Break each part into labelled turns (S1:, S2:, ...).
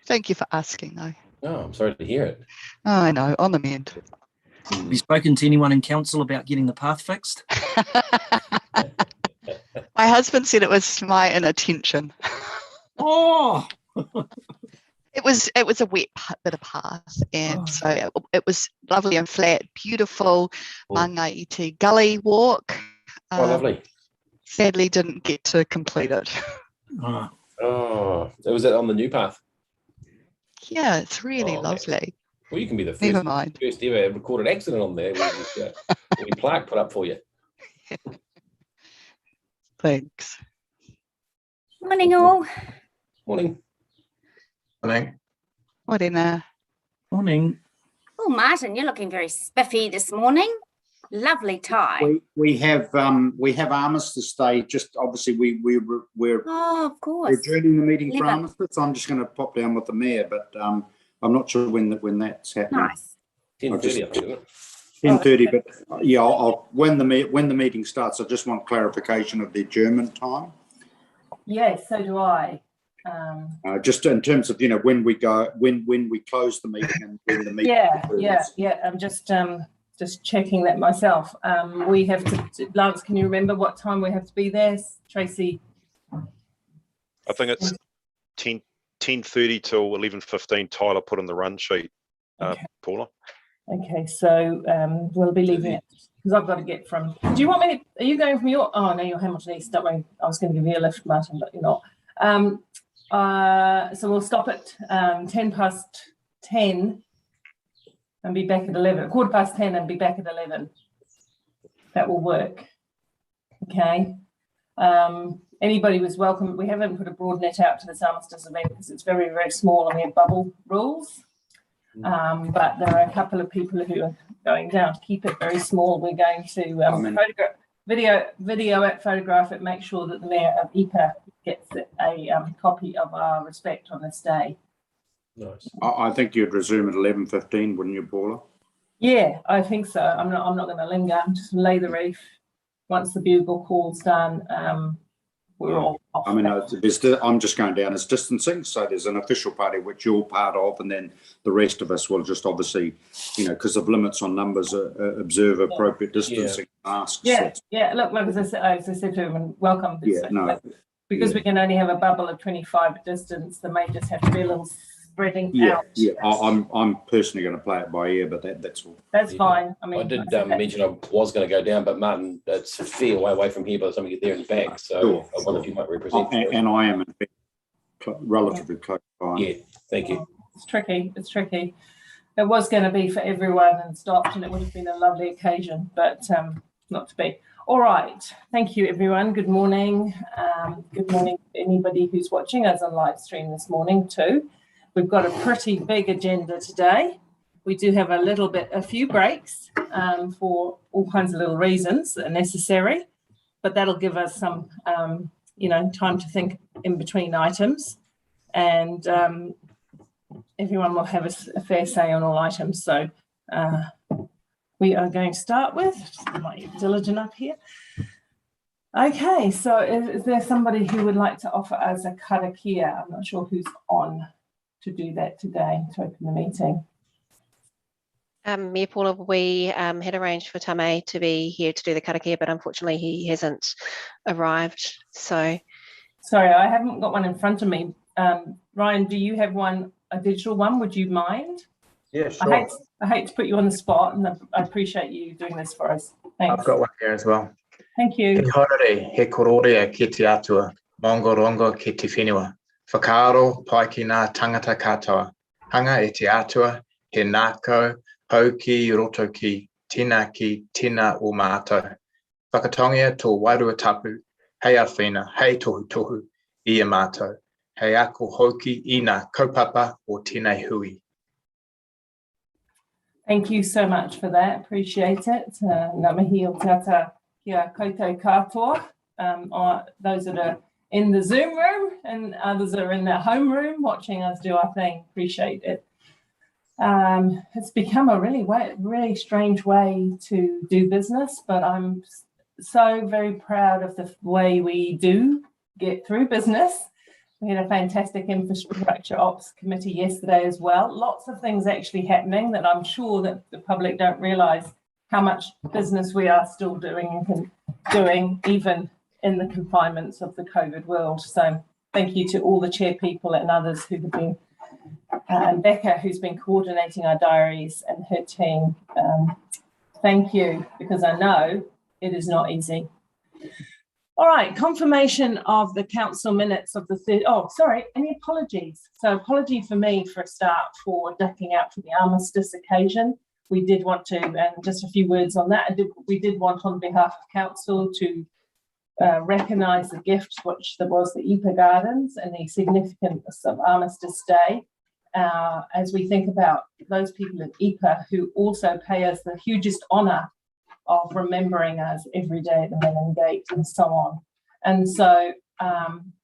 S1: Thank you for asking, though.
S2: Oh, I'm sorry to hear it.
S1: Oh, I know, on the mend.
S3: Have you spoken to anyone in council about getting the path fixed?
S1: My husband said it was my inattention.
S3: Oh!
S1: It was a wet bit of path, and so it was lovely and flat, beautiful. Mangaiti Gully walk.
S2: Lovely.
S1: Sadly, didn't get to complete it.
S2: So was it on the new path?
S1: Yeah, it's really lovely.
S2: Man. Well, you can be the first ever recorded accident on there. We plaque put up for you.
S1: Thanks.
S4: Morning, all.
S2: Morning.
S5: Morning.
S1: Morena.
S3: Morning.
S4: Oh, Martin, you're looking very spiffy this morning. Lovely tie.
S5: We have Armistice Day. Just obviously we're
S4: of course.
S5: We're adjourning the meeting for Armistice. So I'm just going to pop down with the mayor, but I'm not sure when that's happening.
S4: Nice.
S2: 10:30, I think, isn't it?
S5: 10:30, but yeah, when the meeting starts, I just want clarification of the adjournment time.
S6: Yes, so do I.
S5: Just in terms of when we close the meeting and when the meeting.
S6: Yeah. I'm just checking that myself. We have to. Lance, can you remember what time we have to be there, Tracy?
S7: I think it's 10:30 till 11:15. Tyler put in the run sheet. Paula.
S6: Okay, so we'll be leaving it because I've got to get from. Do you want me to? Are you going from your? Oh no, you're Hamilton East. Don't worry. I was going to give you a lift, Martin, but you're not. So we'll stop at 10:10 and be back at 11. 10:15 and be back at 11. That will work. Okay. Anybody was welcome. We haven't put a broad net out to this Armistice event because it's very, very small and we have bubble rules. But there are a couple of people who are going down to keep it very small. We're going to photograph it, make sure that the Mayor of EPA gets a copy of our respect on this day.
S2: Nice.
S5: I think you'd resume at 11:15, wouldn't you, Paula? Yeah,
S6: I think so. I'm not going to linger. I'm just lay the reef. Once the bugle call's done, we're all off.
S5: I mean, I'm just going down as distancing. So there's an official party which you're part of, and then the rest of us will just obviously, because of limits on numbers, observe appropriate distancing masks.
S6: Yeah. Look, as I said to him, welcome. Because we can only have a bubble of 25 distance, there may just have to be a little spreading out.
S5: Yeah, I'm personally going to play it by ear, but that's all.
S6: That's fine. I mean,
S2: I did mention I was going to go down, but Martin, it's a fair way away from here by the time you get there and back. So I wonder if you might represent.
S5: And I am relatively close by.
S2: Yeah, thank you.
S6: It's tricky. It was going to be for everyone and stopped, and it would have been a lovely occasion, but not to be. All right. Thank you, everyone. Good morning. Good morning to anybody who's watching us on live stream this morning too. We've got a pretty big agenda today. We do have a few breaks for all kinds of little reasons that are necessary, but that'll give us some, time to think in between items, and everyone will have a fair say on all items. So we are going to start with, my diligent up here. Okay, so is there somebody who would like to offer us a karakia? I'm not sure who's on to do that today, to open the meeting.
S8: Mayor Paula, we had arranged for Tame to be here to do the karakia, but unfortunately he hasn't arrived. So,
S6: sorry, I haven't got one in front of me. Ryan, do you have a digital one? Would you mind?
S9: Yeah, sure.
S6: I hate to put you on the spot, and I appreciate you doing this for us. Thanks.
S9: I've got one here as well.
S6: Thank you.
S9: He horere, he kororea ki te atua, mongorongo ki te whenua. Whakaaro pai ki ngā tangata katoa. Hanga e te atua, he nākau, hau ki roto ki, tina o mātou. Whakatongia tō wairua tapu, hei awhina, hei tohu tohu, I a mātou. Hei ako hoki I ngā kaupapa o tēnei hui.
S6: Thank you so much for that. Appreciate it. Ngā mihi o tata kia koutou katoa. Those that are in the Zoom room and others are in their home room watching us do our thing. Appreciate it. It's become a really strange way to do business, but I'm so very proud of the way we do get through business. We had a fantastic infrastructure ops committee yesterday as well. Lots of things actually happening that I'm sure that the public don't realise how much business we are still doing even in the confinements of the COVID world. So thank you to all the chair people and others who have been, and Becca, who's been coordinating our diaries, and her team. Thank you, because I know it is not easy. All right, confirmation of the council minutes of the third. Oh, sorry, any apologies? So apology for me for a start for ducking out for the armistice occasion. We did want to, and just a few words on that. We did want on behalf of council to recognise the gift which there was the IPA Gardens and the significance of Armistice Day, as we think about those people in IPA who also pay us the hugest honour of remembering us every day at the Melon Gate and so on. And so,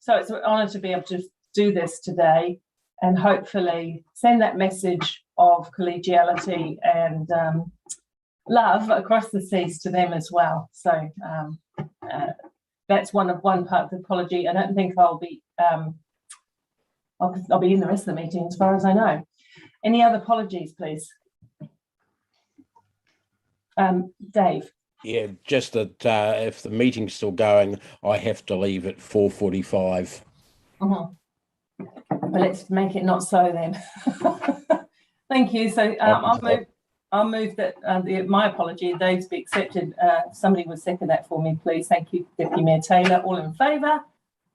S6: so it's an honour to be able to do this today and hopefully send that message of collegiality and love across the seas to them as well. So that's one part of the apology. I don't think I'll be I'll be in the rest of the meeting as far as I know. Any other apologies, please? Dave.
S10: Yeah, just that if the meeting's still going, I have to leave at 4:45.
S6: Well, let's make it not so then. Thank you. So I'll move that my apology, Dave's be accepted. Somebody would second that for me, please. Thank you, Deputy Mayor Taylor. All in favour?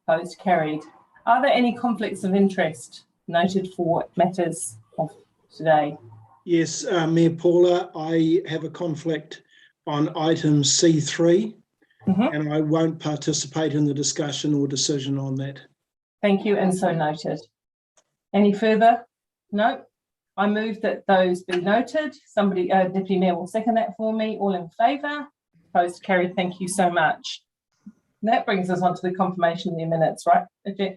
S6: Opposed? Carried. Are there any conflicts of interest noted for matters of today?
S11: Yes, Mayor Paula, I have a conflict on item C3, and I won't participate in the discussion or decision on that.
S6: Thank you, and so noted. Any further? No. I move that those be noted. Somebody, Deputy Mayor, will second that for me. All in favour? Opposed? Carried. Thank you so much. And that brings us on to the confirmation of the minutes, right?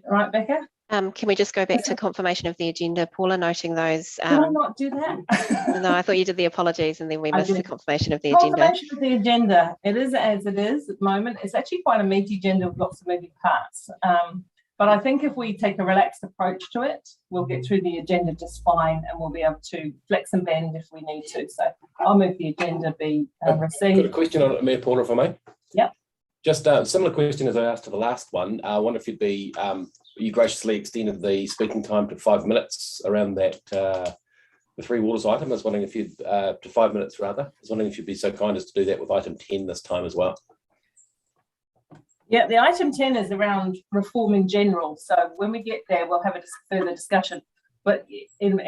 S6: Right, Becca?
S8: Can we just go back to confirmation of the agenda, Paula, noting those?
S6: Did I not do that?
S8: No, I thought you did the apologies and then we missed the confirmation of the agenda.
S6: Confirmation of the agenda. It is as it is at the moment. It's actually quite a meaty agenda with lots of moving parts. But I think if we take a relaxed approach to it, we'll get through the agenda just fine and we'll be able to flex and bend if we need to. So I'll move the agenda be received.
S2: Got a question on it, Mayor Paula, if I may.
S6: Yep.
S2: Just a similar question as I asked to the last one. I wonder if you'd be, you graciously extended the speaking time to 5 minutes around that, the Three Waters item. I was wondering if you'd, to 5 minutes rather. I was wondering if you'd be so kind as to do that with item 10 this time as well.
S6: Yeah, the item 10 is around reform in general. So when we get there, we'll have a further discussion. But in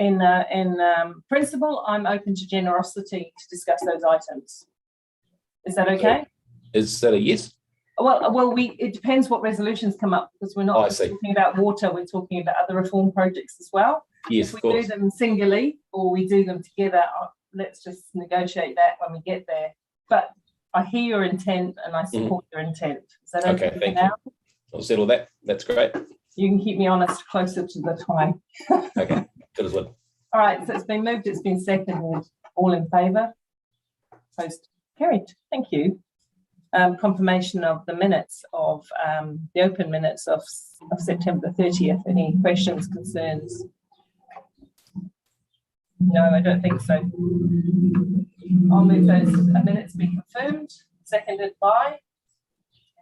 S6: principle, I'm open to generosity to discuss those items. Is that okay?
S2: Is that a yes?
S6: Well, it depends what resolutions come up because we're not just talking about water. We're talking about other reform projects as well.
S2: Yes,
S6: if we do them singly or we do them together, let's just negotiate that when we get there. But I hear your intent and I support your intent. Is that okay?
S2: Thank you. I'll settle that. That's great.
S6: You can keep me honest closer to the time.
S2: Okay, good as well.
S6: All right, so it's been moved, it's been seconded. All in favour? Opposed? Carried. Thank you. Confirmation of the minutes of the open minutes of September the 30th. Any questions, concerns? No, I don't think so. I'll move those minutes be confirmed. Seconded by,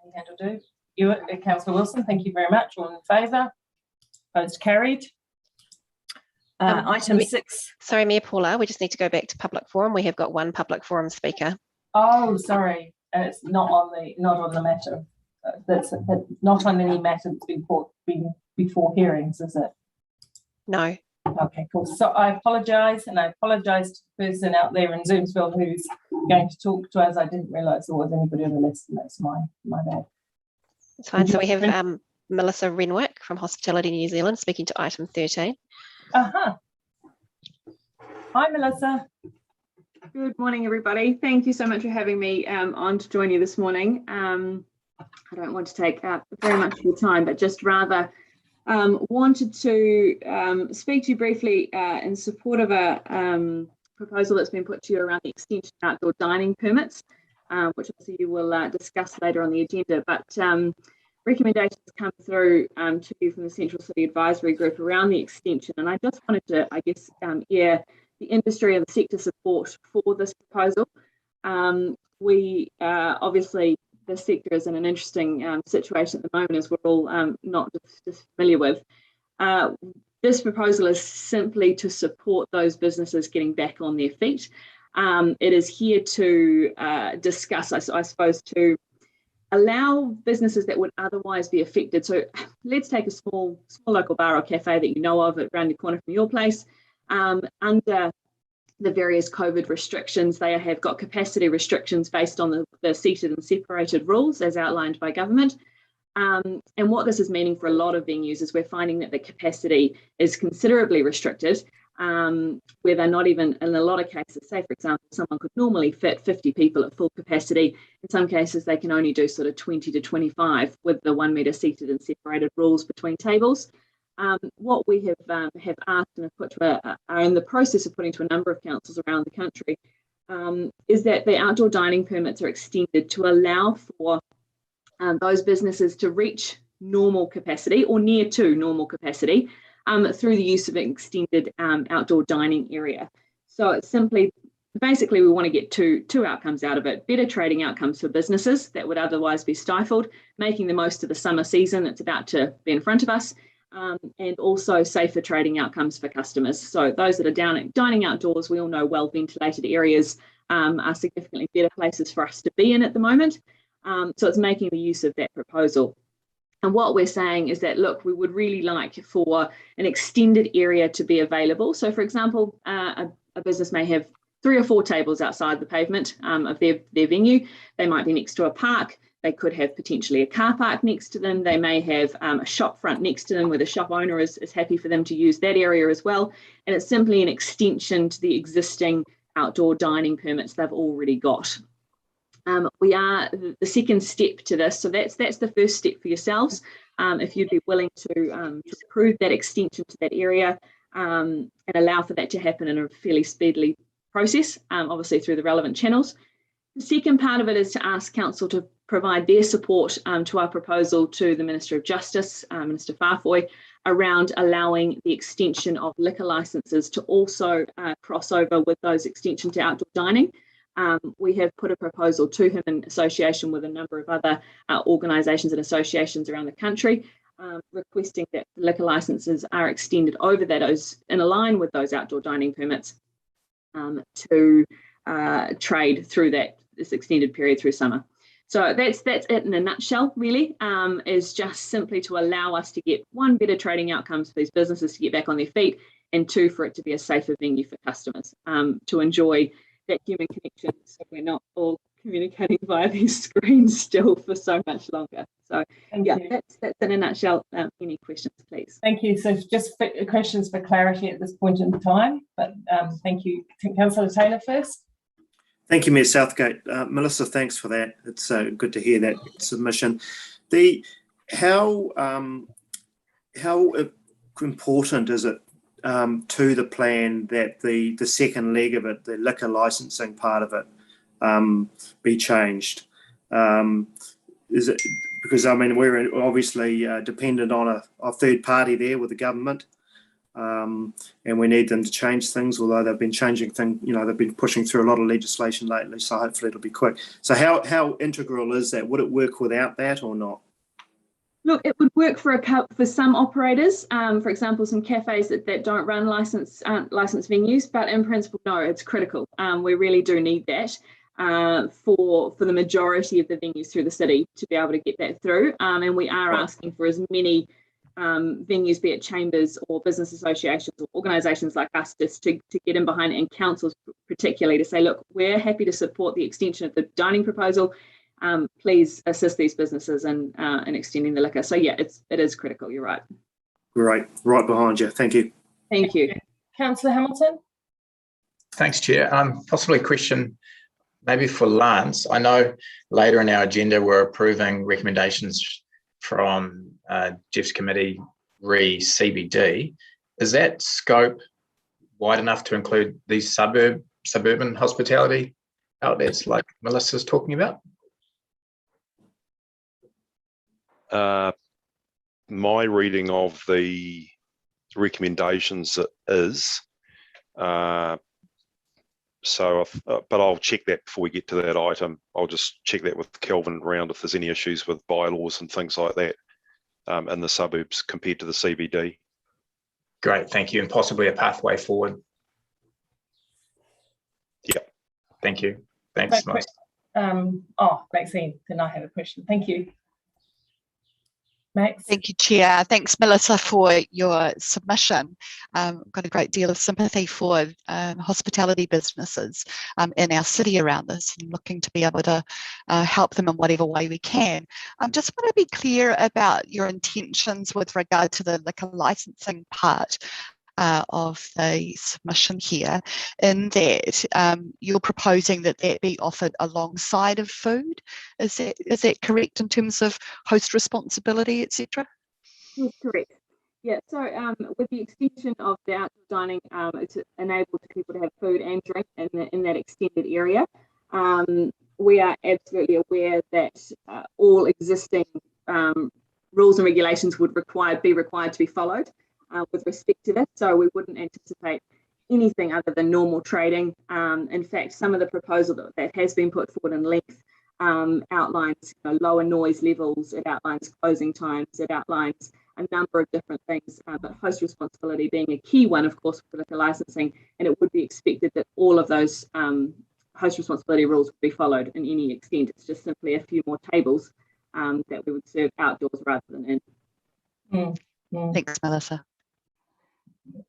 S6: any hand will do. You, Councillor Wilson, thank you very much. All in favour? Opposed? Carried. Item 6.
S8: Sorry, Mayor Paula, we just need to go back to public forum. We have got one public forum speaker.
S6: Oh, sorry. It's not on the matter. That's not on any matter that's been before hearings, is it?
S8: No.
S6: Okay, cool. So I apologise, and I apologise to the person out there in Zoomsville who's going to talk to us. I didn't realise there was anybody on the list, and that's my bad.
S8: It's fine. So we have Melissa Renwick from Hospitality New Zealand speaking to item 13.
S6: Hi, Melissa.
S12: Good morning, everybody. Thank you so much for having me on to join you this morning. I don't want to take up very much of your time, but just rather wanted to speak to you briefly in support of a proposal that's been put to you around the extension of outdoor dining permits, which obviously you will discuss later on the agenda. But recommendations come through to you from the Central City Advisory Group around the extension, and I just wanted to, I guess, air the industry and the sector support for this proposal. We obviously, the sector is in an interesting situation at the moment, as we're all not just familiar with. This proposal is simply to support those businesses getting back on their feet. It is here to discuss, I suppose, to allow businesses that would otherwise be affected. So let's take a small local bar or cafe that you know of around the corner from your place. Under the various COVID restrictions, they have got capacity restrictions based on the seated and separated rules as outlined by government. And what this is meaning for a lot of venues is we're finding that the capacity is considerably restricted, where they're not even, in a lot of cases, say for example, someone could normally fit 50 people at full capacity. In some cases, they can only do sort of 20 to 25 with the 1 metre seated and separated rules between tables. What we have asked and have put to are in the process of putting to a number of councils around the country is that the outdoor dining permits are extended to allow for those businesses to reach normal capacity or near to normal capacity through the use of an extended outdoor dining area. So it's simply, basically, we want to get two outcomes out of it: better trading outcomes for businesses that would otherwise be stifled, making the most of the summer season that's about to be in front of us, and also safer trading outcomes for customers. So those that are dining outdoors, we all know well ventilated areas are significantly better places for us to be in at the moment. So it's making the use of that proposal. And what we're saying is that, look, we would really like for an extended area to be available. So, for example, a business may have 3 or 4 tables outside the pavement of their venue. They might be next to a park. They could have potentially a car park next to them. They may have a shop front next to them where the shop owner is happy for them to use that area as well. And it's simply an extension to the existing outdoor dining permits they've already got. We are the second step to this, so that's the first step for yourselves. If you'd be willing to approve that extension to that area and allow for that to happen in a fairly speedily process, obviously through the relevant channels. The second part of it is to ask Council to provide their support to our proposal to the Minister of Justice, Minister Farfoy, around allowing the extension of liquor licences to also cross over with those extension to outdoor dining. We have put a proposal to him in association with a number of other organisations and associations around the country, requesting that liquor licences are extended over that in line with those outdoor dining permits to trade through this extended period through summer. So that's it in a nutshell, really, is just simply to allow us to get, 1, better trading outcomes for these businesses to get back on their feet, and 2, for it to be a safer venue for customers to enjoy that human connection, so we're not all communicating via these screens still for so much longer. So that's in a nutshell. Any questions, please?
S6: Thank you. So just questions for clarity at this point in time, but thank you. Councillor Taylor first.
S13: Thank you, Mayor Southgate. Melissa, thanks for that. It's good to hear that submission. How important is it to the plan that the second leg of it, the liquor licensing part of it, be changed? Is it because, I mean, we're obviously dependent on a third party there with the government, and we need them to change things, although they've been changing things, they've been pushing through a lot of legislation lately, so hopefully it'll be quick. So how integral is that? Would it work without that or not?
S12: Look, it would work for some operators, for example, some cafes that don't run licensed venues, but in principle, no, it's critical. We really do need that for the majority of the venues through the city to be able to get that through. And we are asking for as many venues, be it chambers or business associations or organisations like us, just to get in behind it, and councils particularly, to say, look, we're happy to support the extension of the dining proposal. Please assist these businesses in extending the liquor. So yeah, it is critical. You're right.
S13: Right behind you. Thank you.
S12: Thank you.
S6: Councillor Hamilton.
S9: Thanks, Chair. Possibly a question maybe for Lance. I know later in our agenda we're approving recommendations from Jeff's committee re CBD. Is that scope wide enough to include these suburban hospitality outlets like Melissa's talking about?
S7: My reading of the recommendations is, but I'll check that before we get to that item. I'll just check that with Kelvin around if there's any issues with bylaws and things like that in the suburbs compared to the CBD.
S9: Great, thank you, and possibly a pathway forward.
S7: Yeah.
S9: Thank you. Thanks,
S6: Maxine, then I have a question. Thank you. Max.
S1: Thank you, Chair. Thanks, Melissa, for your submission. Got a great deal of sympathy for hospitality businesses in our city around this, and looking to be able to help them in whatever way we can. I just want to be clear about your intentions with regard to the liquor licensing part of the submission here, in that you're proposing that that be offered alongside of food. Is that correct in terms of host responsibility, etc.?
S12: Yes, correct. Yeah, so with the extension of the outdoor dining, it's enabled people to have food and drink in that extended area. We are absolutely aware that all existing rules and regulations would be required to be followed with respect to this. So we wouldn't anticipate anything other than normal trading. In fact, some of the proposal that has been put forward in length outlines lower noise levels, it outlines closing times, it outlines a number of different things, but host responsibility being a key one, of course, for liquor licensing, and it would be expected that all of those host responsibility rules would be followed in any extent. It's just simply a few more tables that we would serve outdoors rather than in.
S1: Thanks, Melissa.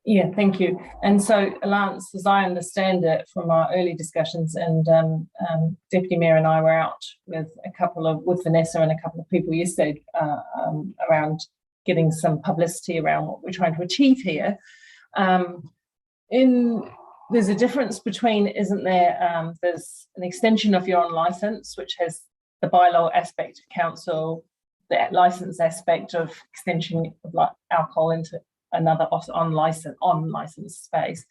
S6: Yeah, thank you. And so, Lance, as I understand it from our early discussions, and Deputy Mayor and I were out with with Vanessa and a couple of people yesterday around getting some publicity around what we're trying to achieve here. There's a difference between, isn't there? There's an extension of your on license, which has the bylaw aspect of council, the license aspect of extension of alcohol into another on license space.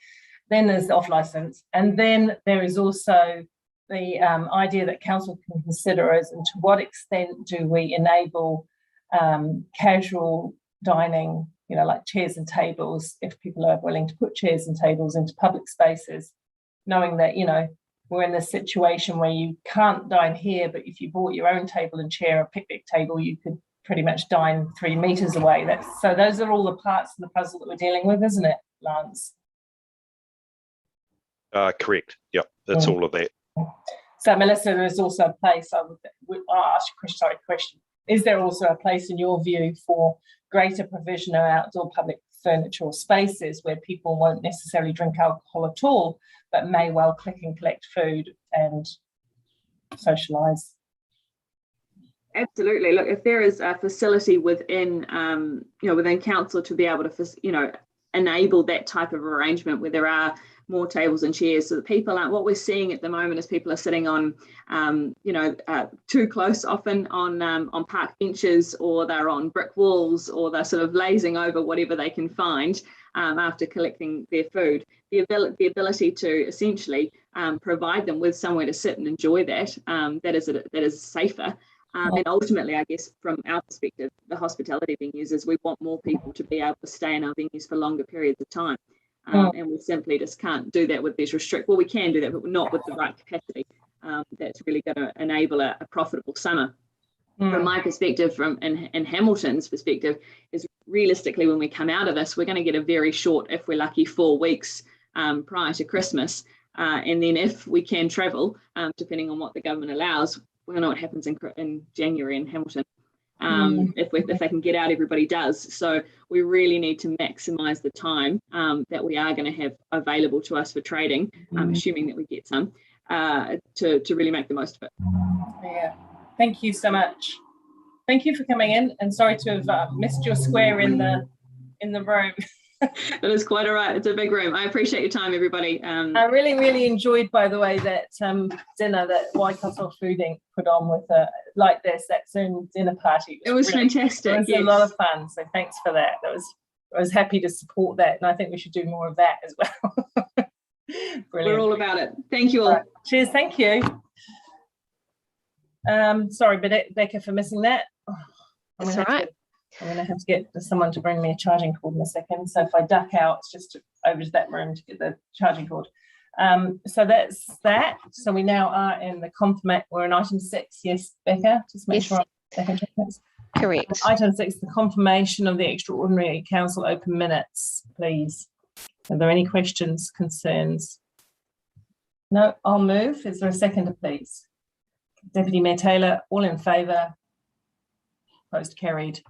S6: Then there's the off license, and then there is also the idea that council can consider as to what extent do we enable casual dining, like chairs and tables, if people are willing to put chairs and tables into public spaces, knowing that we're in this situation where you can't dine here, but if you bought your own table and chair, a picnic table, you could pretty much dine 3 meters away. So those are all the parts of the puzzle that we're dealing with, isn't it, Lance?
S7: Correct. Yep, that's all of that.
S6: So, Melissa, there is also a place, I'll ask you a question. Is there also a place, in your view, for greater provision of outdoor public furniture or spaces where people won't necessarily drink alcohol at all, but may well click and collect food and socialise?
S12: Absolutely. Look, if there is a facility within, within council to be able to, enable that type of arrangement where there are more tables and chairs, so that people aren't. What we're seeing at the moment is people are sitting on, too close, often on park benches, or they're on brick walls, or they're sort of lazing over whatever they can find after collecting their food. The ability to essentially provide them with somewhere to sit and enjoy that is safer. And ultimately, I guess, from our perspective, the hospitality venues is we want more people to be able to stay in our venues for longer periods of time. And we simply just can't do that with these restrictions. Well, we can do that, but not with the right capacity. That's really going to enable a profitable summer. From my perspective, and Hamilton's perspective, is realistically, when we come out of this, we're going to get a very short, if we're lucky, 4 weeks prior to Christmas. And then if we can travel, depending on what the government allows, we don't know what happens in January in Hamilton. If they can get out, everybody does. So we really need to maximise the time that we are going to have available to us for trading, assuming that we get some, to really make the most of it.
S6: Yeah, thank you so much. Thank you for coming in, and sorry to have missed your square in the room.
S12: That is quite all right. It's a big room. I appreciate your time, everybody.
S6: I really, really enjoyed, by the way, that dinner that Waikato Food Inc. put on with that Zoom dinner party.
S12: It was really fantastic.
S6: It was a lot of fun. So thanks for that. I was happy to support that, and I think we should do more of that as well. Brilliant.
S12: We're all about it. Thank you all.
S6: Right. Cheers. Thank you. Sorry, Becca, for missing that. I'm
S8: That's all right.
S6: I'm going to have to get someone to bring me a charging cord in a second. So if I duck out, it's just over to that room to get the charging cord. So that's that. So we now are in the we're in item 6. Yes, Becca, just make sure I'm second check this.
S8: Correct.
S6: Item 6, the confirmation of the extraordinary council open minutes, please. Are there any questions, concerns? No, I'll move. Is there a seconder, please? Deputy Mayor Taylor, all in favour? Opposed, carried.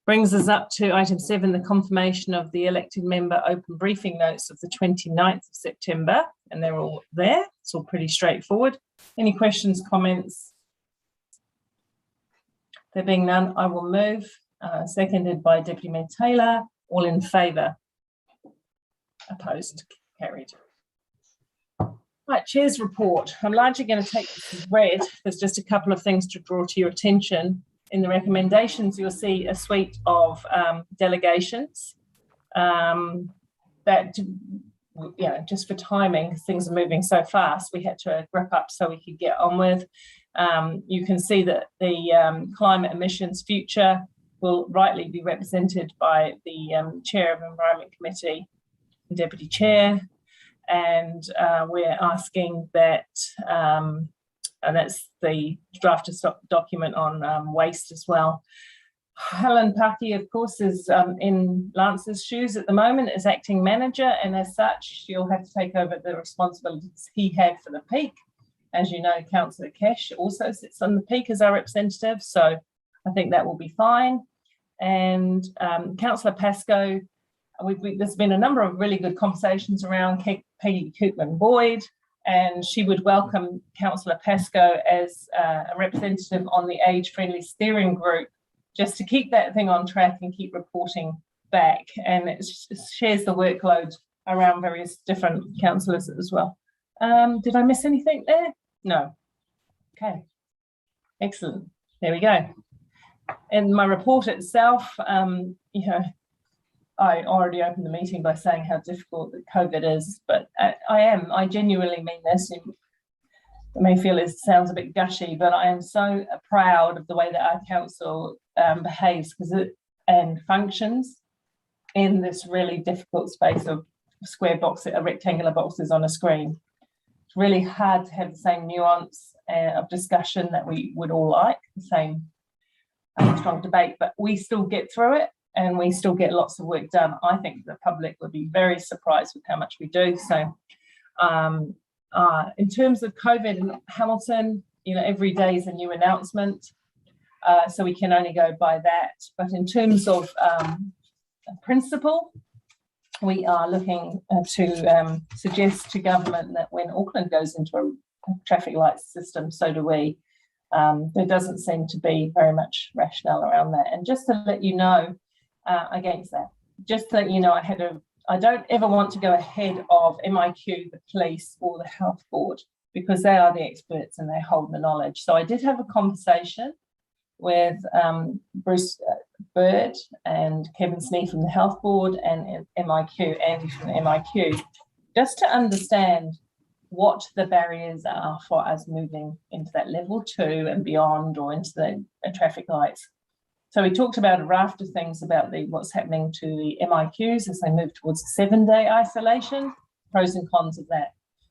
S6: Brings us up to item 7, the confirmation of the elected member open briefing notes of the 29th of September, and they're all there. It's all pretty straightforward. Any questions, comments? There being none, I will move. Seconded by Deputy Mayor Taylor. All in favour? Opposed? Carried. Right, Chair's report. I'm largely going to take this as read. There's just a couple of things to draw to your attention. In the recommendations, you'll see a suite of delegations that, just for timing, because things are moving so fast, we had to wrap up so we could get on with. You can see that the climate emissions future will rightly be represented by the Chair of Environment Committee and Deputy Chair, and we're asking that, and that's the draft document on waste as well. Helen Paki, of course, is in Lance's shoes at the moment as acting manager, and as such, she'll have to take over the responsibilities he had for the peak. As you know, Councillor Cash also sits on the peak as our representative, so I think that will be fine. And Councillor Pascoe, there's been a number of really good conversations around Peggy Coopman-Boyd, and she would welcome Councillor Pascoe as a representative on the age-friendly steering group, just to keep that thing on track and keep reporting back. And it shares the workload around various different councillors as well. Did I miss anything there? No. Okay. Excellent. There we go. In my report itself, I already opened the meeting by saying how difficult that COVID is, but I genuinely mean this. You may feel it sounds a bit gushy, but I am so proud of the way that our council behaves and functions in this really difficult space of rectangular boxes on a screen. It's really hard to have the same nuance of discussion that we would all like, the same strong debate, but we still get through it and we still get lots of work done. I think the public would be very surprised with how much we do. So in terms of COVID in Hamilton, every day is a new announcement, so we can only go by that. But in terms of principle, we are looking to suggest to government that when Auckland goes into a traffic light system, so do we. There doesn't seem to be very much rationale around that. And just to let you know, against that, just to let you know, I don't ever want to go ahead of MIQ, the police, or the health board, because they are the experts and they hold the knowledge. So I did have a conversation with Bruce Bird and Kevin Snee from the health board and MIQ, Andy from the MIQ, just to understand what the barriers are for us moving into that level 2 and beyond, or into the traffic lights. So we talked about a raft of things about what's happening to the MIQs as they move towards 7-day isolation, pros and cons of that.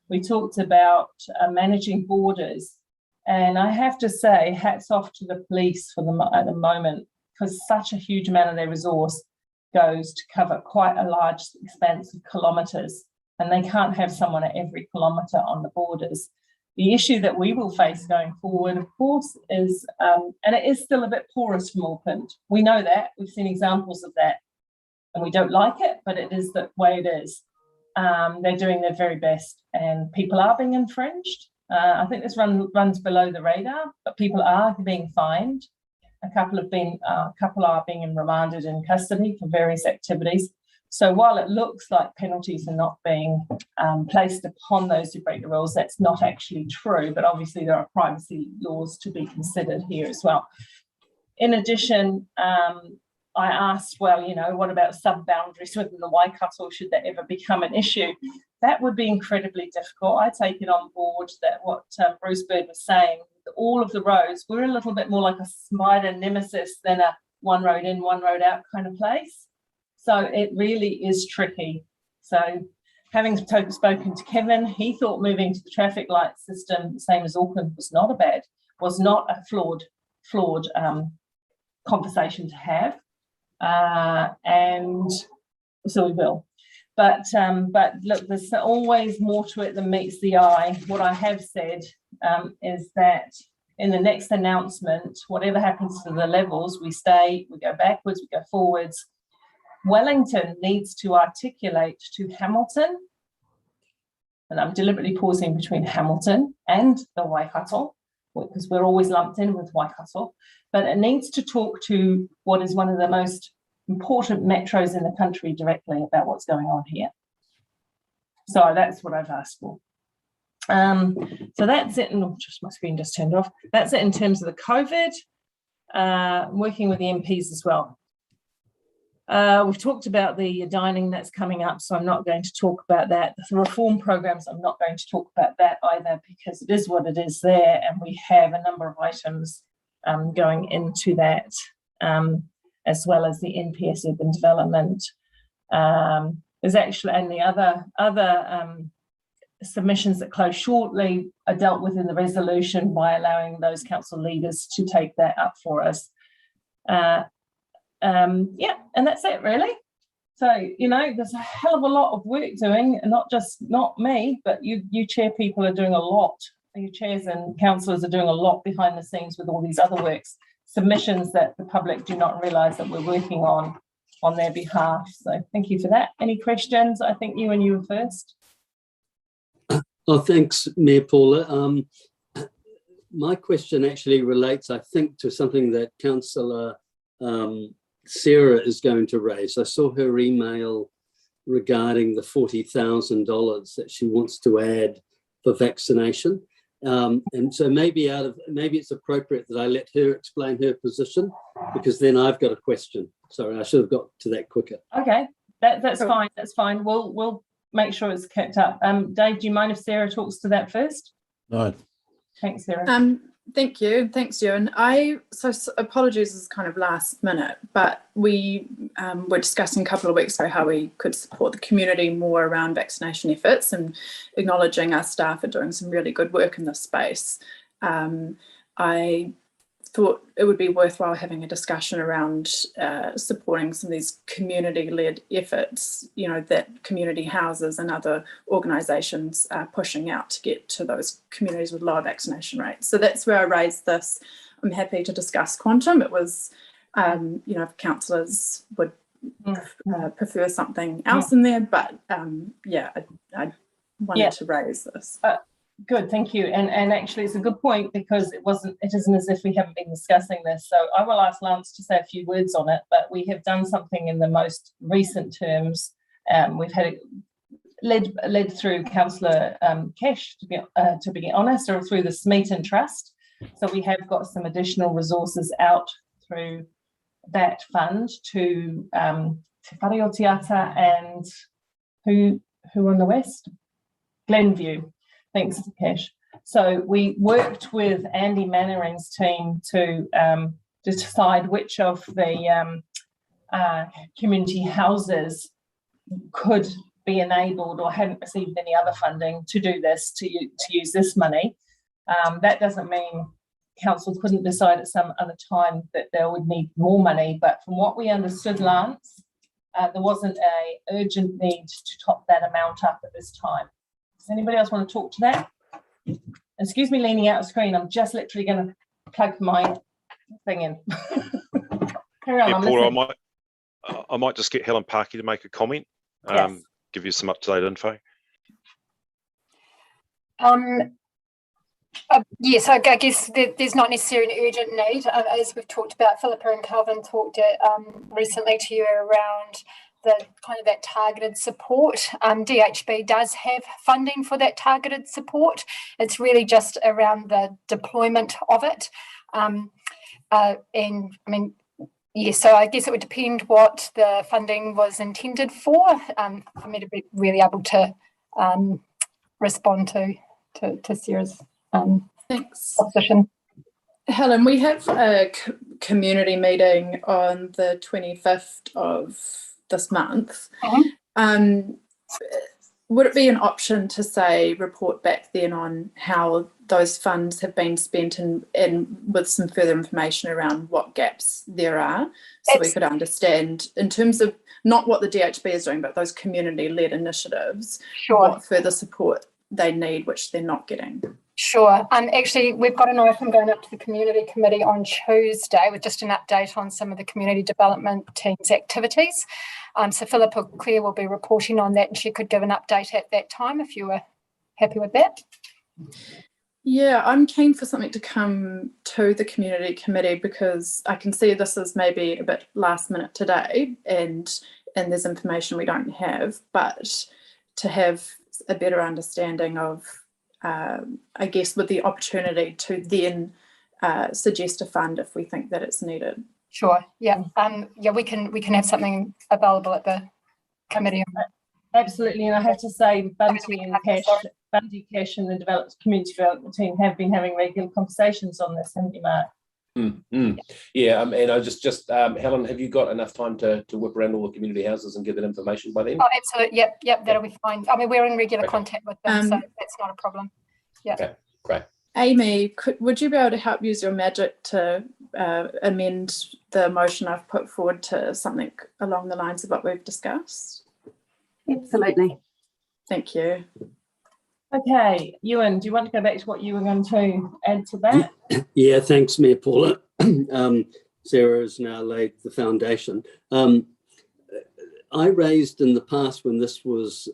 S6: We talked about managing borders, and I have to say hats off to the police at the moment, because such a huge amount of their resource goes to cover quite a large expanse of kilometres, and they can't have someone at every kilometre on the borders. The issue that we will face going forward, of course, is, and it is still a bit porous from Auckland. We know that. We've seen examples of that, and we don't like it, but it is the way it is. They're doing their very best, and people are being infringed. I think this runs below the radar, but people are being fined. A couple are being remanded in custody for various activities. So while it looks like penalties are not being placed upon those who break the rules, that's not actually true. But obviously there are privacy laws to be considered here as well. In addition, I asked, well, what about sub-boundaries within the Waikato? Should that ever become an issue? That would be incredibly difficult. I take it on board that what Bruce Bird was saying, all of the roads, we're a little bit more like a spider nemesis than a one road in, one road out kind of place. So it really is tricky. So having spoken to Kevin, he thought moving to the traffic light system, the same as Auckland, was not a flawed conversation to have, and so we will. But look, there's always more to it than meets the eye. What I have said is that in the next announcement, whatever happens to the levels, we stay, we go backwards, we go forwards. Wellington needs to articulate to Hamilton, and I'm deliberately pausing between Hamilton and the Waikato, because we're always lumped in with Waikato, but it needs to talk to what is one of the most important metros in the country directly about what's going on here. So that's what I've asked for. So that's it, and just my screen just turned off. That's it in terms of the COVID, working with the MPs as well. We've talked about the dining that's coming up, so I'm not going to talk about that. The reform programs, I'm not going to talk about that either, because it is what it is there, and we have a number of items going into that, as well as the NPS urban development. There's actually, and the other submissions that close shortly are dealt with in the resolution by allowing those council leaders to take that up for us. Yeah, and that's it really. So, you know, there's a hell of a lot of work doing, and not me, but you chair people are doing a lot. Your chairs and councillors are doing a lot behind the scenes with all these other works, submissions that the public do not realise that we're working on their behalf. So thank you for that. Any questions? I think you were first.
S14: Oh, thanks, Mayor Paula. My question actually relates, I think, to something that Councillor Sarah is going to raise. I saw her email regarding the $40,000 that she wants to add for vaccination. And so maybe it's appropriate that I let her explain her position, because then I've got a question. Sorry, I should have got to that quicker. Okay, that's fine. That's fine. We'll make sure it's kept up. Dave, do you mind if Sarah talks to that first?
S10: No.
S6: Thanks, Sarah.
S15: Thank you. Thanks, Ewan. So apologies is kind of last minute, but we were discussing a couple of weeks ago how we could support the community more around vaccination efforts, and acknowledging our staff are doing some really good work in this space. I thought it would be worthwhile having a discussion around supporting some of these community-led efforts, you know, that community houses and other organisations are pushing out to get to those communities with lower vaccination rates. So that's where I raised this. I'm happy to discuss quantum. It was, you know, if councillors would prefer something else in there, but yeah, I wanted to raise this.
S6: Good, thank you. And actually it's a good point, because it isn't as if we haven't been discussing this. So I will ask Lance to say a few words on it, but we have done something in the most recent terms. We've had it led through Councillor Cash, to be honest, or through the Smeaton Trust. So we have got some additional resources out through that fund to Te Whare o Tiata and who on the west? Glenview. Thanks, Cash. So we worked with Andy Mannering's team to decide which of the community houses could be enabled or hadn't received any other funding to do this, to use this money. That doesn't mean council couldn't decide at some other time that they would need more money, but from what we understood, Lance, there wasn't an urgent need to top that amount up at this time. Does anybody else want to talk to that? Excuse me leaning out of screen. I'm just literally going to plug my thing in. Carry on.
S7: Yeah, Paula, I might just get Helen Parkey to make a comment,
S6: yes.
S7: Give you some up-to-date info.
S16: Yes, I guess there's not necessarily an urgent need. As we've talked about, Philippa and Calvin talked recently to you around the kind of that targeted support. DHB does have funding for that targeted support. It's really just around the deployment of it. And I mean, yes, so I guess it would depend what the funding was intended for me to be really able to respond to Sarah's
S15: Thanks.
S16: position.
S15: Helen, we have a community meeting on the 25th of this month. Would it be an option to say report back then on how those funds have been spent and with some further information around what gaps there are, so we could understand in terms of not what the DHB is doing, but those community-led initiatives, what further support they need, which they're not getting?
S16: Sure. Actually, we've got an item going up to the Community Committee on Tuesday with just an update on some of the community development team's activities. So Philippa Clare will be reporting on that, and she could give an update at that time if you were happy with that.
S15: Yeah, I'm keen for something to come to the Community Committee, because I can see this is maybe a bit last minute today and there's information we don't have, but to have a better understanding of I guess with the opportunity to then suggest a fund if we think that it's needed.
S16: Sure. Yeah. Yeah, we can have something available at the committee.
S6: Absolutely. And I have to say, Bunty and Cash and the community development team have been having regular conversations on this, haven't you, Mark?
S2: Yeah, and I just Helen, have you got enough time to whip around all the community houses and get that information by then?
S16: Oh, absolutely. Yep, that'll be fine. I mean, we're in regular contact with them, so that's not a problem. Yeah.
S2: Okay, great.
S15: Amy, would you be able to help use your magic to amend the motion I've put forward to something along the lines of what we've discussed?
S17: Absolutely.
S15: Thank you.
S6: Okay, Ewan, do you want to go back to what you were going to add to that?
S14: Yeah, thanks, Mayor Paula. Sarah has now laid the foundation. I raised in the past when this was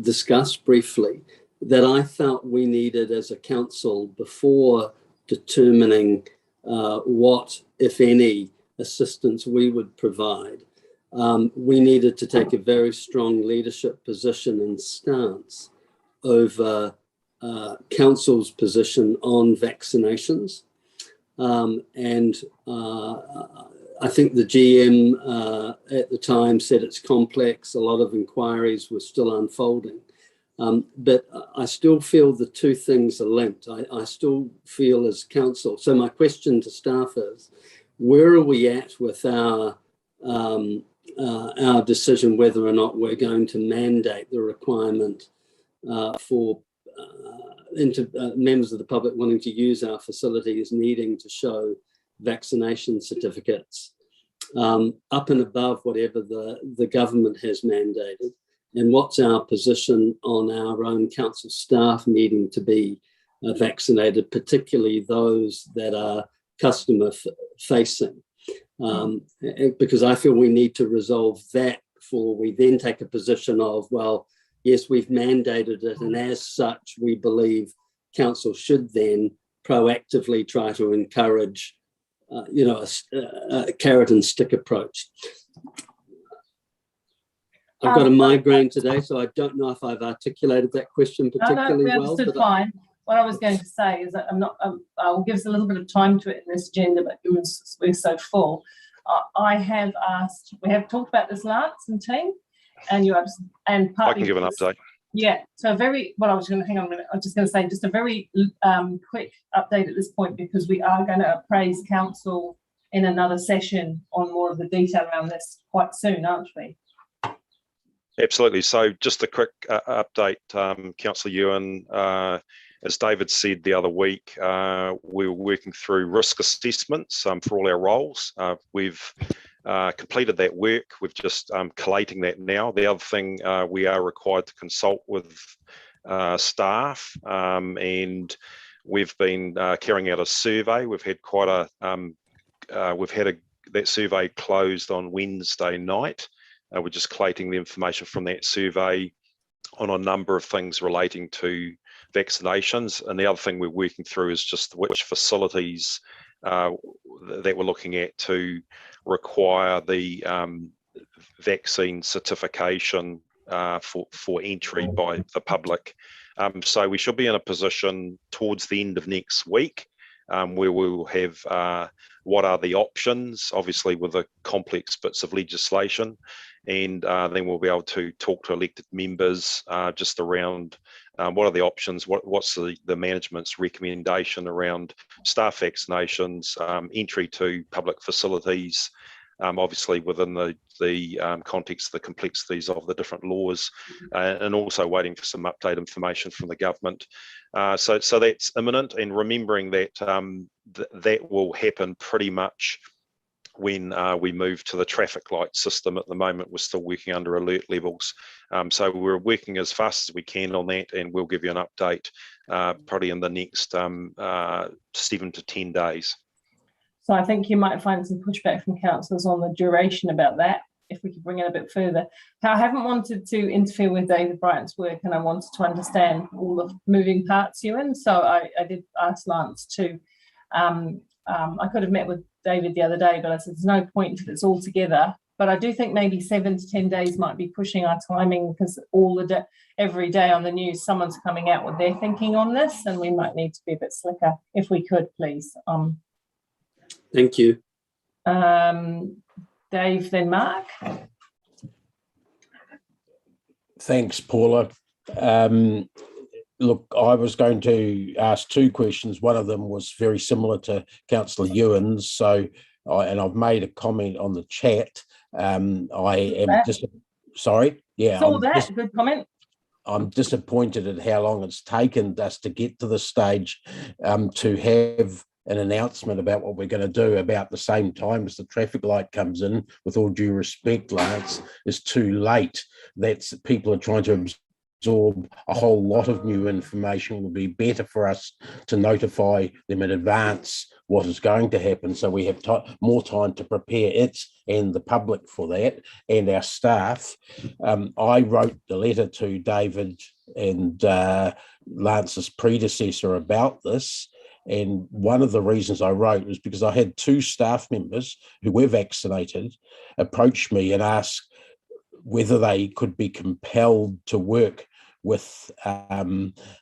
S14: discussed briefly that I felt we needed as a council, before determining what, if any, assistance we would provide, we needed to take a very strong leadership position and stance over council's position on vaccinations. I think the GM at the time said it's complex. A lot of inquiries were still unfolding. But I still feel the two things are linked. I still feel as council. So my question to staff is, where are we at with our decision whether or not we're going to mandate the requirement for members of the public wanting to use our facilities needing to show vaccination certificates up and above whatever the government has mandated? And what's our position on our own council staff needing to be vaccinated, particularly those that are customer facing? Because I feel we need to resolve that before we then take a position of, well, yes, we've mandated it, and as such, we believe council should then proactively try to encourage, a carrot and stick approach. I've got a migraine today, so I don't know if I've articulated that question particularly well.
S6: But fine. What I was going to say is that I'll give us a little bit of time to it in this agenda, but we're so full. I have asked, we have talked about this, Lance and team, and
S7: I can give an update.
S6: Yeah, so I was just going to say just a very quick update at this point, because we are going to appraise council in another session on more of the detail around this quite soon, aren't we?
S7: Absolutely. So just a quick update, Councillor Ewan. As David said the other week, we were working through risk assessments for all our roles. We've completed that work. We've just collating that now. The other thing, we are required to consult with staff, and we've been carrying out a survey. We've had quite that survey closed on Wednesday night. We're just collating the information from that survey on a number of things relating to vaccinations. And the other thing we're working through is just which facilities that we're looking at to require the vaccine certification for entry by the public. So we should be in a position towards the end of next week where we will have what are the options, obviously with the complex bits of legislation, and then we'll be able to talk to elected members just around What are the options? What's the management's recommendation around staff vaccinations, entry to public facilities, obviously within the context of the complexities of the different laws, and also waiting for some update information from the government. So that's imminent, and remembering that that will happen pretty much when we move to the traffic light system. At the moment, we're still working under alert levels. So we're working as fast as we can on that, and we'll give you an update probably in the next 7 to 10 days.
S6: So I think you might find some pushback from councillors on the duration about that, if we could bring it a bit further. I haven't wanted to interfere with David Bryant's work, and I wanted to understand all the moving parts, Ewan. So I did ask Lance to, I could have met with David the other day, but I said there's no point if it's all together. But I do think maybe 7 to 10 days might be pushing our timing, because every day on the news someone's coming out with their thinking on this, and we might need to be a bit slicker if we could, please.
S14: Thank you.
S6: Dave, then Mark.
S10: Thanks, Paula. Look, I was going to ask 2 questions. One of them was very similar to Councillor Ewan's. So, and I've made a comment on the chat. I am sorry. Yeah.
S6: Good comment.
S10: I'm disappointed at how long it's taken us to get to the stage to have an announcement about what we're going to do about the same time as the traffic light comes in. With all due respect, Lance, is too late. That's people are trying to absorb a whole lot of new information. It would be better for us to notify them in advance what is going to happen, so we have more time to prepare it and the public for that, and our staff. I wrote the letter to David and Lance's predecessor about this, and one of the reasons I wrote was because I had 2 staff members who were vaccinated approach me and ask whether they could be compelled to work with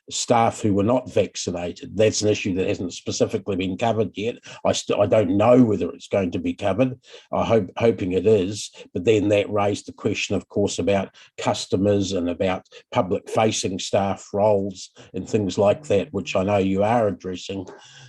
S10: staff who were not vaccinated. That's an issue that hasn't specifically been covered yet. I don't know whether it's going to be covered. Hoping it is, but then that raised the question, of course, about customers and about public-facing staff roles and things like that, which I know you are addressing.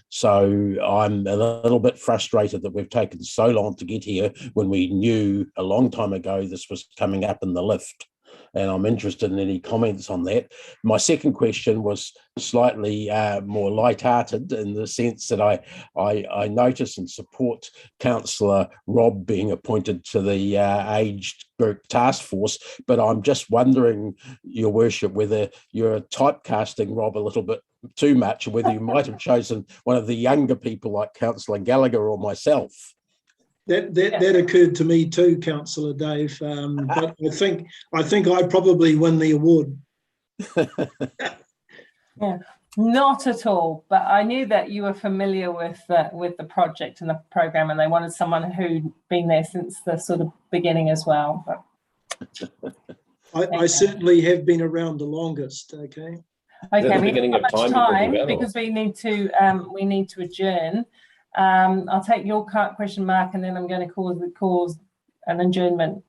S10: So I'm a little bit frustrated that we've taken so long to get here when we knew a long time ago this was coming up in the lift. And I'm interested in any comments on that. My second question was slightly more light-hearted, in the sense that I notice and support Councillor Rob being appointed to the aged group task force, but I'm just wondering, Your Worship, whether you're typecasting Rob a little bit too much, or whether you might have chosen one of the younger people like Councillor Gallagher or myself.
S11: That occurred to me too, Councillor Dave. But I think I probably win the award.
S6: Yeah, not at all. But I knew that you were familiar with the project and the program, and they wanted someone who'd been there since the sort of beginning as well. But
S11: I certainly have been around the longest. Okay.
S6: Okay, we don't have much time because we need to adjourn. I'll take your question, Mark, and then I'm going to cause an adjournment.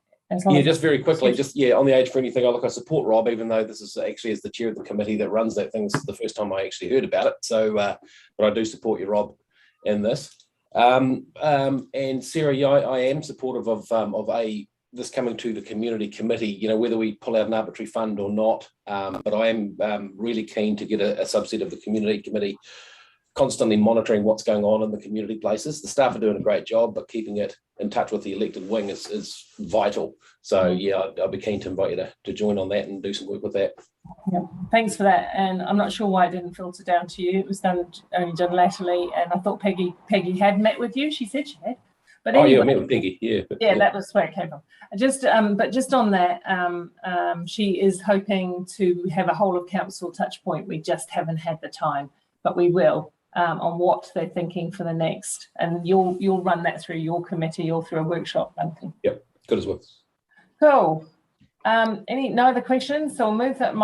S2: Yeah, just very quickly, on the age friendly thing, I support Rob, even though this is actually as the chair of the committee that runs that thing. This is the first time I actually heard about it. So, but I do support you, Rob, in this. And Sarah, yeah, I am supportive of this coming to the community committee. You know, whether we pull out an arbitrary fund or not. But I am really keen to get a subset of the community committee constantly monitoring what's going on in the community places. The staff are doing a great job, but keeping it in touch with the elected wing is vital. So yeah, I'd be keen to invite you to join on that and do some work with that.
S6: Yeah, thanks for that. And I'm not sure why it didn't filter down to you. It was only done latterly, and I thought Peggy had met with you. She said she had. But anyway,
S2: yeah, I met with Peggy. Yeah,
S6: that was where it came from. But just on that, she is hoping to have a whole of council touch point. We just haven't had the time, but we will. On what they're thinking for the next, and you'll run that through your committee or through a workshop, Duncan.
S2: Yep, good as well.
S6: Cool. No other questions? So I'll move that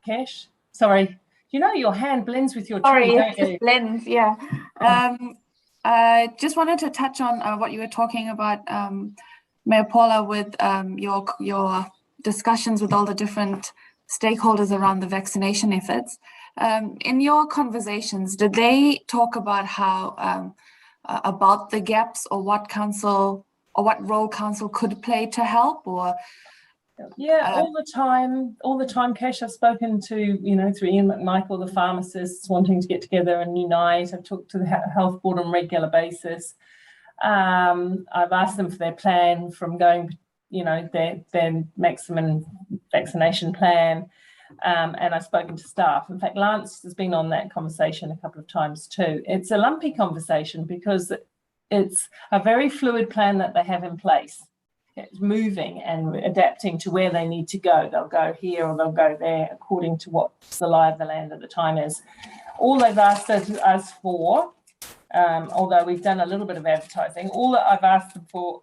S6: Cash. Sorry, you know your hand blends with your tree, don't you?
S18: Blends, yeah. I just wanted to touch on what you were talking about, Mayor Paula, with your discussions with all the different stakeholders around the vaccination efforts. In your conversations, did they talk about how about the gaps or what council or what role council could play to help? Or
S6: yeah, all the time, Cash. I've spoken to, you know, through Ian McMichael, the pharmacists wanting to get together and unite. I've talked to the health board on a regular basis. I've asked them for their plan from going, you know, their maximum vaccination plan. And I've spoken to staff. In fact, Lance has been on that conversation a couple of times too. It's a lumpy conversation because it's a very fluid plan that they have in place. It's moving and adapting to where they need to go. They'll go here or they'll go there according to what the lie of the land at the time is. All they've asked us for, although we've done a little bit of advertising, all that I've asked them for,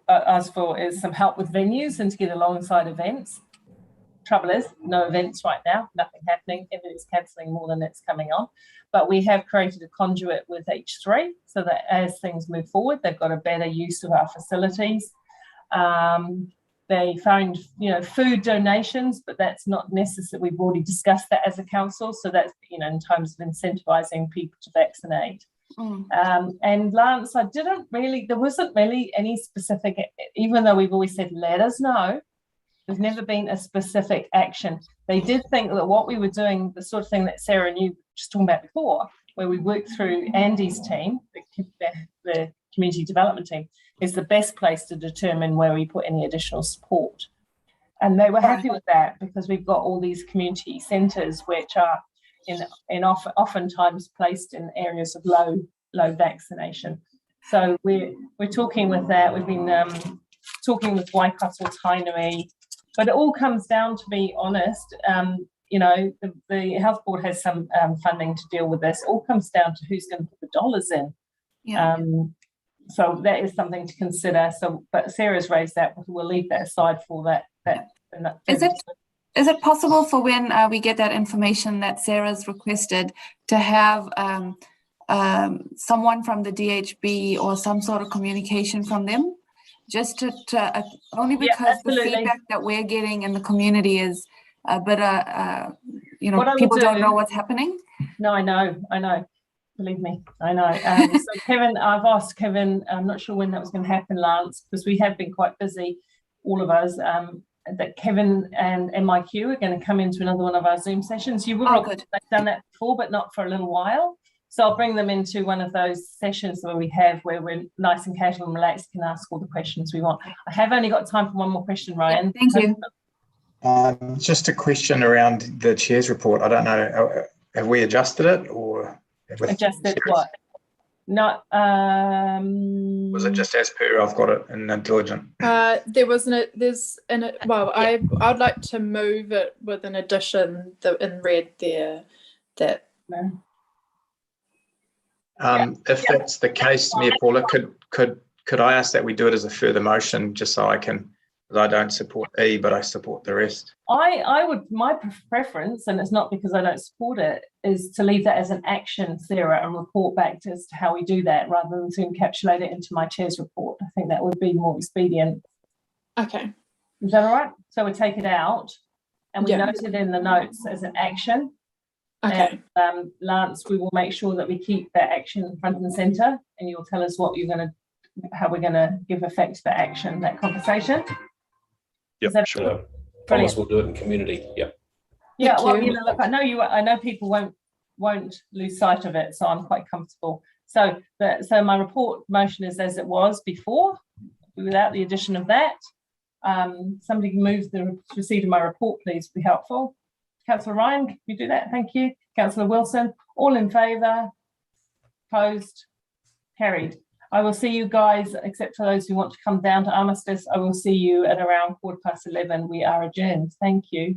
S6: is some help with venues and to get alongside events. Trouble is, no events right now, nothing happening. Everything's cancelling more than it's coming on. But we have created a conduit with H3 so that as things move forward, they've got a better use of our facilities. They found, you know, food donations, but that's not necessary. We've already discussed that as a council. So that's, you know, in terms of incentivising people to vaccinate. And Lance, there wasn't really any specific, even though we've always said, let us know. There's never been a specific action. They did think that what we were doing, the sort of thing that Sarah and you were just talking about before, where we worked through Andy's team, the community development team, is the best place to determine where we put any additional support. And they were happy with that because we've got all these community centres which are oftentimes placed in areas of low vaccination. So we're talking with that. We've been talking with Waikato Tainui, but it all comes down, to be honest, you know, the health board has some funding to deal with this. It all comes down to who's going to put the dollars in.
S18: Yeah.
S6: So that is something to consider. So, but Sarah's raised that, but we'll leave that aside for that.
S18: Is it possible for when we get that information that Sarah's requested to have someone from the DHB or some sort of communication from them? Just to only because the feedback that we're getting in the community is a bit, you know, people don't know what's happening.
S6: No, I know. Believe me, I know. So Kevin, I've asked Kevin, I'm not sure when that was going to happen, Lance, because we have been quite busy, all of us, that Kevin and MIQ are going to come into another one of our Zoom sessions. You will have done that before, but not for a little while. So I'll bring them into one of those sessions where we're nice and casual and relaxed, can ask all the questions we want. I have only got time for one more question, Ryan.
S18: Thank you.
S9: Just a question around the chair's report. I don't know, have we adjusted it or?
S6: Adjusted what? Not.
S9: Was it just as per I've got it in the diligent?
S15: There wasn't. Well, I'd like to move it with an addition in red there. That.
S6: No.
S9: If that's the case, Mayor Paula, could I ask that we do it as a further motion, just so I can, because I don't support E, but I support the rest.
S6: I would, my preference, and it's not because I don't support it, is to leave that as an action, Sarah, and report back as to how we do that, rather than to encapsulate it into my chair's report. I think that would be more expedient.
S15: Okay.
S6: Is that all right? So we take it out, and we note it in the notes as an action.
S15: Okay.
S6: And Lance, we will make sure that we keep that action front and centre, and you'll tell us what how we're going to give effect to the action, that conversation.
S2: Yep, sure. Promise we'll do it in community. Yep.
S6: Yeah. Well, you know, look, I know people won't lose sight of it, so I'm quite comfortable. So my report motion is as it was before, without the addition of that. Somebody can move the receipt of my report, please, would be helpful. Councillor Ryan, can you do that? Thank you. Councillor Wilson, all in favour? Opposed? Carried. I will see you guys, except for those who want to come down to Armistice, I will see you at around 11:15. We are adjourned. Thank you.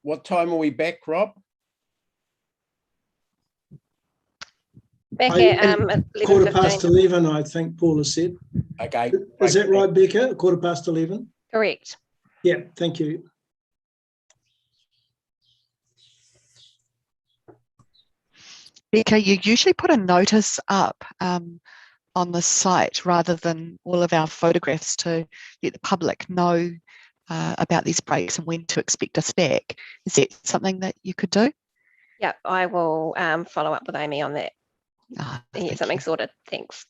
S10: what time are we back, Rob?
S8: Back at
S11: quarter past
S8: 11:15.
S11: 11, I think Paula said.
S10: Okay.
S11: Is that right, Becca? Quarter past 11?
S8: Correct.
S11: Yeah, thank you.
S1: Becca, you usually put a notice up on the site rather than all of our photographs to let the public know about these breaks and when to expect us back. Is that something that you could do?
S8: Yeah, I will follow up with Amy on that.
S1: Thank
S8: Get something sorted. Thanks.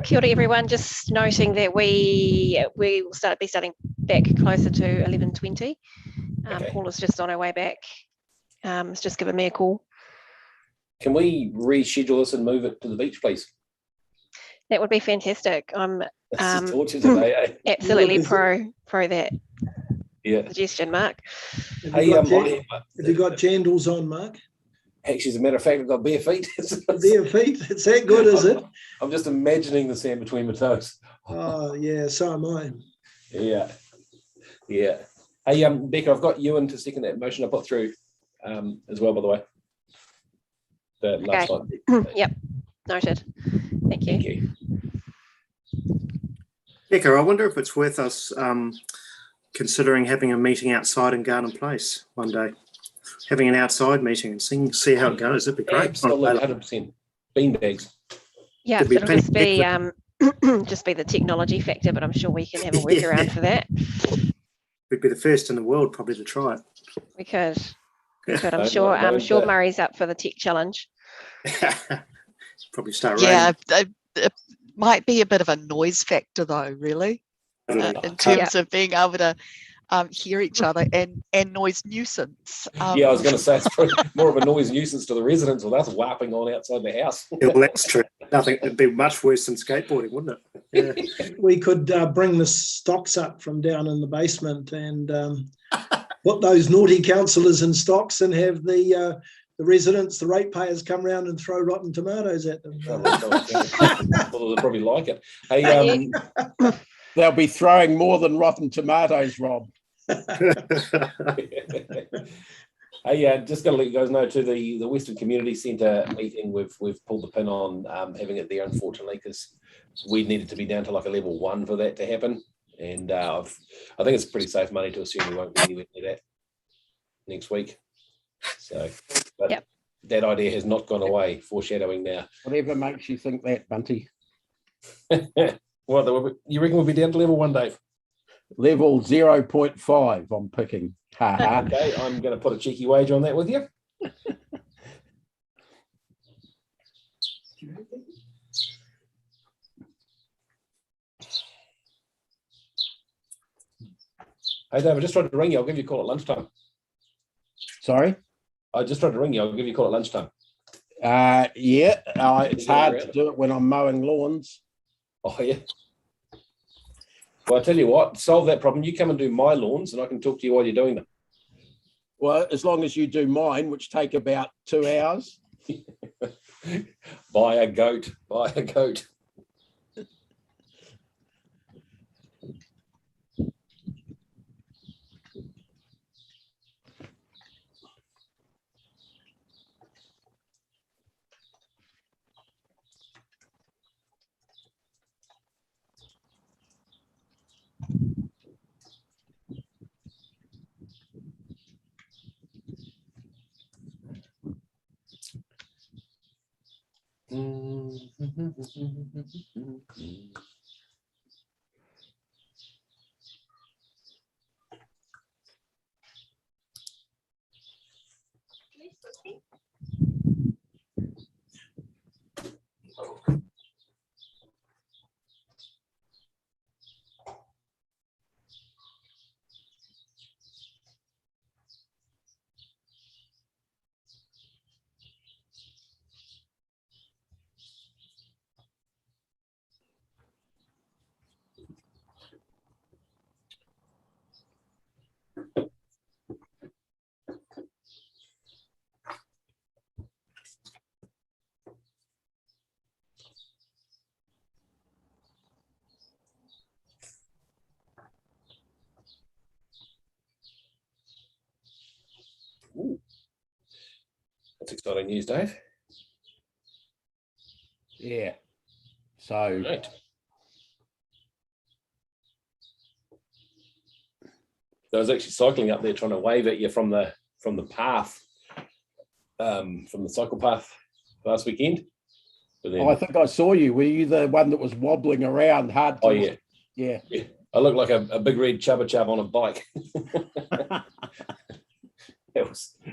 S8: Kia ora everyone, just noting that we will be starting back closer to 11:20.
S2: Okay.
S8: Paula's just on her way back. It's just given me a call.
S2: Can we reschedule this and move it to the beach, please?
S8: That would be fantastic. I'm
S2: torture today, eh?
S8: absolutely pro that suggestion, Mark.
S11: Have you got jandals on, Mark?
S2: Actually, as a matter of fact, I've got bare feet.
S11: Bare feet? It's that good, is it?
S2: I'm just imagining the sand between my toes.
S11: Oh, yeah, so am I.
S2: Yeah. Yeah. Hey, Becca, I've got you in to second that motion I put through as well, by the way. The last one.
S8: Yep, noted. Thank you.
S2: Thank you.
S13: Becca, I wonder if it's worth us considering having a meeting outside in Garden Place one day. Having an outside meeting and see how it goes. That'd be great.
S2: Absolutely, 100%. Beanbags.
S8: Yeah,
S13: Could be
S8: it'll just be just be the technology factor, but I'm sure we can have a workaround for that.
S13: We'd be the first in the world probably to try it.
S8: We could. I'm sure Murray's up for the tech challenge.
S13: Probably start
S1: raining. Yeah, it might be a bit of a noise factor though, really, in terms of being able to hear each other and noise nuisance.
S2: Yeah, I was going to say it's probably more of a noise nuisance to the residents with us whapping on outside the house.
S13: Yeah, well, that's true. I think it'd be much worse than skateboarding, wouldn't it?
S11: Yeah. We could bring the stocks up from down in the basement and put those naughty councillors in stocks and have the residents, the ratepayers, come round and throw rotten tomatoes at them.
S2: Well, they'll probably like it. Hey,
S10: they'll be throwing more than rotten tomatoes, Rob.
S2: Hey, just going to let you guys know to the Western Community Centre meeting, we've pulled the pin on having it there, unfortunately, because we needed to be down to like a level 1 for that to happen. And I think it's pretty safe money to assume we won't be anywhere near that next week. So, but that idea has not gone away, foreshadowing now.
S10: Whatever makes you think that, Bunty.
S2: What, you reckon we'll be down to level 1, Dave?
S10: Level 0.5, I'm picking.
S2: Okay, I'm going to put a cheeky wager on that with you. Hey, Dave, I just tried to ring you. I'll give you a call at lunchtime.
S10: Sorry?
S2: I just tried to ring you. I'll give you a call at lunchtime.
S10: It's hard to do it when I'm mowing lawns.
S2: Oh, yeah. Well, I tell you what, solve that problem. You come and do my lawns and I can talk to you while you're doing them.
S10: Well, as long as you do mine, which take about 2 hours.
S2: Buy a goat. Buy a goat. Ooh. That's exciting news, Dave.
S10: Yeah. So
S2: right. I was actually cycling up there trying to wave at you from the path, from the cycle path last weekend. But then,
S10: I think I saw you. Were you the one that was wobbling around hard?
S2: Oh, yeah.
S10: Yeah.
S2: I look like a big red chubba chub on a bike.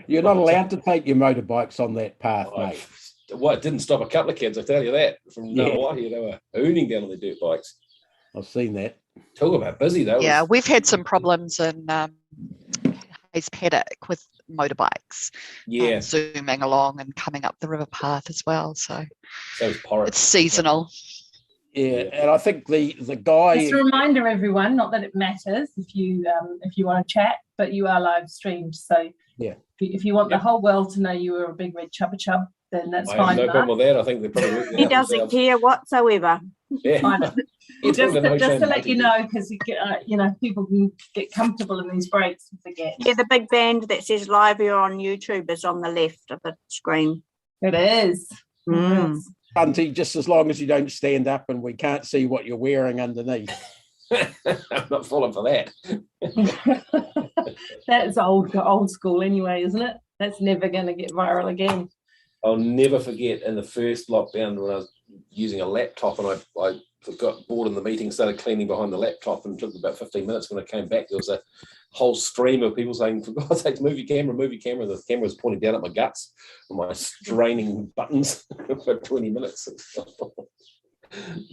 S10: You're not allowed to take your motorbikes on that path, mate.
S2: it didn't stop a couple of kids, I tell you that, from Ngārawāhi. They were hooning down on their dirt bikes.
S10: I've seen that.
S2: Talk about busy though.
S1: Yeah, we've had some problems in Hayes Paddock with motorbikes zooming along and coming up the river path as well. So it's seasonal.
S10: Yeah, and I think the guy.
S6: Just a reminder, everyone, not that it matters if you want to chat, but you are live streamed. So
S10: yeah,
S6: if you want the whole world to know you were a big red chubba chub, then that's fine.
S2: I have no problem with that. I think they probably
S19: he doesn't care whatsoever.
S2: Yeah.
S6: just to let you know, because people can get comfortable in these breaks and forget.
S19: Yeah, the big band that says live here on YouTube is on the left of the screen.
S6: It is.
S10: Auntie, just as long as you don't stand up and we can't see what you're wearing underneath.
S2: I'm not falling for that.
S6: That's old school anyway, isn't it? That's never going to get viral again.
S2: I'll never forget in the first lockdown when I was using a laptop and I got bored in the meeting, started cleaning behind the laptop, and it took about 15 minutes. When I came back, there was a whole stream of people saying, for God's sake, move your camera, move your camera. The camera was pointing down at my guts and my straining buttons for 20 minutes.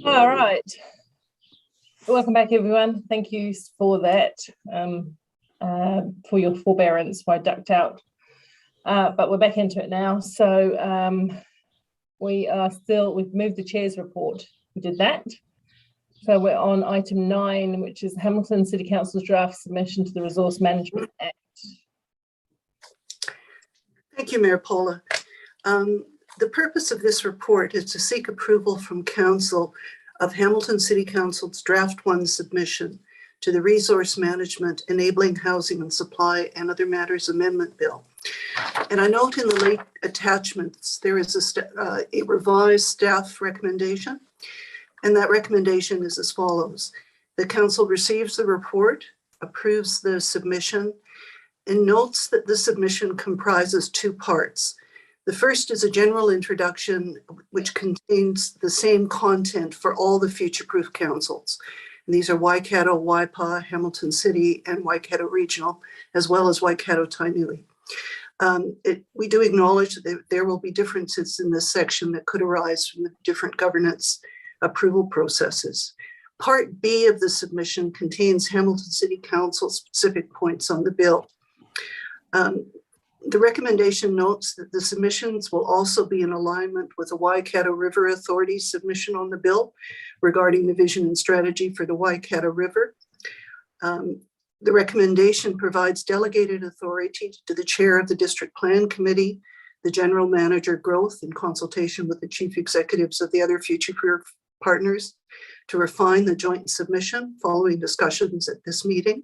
S6: All right. Welcome back, everyone. Thank you for that, for your forbearance while I ducked out. But we're back into it now. So we've moved the chair's report. We did that. So we're on item 9, which is Hamilton City Council's draft submission to the Resource Management Act.
S20: Thank you, Mayor Paula. The purpose of this report is to seek approval from Council of Hamilton City Council's Draft 1 submission to the Resource Management Enabling Housing and Supply and Other Matters Amendment Bill. And I note in the late attachments, there is a revised staff recommendation, and that recommendation is as follows. The Council receives the report, approves the submission, and notes that the submission comprises 2 parts. The first is a general introduction, which contains the same content for all the future-proof councils. And these are Waikato, Waipa, Hamilton City, and Waikato Regional, as well as Waikato Tainui. We do acknowledge that there will be differences in this section that could arise from the different governance approval processes. Part B of the submission contains Hamilton City Council specific points on the bill. The recommendation notes that the submissions will also be in alignment with the Waikato River Authority submission on the bill regarding the vision and strategy for the Waikato River. The recommendation provides delegated authority to the chair of the District Plan Committee, the General Manager Growth, in consultation with the chief executives of the other future partners, to refine the joint submission following discussions at this meeting.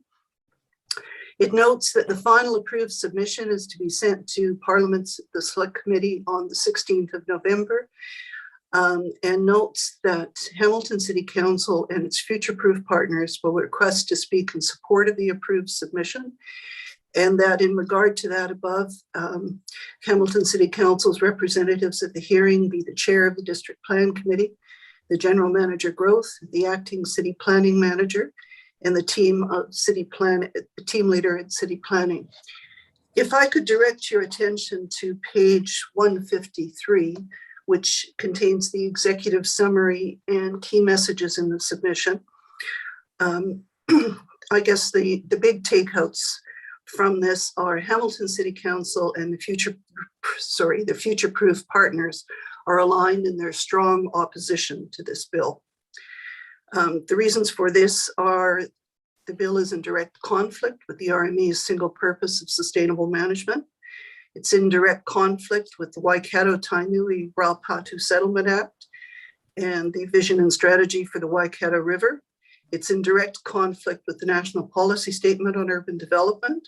S20: It notes that the final approved submission is to be sent to Parliament's the Select Committee on the 16th of November, and notes that Hamilton City Council and its future-proof partners will request to speak in support of the approved submission, and that in regard to that above, Hamilton City Council's representatives at the hearing be the chair of the District Plan Committee, the General Manager Growth, the Acting City Planning Manager, and the team leader at City Planning. If I could direct your attention to page 153, which contains the executive summary and key messages in the submission. I guess the big takeouts from this are Hamilton City Council and the future-proof partners are aligned in their strong opposition to this bill. The reasons for this are the bill is in direct conflict with the RME's single purpose of sustainable management. It's in direct conflict with the Waikato Tainui Raupatu Settlement Act and the vision and strategy for the Waikato River. It's in direct conflict with the National Policy Statement on Urban Development,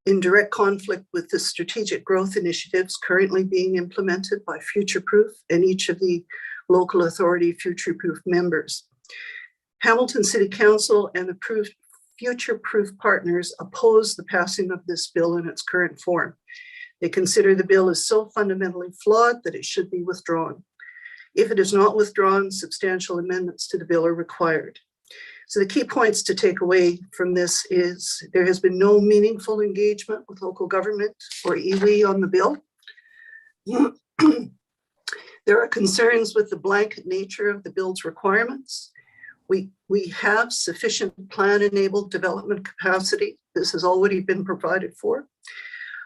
S20: in direct conflict with the strategic growth initiatives currently being implemented by Future-Proof and each of the local authority Future-Proof members. Hamilton City Council and the Future-Proof partners oppose the passing of this bill in its current form. They consider the bill as so fundamentally flawed that it should be withdrawn. If it is not withdrawn, substantial amendments to the bill are required. So the key points to take away from this is there has been no meaningful engagement with local government or iwi on the bill. There are concerns with the blanket nature of the bill's requirements. We have sufficient plan-enabled development capacity. This has already been provided for.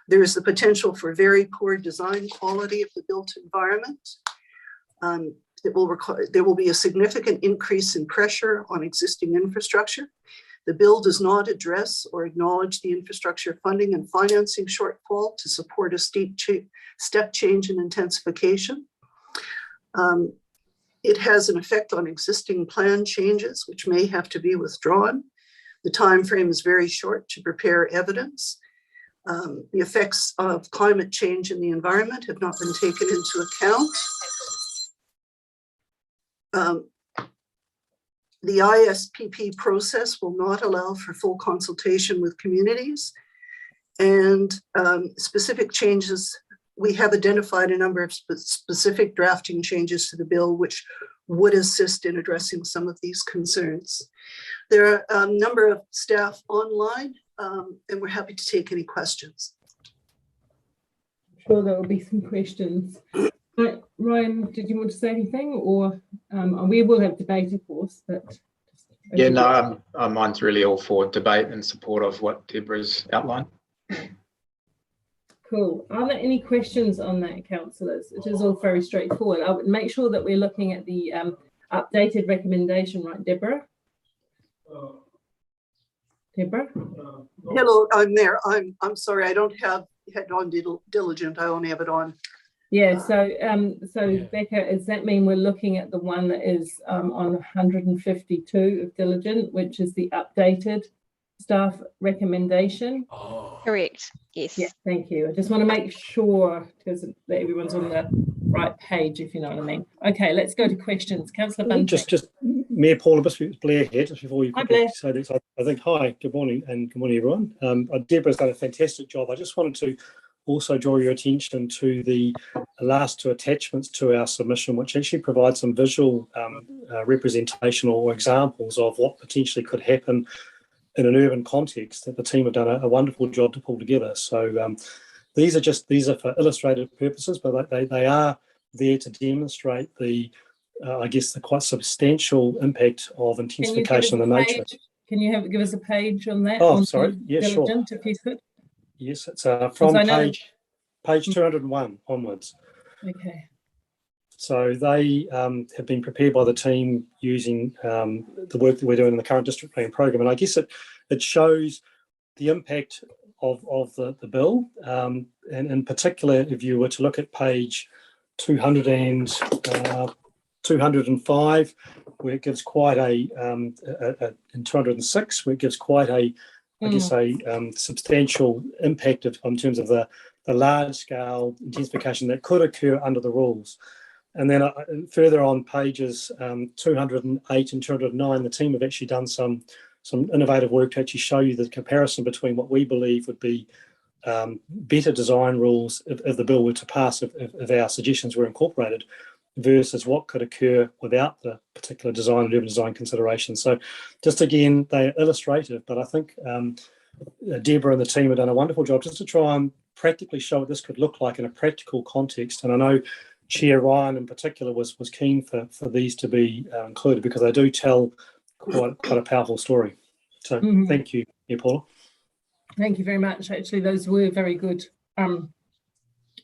S20: There is the potential for very poor design quality of the built environment. There will be a significant increase in pressure on existing infrastructure. The bill does not address or acknowledge the infrastructure funding and financing shortfall to support a steep step change in intensification. It has an effect on existing plan changes, which may have to be withdrawn. The time frame is very short to prepare evidence. The effects of climate change in the environment have not been taken into account. The ISPP process will not allow for full consultation with communities, and specific changes. We have identified a number of specific drafting changes to the bill, which would assist in addressing some of these concerns. There are a number of staff online, and we're happy to take any questions.
S6: I'm sure there will be some questions. Ryan, did you want to say anything, or we will have debate, of course, but
S9: yeah, no, mine's really all for debate and support of what Deborah's outlined.
S6: Cool. Are there any questions on that, councillors? It is all very straightforward. I would make sure that we're looking at the updated recommendation, right, Deborah? Deborah?
S20: Hello, I'm there. I'm sorry, I don't have it on diligent. I only have it on.
S6: Yeah, so Becca, does that mean we're looking at the one that is on 152 of diligent, which is the updated staff recommendation?
S8: Correct, yes.
S6: Yeah, thank you. I just want to make sure because that everyone's on the right page, if you know what I mean. Okay, let's go to questions. Councillor Bunting.
S21: Just Mayor Paula, Blair here, just before you
S6: quickly
S21: say this. I think, hi, good morning, and good morning, everyone. Deborah's done a fantastic job. I just wanted to also draw your attention to the last two attachments to our submission, which actually provide some visual representation or examples of what potentially could happen in an urban context that the team have done a wonderful job to pull together. So these are for illustrative purposes, but they are there to demonstrate the, I guess, the quite substantial impact of intensification in the nature.
S6: Can you give us a page on that?
S21: Oh, sorry. Yeah, sure.
S6: If you could.
S21: Yes, it's from page 201 onwards.
S6: Okay.
S21: So they have been prepared by the team using the work that we're doing in the current district plan program. And I guess it shows the impact of the bill. And in particular, if you were to look at page 205, where it gives quite in 206, where it gives quite I guess a substantial impact in terms of the large scale intensification that could occur under the rules. And then further on pages 208 and 209, the team have actually done some innovative work to actually show you the comparison between what we believe would be better design rules if the bill were to pass, if our suggestions were incorporated, versus what could occur without the particular design and urban design considerations. So just again, they're illustrative, but I think Deborah and the team have done a wonderful job just to try and practically show what this could look like in a practical context. And I know Chair Ryan in particular was keen for these to be included because they do tell quite a powerful story. So thank you, Paula.
S6: Thank you very much. Actually, those were very good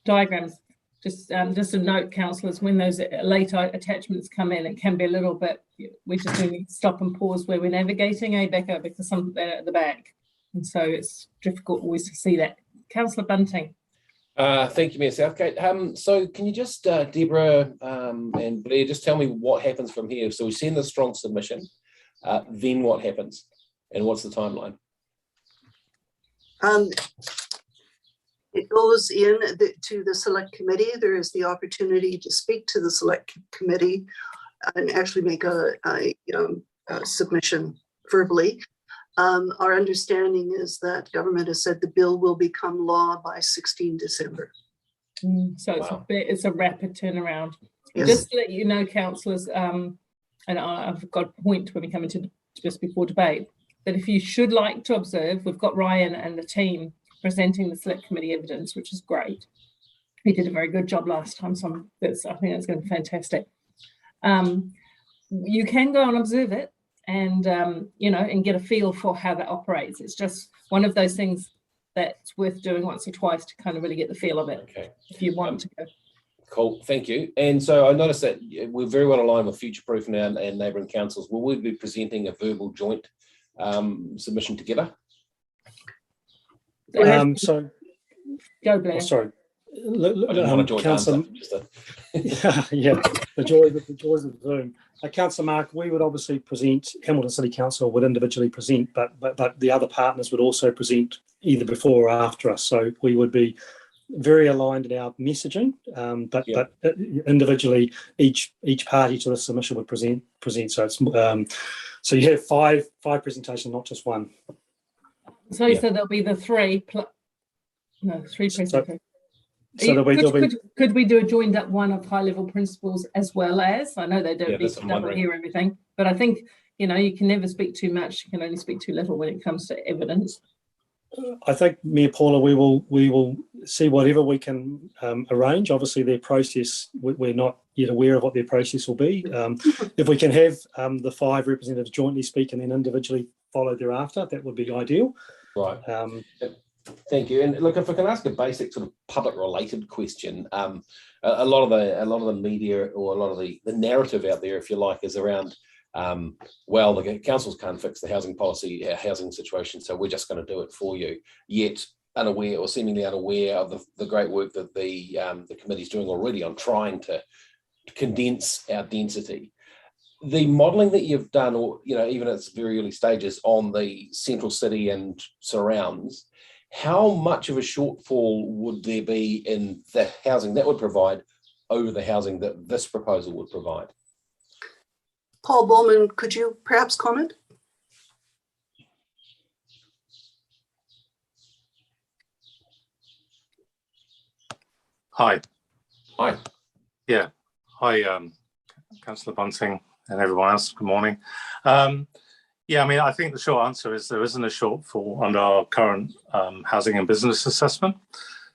S6: diagrams. Just a note, councillors, when those late attachments come in, it can be a little bit, we just need to stop and pause where we're navigating, Becca, because some of that at the back. And so it's difficult always to see that. Councillor Bunting.
S2: Thank you, Mayor Southgate. So can you just, Deborah and Blair, just tell me what happens from here? So we send the strong submission, then what happens? And what's the timeline?
S20: It goes in to the select committee. There is the opportunity to speak to the select committee and actually make a submission verbally. Our understanding is that government has said the bill will become law by 16 December.
S6: So it's a rapid turnaround.
S20: Yes.
S6: Just to let you know, councillors, and I've got a point when we come into just before debate, that if you should like to observe, we've got Ryan and the team presenting the select committee evidence, which is great. He did a very good job last time, so I think that's going to be fantastic. You can go and observe it and, and get a feel for how that operates. It's just one of those things that's worth doing once or twice to kind of really get the feel of it.
S2: Okay.
S6: If you want to go.
S2: Cool, thank you. And so I noticed that we're very well aligned with Future Proof now and neighbouring councils. Will we be presenting a verbal joint submission together?
S21: So,
S6: go Blair.
S21: Oh, sorry.
S2: I didn't want a joint answer.
S21: Yeah, the joys of Zoom. Councillor Mark, we would obviously present, Hamilton City Council would individually present, but the other partners would also present either before or after us. So we would be very aligned in our messaging, but individually, each party to the submission would present. So it's so you have five presentations, not just one.
S6: So you said there'll be the three presentations.
S21: So
S6: could we do a joined up one of high level principles as well as? I know they don't need to double hear everything, but I think you can never speak too much. You can only speak too little when it comes to evidence.
S21: I think, Mayor Paula, we will see whatever we can arrange. Obviously, their process, we're not yet aware of what their process will be. If we can have the 5 representatives jointly speak and then individually follow thereafter, that would be ideal.
S2: Right. Thank you. And look, if I can ask a basic sort of public related question, a lot of the media or a lot of the narrative out there, if you like, is around well, the councils can't fix the housing policy, housing situation, so we're just going to do it for you. Yet unaware or seemingly unaware of the great work that the committee's doing already on trying to condense our density. The modelling that you've done, or even at its very early stages on the central city and surrounds, how much of a shortfall would there be in the housing that would provide over the housing that this proposal would provide?
S20: Paul Bowman, could you perhaps comment?
S3: Hi.
S2: Hi.
S3: Yeah. Hi, Councillor Bunting and everyone else. Good morning. Yeah, I mean, I think the short answer is there isn't a shortfall under our current housing and business assessment.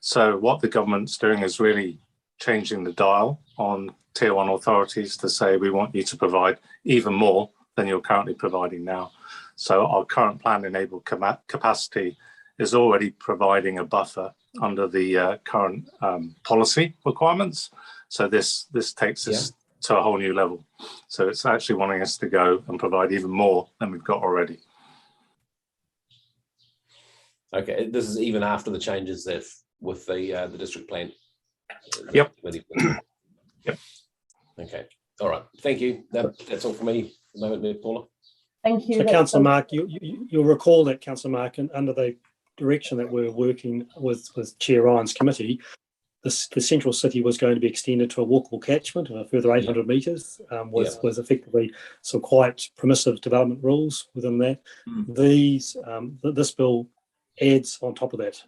S3: So what the government's doing is really changing the dial on Tier 1 authorities to say we want you to provide even more than you're currently providing now. So our current plan enabled capacity is already providing a buffer under the current policy requirements. So this takes us to a whole new level. So it's actually wanting us to go and provide even more than we've got already.
S2: Okay, this is even after the changes with the district plan.
S3: Yep.
S2: Yep. Okay. All right. Thank you. That's all for me at the moment, Mayor Paula.
S6: Thank you.
S21: So, Councillor Mark, you'll recall that, Councillor Mark, and under the direction that we're working with Chair Ryan's committee, the central city was going to be extended to a walkable catchment of a further 800 metres, with effectively some quite permissive development rules within that. This bill adds on top of that,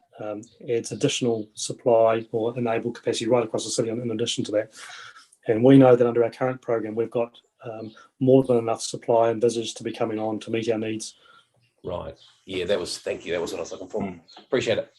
S21: adds additional supply or enable capacity right across the city in addition to that. And we know that under our current program, we've got more than enough supply envisaged to be coming on to meet our needs.
S2: Right. Yeah, thank you. That was what I was looking for. Appreciate it.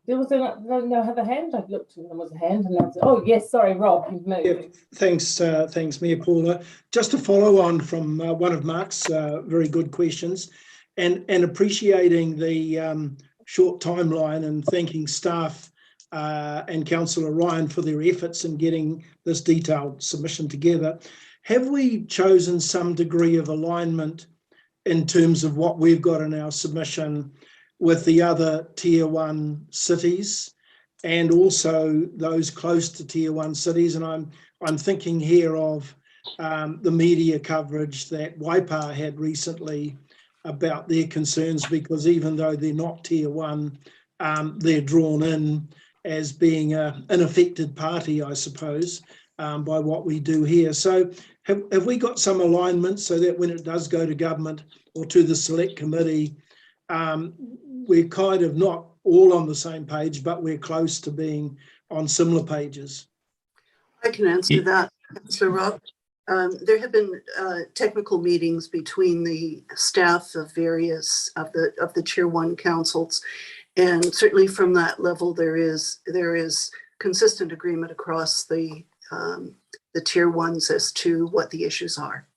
S6: There was no other hand. I looked and there was a hand, and oh yes, sorry, Rob, you've moved.
S11: Yeah, thanks, Mayor Paula. Just to follow on from one of Mark's very good questions, and appreciating the short timeline, and thanking staff and Councillor Ryan for their efforts in getting this detailed submission together. Have we chosen some degree of alignment in terms of what we've got in our submission with the other Tier 1 cities and also those close to Tier 1 cities? And I'm thinking here of the media coverage that Waipa had recently about their concerns, because even though they're not Tier 1, they're drawn in as being an affected party, I suppose, by what we do here. So have we got some alignment so that when it does go to government or to the select committee, we're kind of not all on the same page, but we're close to being on similar pages?
S20: I can answer that, Councillor Rob. There have been technical meetings between the staff of various of the Tier 1 councils, and certainly from that level there is consistent agreement across the Tier 1s as to what the issues are.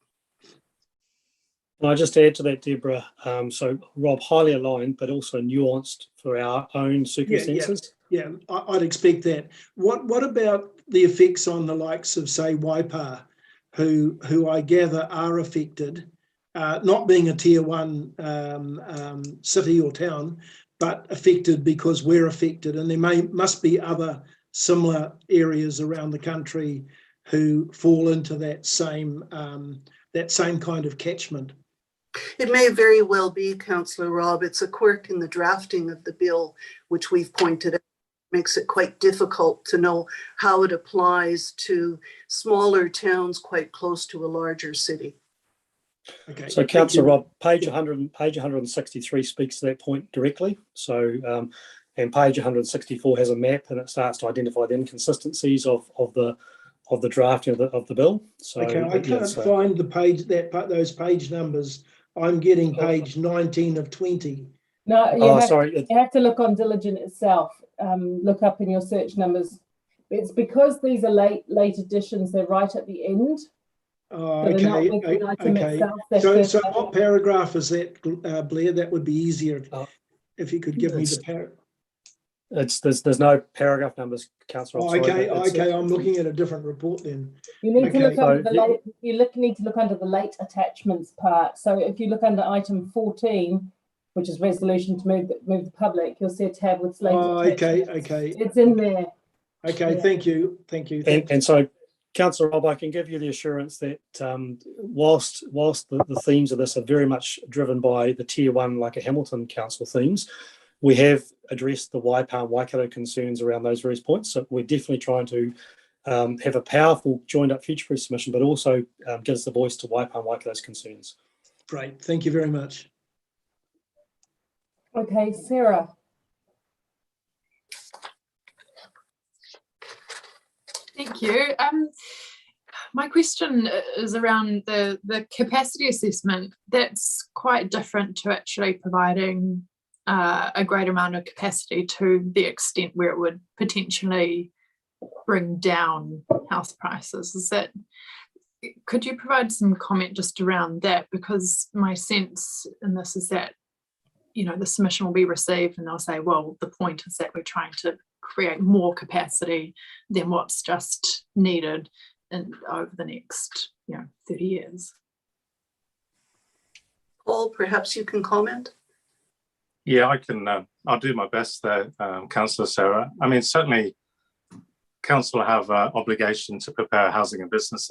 S21: Can I just add to that, Deborah? So Rob, highly aligned, but also nuanced for our own circumstances.
S11: Yeah, I'd expect that. What about the effects on the likes of, say, Waipa, who I gather are affected, not being a Tier 1 city or town, but affected because we're affected, and there must be other similar areas around the country who fall into that same kind of catchment.
S20: It may very well be, Councillor Rob. It's a quirk in the drafting of the bill, which we've pointed out, makes it quite difficult to know how it applies to smaller towns quite close to a larger city.
S11: Okay.
S21: So, Councillor Rob, page 163 speaks to that point directly. So, and page 164 has a map, and it starts to identify the inconsistencies of the drafting of the bill. So,
S11: okay, I can't find the page those page numbers. I'm getting page 19 of 20.
S6: No, you have to look on Diligent itself. Look up in your search numbers. It's because these are late editions. They're right at the end.
S11: Oh,
S6: so
S11: okay.
S6: Itself,
S11: so what paragraph is that, Blair? That would be easier if you could give me the paragraph.
S21: There's no paragraph numbers, Councillor.
S11: Oh, okay. I'm looking at a different report then.
S6: You need to look under the late. Need to look under the late attachments part. So if you look under item 14, which is resolution to move the public, you'll see a tab with late attachments.
S11: Okay.
S6: It's in there.
S11: Okay, yeah. Thank you.
S21: And so, Councillor Rob, I can give you the assurance that whilst the themes of this are very much driven by the Tier 1, like a Hamilton Council themes, we have addressed the Waipa and Waikato concerns around those various points. So we're definitely trying to have a powerful joined up future-proof submission, but also gives the voice to Waipa and Waikato's concerns.
S11: Great, thank you very much.
S6: Okay, Sarah.
S4: Thank you. My question is around the capacity assessment. That's quite different to actually providing a great amount of capacity to the extent where it would potentially bring down house prices. Could you provide some comment just around that? Because my sense in this is that, the submission will be received and they'll say, well, the point is that we're trying to create more capacity than what's just needed over the next 30 years.
S20: Paul, perhaps you can comment.
S3: Yeah, I can. I'll do my best there, Councillor Sarah. I mean, certainly, Council have an obligation to prepare a housing and business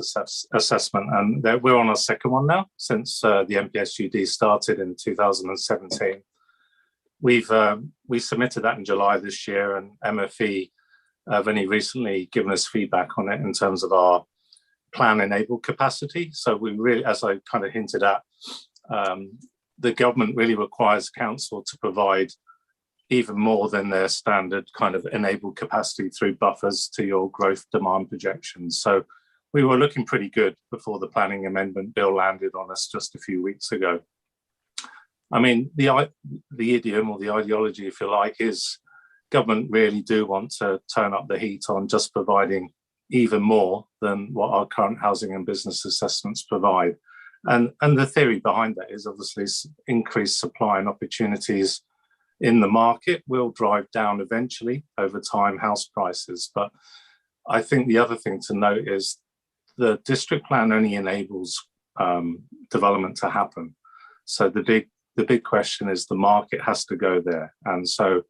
S3: assessment, and we're on our second one now since the MPSUD started in 2017. We submitted that in July this year, and MFE have only recently given us feedback on it in terms of our plan-enabled capacity. So we really, as I kind of hinted at, the government really requires council to provide even more than their standard kind of enabled capacity through buffers to your growth demand projections. So we were looking pretty good before the planning amendment bill landed on us just a few weeks ago. I mean, the idiom or the ideology, if you like, is government really do want to turn up the heat on just providing even more than what our current housing and business assessments provide. And the theory behind that is obviously increased supply and opportunities in the market will drive down eventually over time house prices. But I think the other thing to note is the district plan only enables development to happen. So the big question is the market has to go there. And so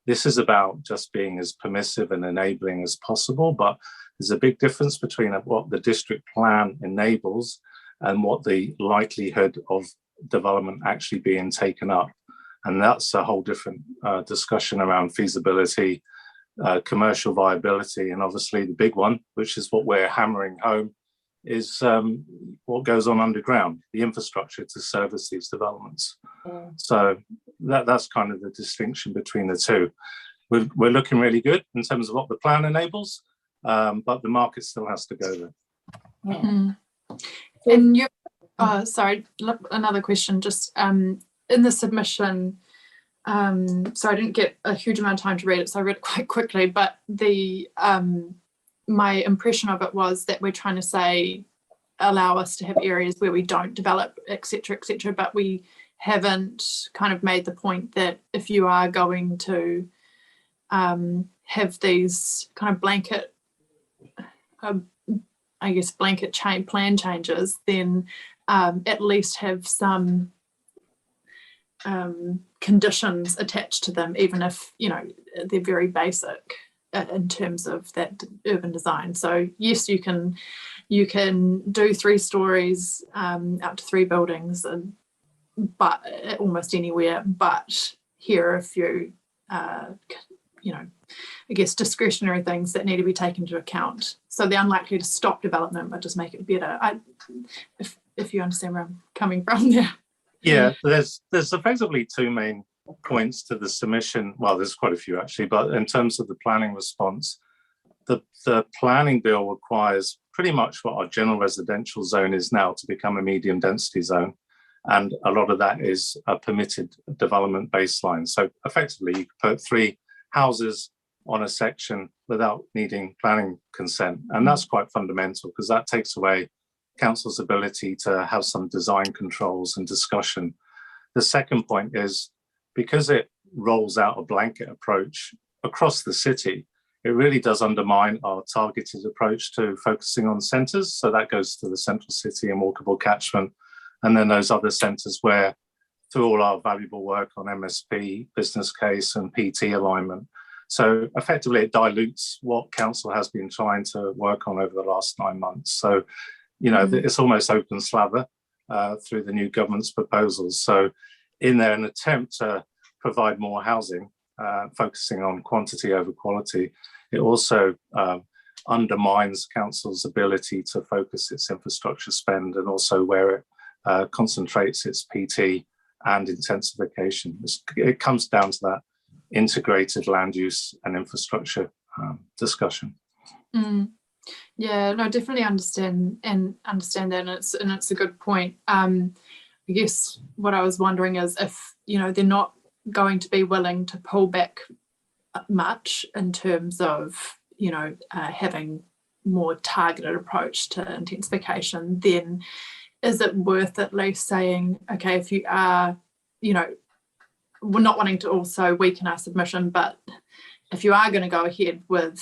S3: this is about just being as permissive and enabling as possible, but there's a big difference between what the district plan enables and what the likelihood of development actually being taken up. And that's a whole different discussion around feasibility, commercial viability, and obviously the big one, which is what we're hammering home, is what goes on underground, the infrastructure to service these developments. So that's kind of the distinction between the two. We're looking really good in terms of what the plan enables, but the market still has to go there.
S4: And you, sorry, another question, just in the submission, so I didn't get a huge amount of time to read it, so I read it quite quickly, but the my impression of it was that we're trying to say, allow us to have areas where we don't develop, etc., but we haven't kind of made the point that if you are going to have these kind of blanket, I guess, blanket plan changes, then at least have some conditions attached to them, even if, you know, they're very basic in terms of that urban design. So yes, you can do 3 stories, up to 3 buildings, and but almost anywhere. But here are a few, you know, I guess discretionary things that need to be taken into account. So they're unlikely to stop development, but just make it better. If you understand where I'm coming from there.
S3: Yeah, there's effectively 2 main points to the submission. Well, there's quite a few actually, but in terms of the planning response, the planning bill requires pretty much what our general residential zone is now to become a medium density zone. And a lot of that is a permitted development baseline. So effectively you could put 3 houses on a section without needing planning consent. And that's quite fundamental, because that takes away council's ability to have some design controls and discussion. The second point is, because it rolls out a blanket approach across the city, it really does undermine our targeted approach to focusing on centres. So that goes to the central city and walkable catchment, and then those other centres where, through all our valuable work on MSP, business case and PT alignment. So effectively it dilutes what council has been trying to work on over the last 9 months. So, you know, it's almost open slather through the new government's proposals. So in there, an attempt to provide more housing, focusing on quantity over quality, it also undermines council's ability to focus its infrastructure spend, and also where it concentrates its PT and intensification. It comes down to that integrated land use and infrastructure discussion.
S4: Yeah, no, definitely understand that, and it's a good point. I guess what I was wondering is if, you know, they're not going to be willing to pull back much in terms of, you know, having more targeted approach to intensification, then is it worth at least saying, okay, if you are, you know, we're not wanting to also weaken our submission, but if you are going to go ahead with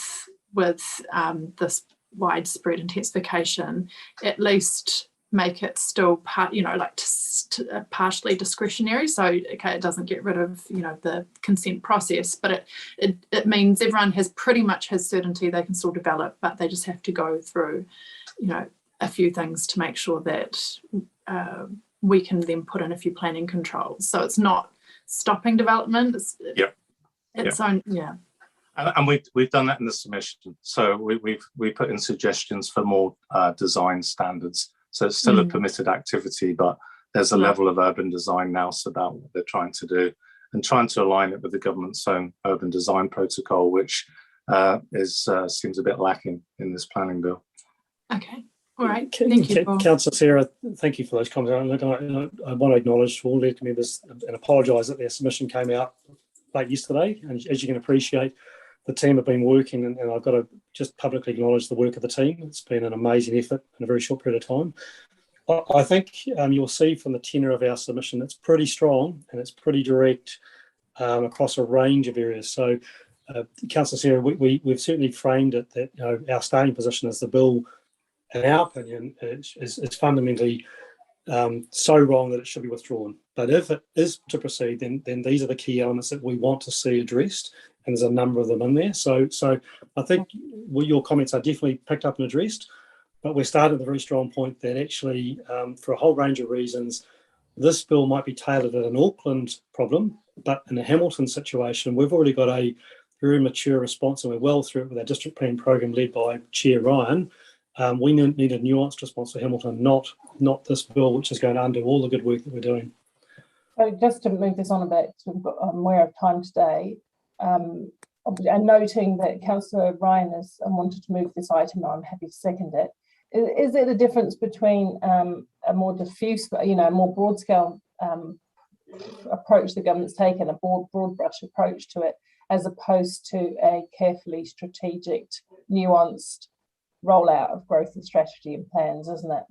S4: this widespread intensification, at least make it still partially discretionary. So okay, it doesn't get rid of, you know, the consent process, but it means everyone pretty much has certainty they can still develop, but they just have to go through, you know, a few things to make sure that we can then put in a few planning controls. So it's not stopping development.
S3: And we've done that in the submission. So we put in suggestions for more design standards. So it's still a permitted activity, but there's a level of urban design now about what they're trying to do, and trying to align it with the government's own urban design protocol, which seems a bit lacking in this planning bill.
S4: Okay. All right. Thank you, Paul.
S21: Councillor Sarah, thank you for those comments. I want to acknowledge to all lead members and apologise that their submission came out late yesterday. And as you can appreciate, the team have been working, and I've got to just publicly acknowledge the work of the team. It's been an amazing effort in a very short period of time. I think you'll see from the tenor of our submission, it's pretty strong and it's pretty direct across a range of areas. So, Councillor Sarah, we've certainly framed it that, you know, our starting position is the bill, in our opinion, is fundamentally so wrong that it should be withdrawn. But if it is to proceed, then these are the key elements that we want to see addressed, and there's a number of them in there. So I think your comments are definitely picked up and addressed, but we're starting at a very strong point that actually, for a whole range of reasons, this bill might be tailored at an Auckland problem, but in a Hamilton situation, we've already got a very mature response, and we're well through it with our district plan program led by Chair Ryan. We need a nuanced response to Hamilton, not this bill, which is going to undo all the good work that we're doing.
S6: So just to move this on a bit, we've got aware of time today, and noting that Councillor Ryan has wanted to move this item, I'm happy to second it. Is it a difference between a more diffuse, a more broad scale approach the government's taken, a broad brush approach to it, as opposed to a carefully strategic, nuanced rollout of growth and strategy and plans, isn't it?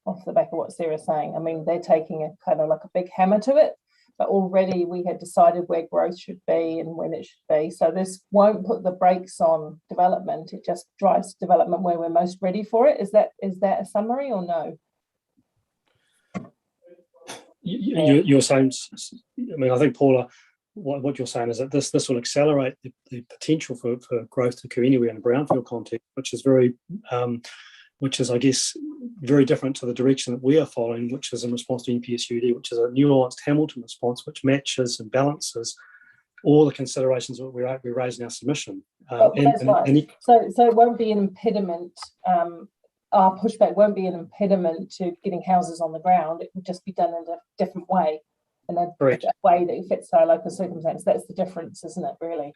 S6: Off the back of what Sarah's saying. I mean, they're taking a kind of like a big hammer to it, but already we had decided where growth should be and when it should be. So this won't put the brakes on development. It just drives development where we're most ready for it. Is that a summary or no?
S21: You're saying, I mean, I think, Paula, what you're saying is that this will accelerate the potential for growth to occur anywhere in a brownfield context, which is, I guess, very different to the direction that we are following, which is in response to NPSUD, which is a nuanced Hamilton response, which matches and balances all the considerations that we raise in our submission.
S6: So it won't be an impediment. Our pushback won't be an impediment to getting houses on the ground. It would just be done in a different way, in a way that fits our local circumstances. That's the difference, isn't it, really?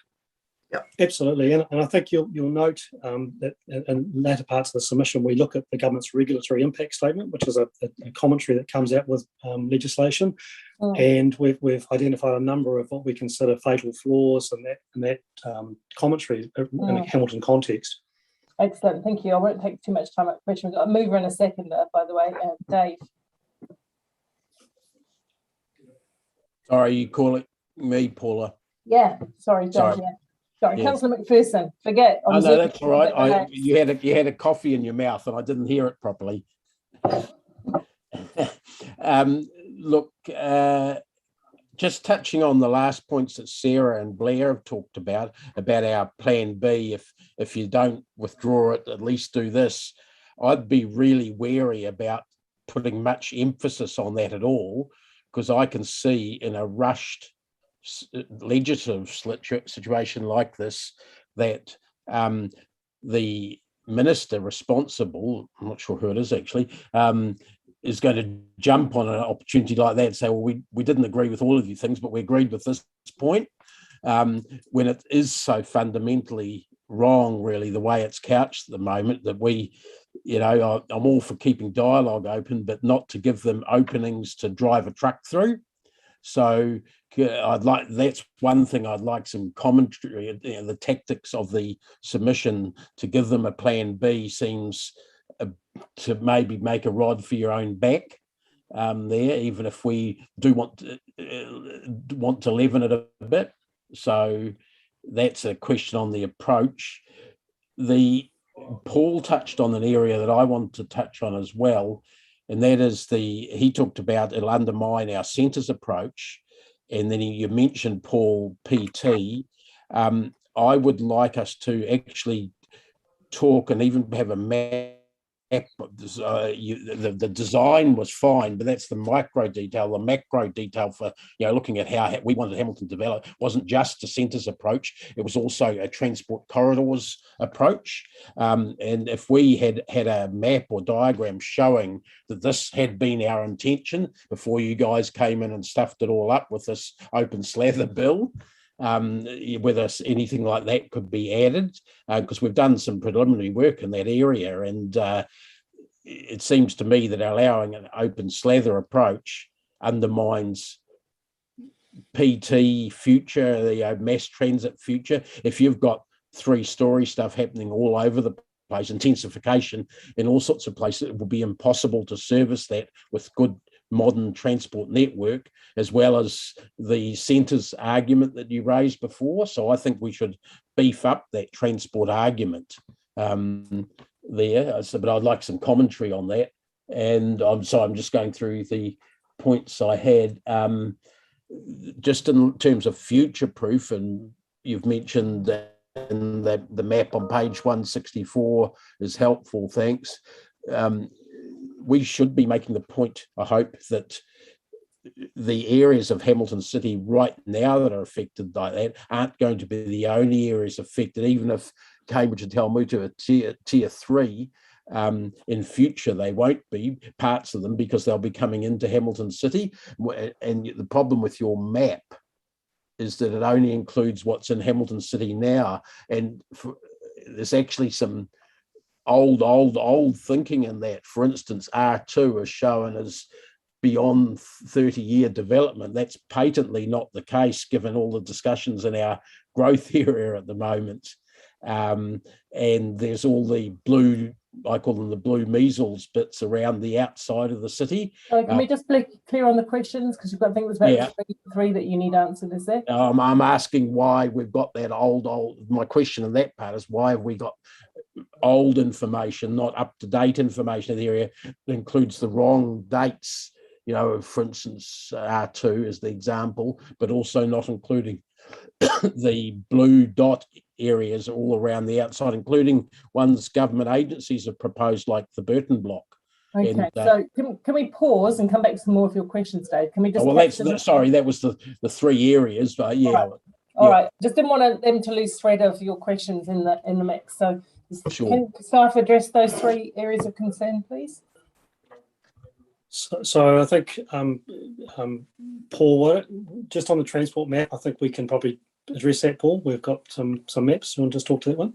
S21: Yeah, absolutely. And I think you'll note that in latter parts of the submission, we look at the government's regulatory impact statement, which is a commentary that comes out with legislation. And we've identified a number of what we consider fatal flaws in that commentary in a Hamilton context.
S6: Excellent, thank you. I won't take too much time at question. We've got a mover in a second, by the way, Dave.
S10: Sorry, you calling me, Paula?
S6: Yeah, sorry, Dave.
S10: Sorry.
S6: Yeah. Sorry, Councillor McPherson. Forget.
S10: Oh, no, that's all right. You had a coffee in your mouth, and I didn't hear it properly. Look, just touching on the last points that Sarah and Blair have talked about our plan B, if you don't withdraw it, at least do this. I'd be really wary about putting much emphasis on that at all, because I can see in a rushed legislative situation like this that the minister responsible, I'm not sure who it is actually, is going to jump on an opportunity like that and say, well, we didn't agree with all of these things, but we agreed with this point, when it is so fundamentally wrong, really, the way it's couched at the moment, that I'm all for keeping dialogue open, but not to give them openings to drive a truck through. So that's one thing I'd like some commentary. The tactics of the submission to give them a plan B seems to maybe make a rod for your own back there, even if we do want to leaven it a bit. So that's a question on the approach. Paul touched on an area that I want to touch on as well, and that is he talked about it'll undermine our centres approach, and then you mentioned, Paul, PT. I would like us to actually talk and even have a map. The design was fine, but that's the micro detail. The macro detail for looking at how we wanted Hamilton to develop wasn't just a centres approach; it was also a transport corridors approach. And if we had a map or diagram showing that this had been our intention before you guys came in and stuffed it all up with this open slather bill, whether anything like that could be added, because we've done some preliminary work in that area, and it seems to me that allowing an open slather approach undermines PT future, the mass transit future. If you've got 3-story stuff happening all over the place, intensification in all sorts of places, it will be impossible to service that with good modern transport network, as well as the centres argument that you raised before. So I think we should beef up that transport argument there. But I'd like some commentary on that. And I'm just going through the points I had. Just in terms of future proof, and you've mentioned that the map on page 164 is helpful, thanks. We should be making the point, I hope, that the areas of Hamilton City right now that are affected by that aren't going to be the only areas affected, even if Cambridge and Telmuta are tier 3. In future, they won't be, parts of them, because they'll be coming into Hamilton City. And the problem with your map is that it only includes what's in Hamilton City now. And there's actually some old thinking in that. For instance, R2 is shown as beyond 30-year development. That's patently not the case given all the discussions in our growth area at the moment. And there's all the blue, I call them the blue measles bits around the outside of the city.
S6: So can we just be clear on the questions? Because you've got, I think there's about three that you need answered, is there?
S10: I'm asking why we've got that old, my question in that part is why have we got old information, not up-to-date information in the area that includes the wrong dates, you know, for instance, R2 is the example, but also not including the blue dot areas all around the outside, including ones government agencies have proposed, like the Burton Block.
S6: Okay, and, so can we pause and come back to some more of your questions, Dave? Can we just?
S10: Well, sorry, that was the 3 areas, but yeah.
S6: All right. Just didn't want them to lose thread of your questions in the mix. So
S10: sure.
S6: Can staff address those 3 areas of concern, please?
S21: So I think, Paul, just on the transport map, I think we can probably address that, Paul. We've got some maps. You want to just talk to that one?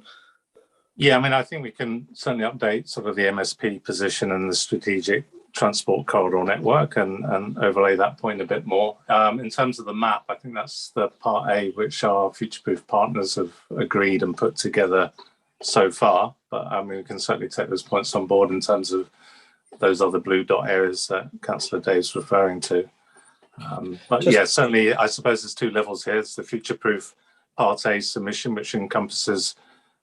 S3: Yeah, I mean, I think we can certainly update sort of the MSP position and the strategic transport corridor network and overlay that point a bit more. In terms of the map, I think that's the part A, which our future-proof partners have agreed and put together so far. But I mean, we can certainly take those points on board in terms of those other blue dot areas that Councillor Dave's referring to. But yeah, certainly, I suppose there's 2 levels here. It's the future-proof Part A submission, which encompasses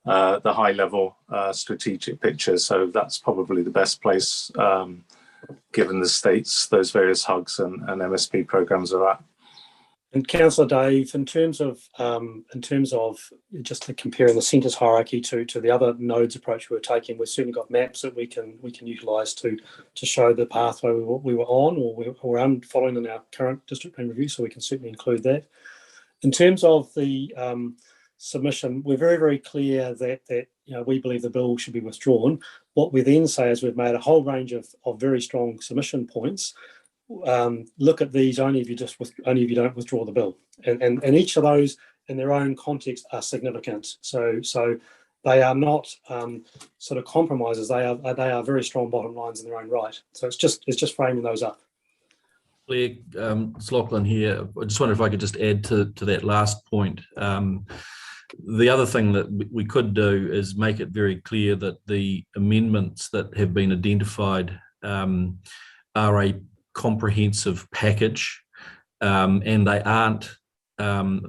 S3: the high-level strategic picture. So that's probably the best place, given the states those various HUGs and MSP programs are at.
S21: And Councillor Dave, in terms of just comparing the centres hierarchy to the other nodes approach we were taking, we've certainly got maps that we can utilise to show the pathway we were on or we're following in our current district plan review. So we can certainly include that. In terms of the submission, we're very, very clear that you know, we believe the bill should be withdrawn. What we then say is we've made a whole range of very strong submission points. Look at these only if you don't withdraw the bill, and each of those in their own context are significant. So they are not sort of compromises. They are very strong bottom lines in their own right. So it's just framing those up.
S5: Claire, it's Lachlan here. I just wonder if I could just add to that last point. The other thing that we could do is make it very clear that the amendments that have been identified are a comprehensive package, and they aren't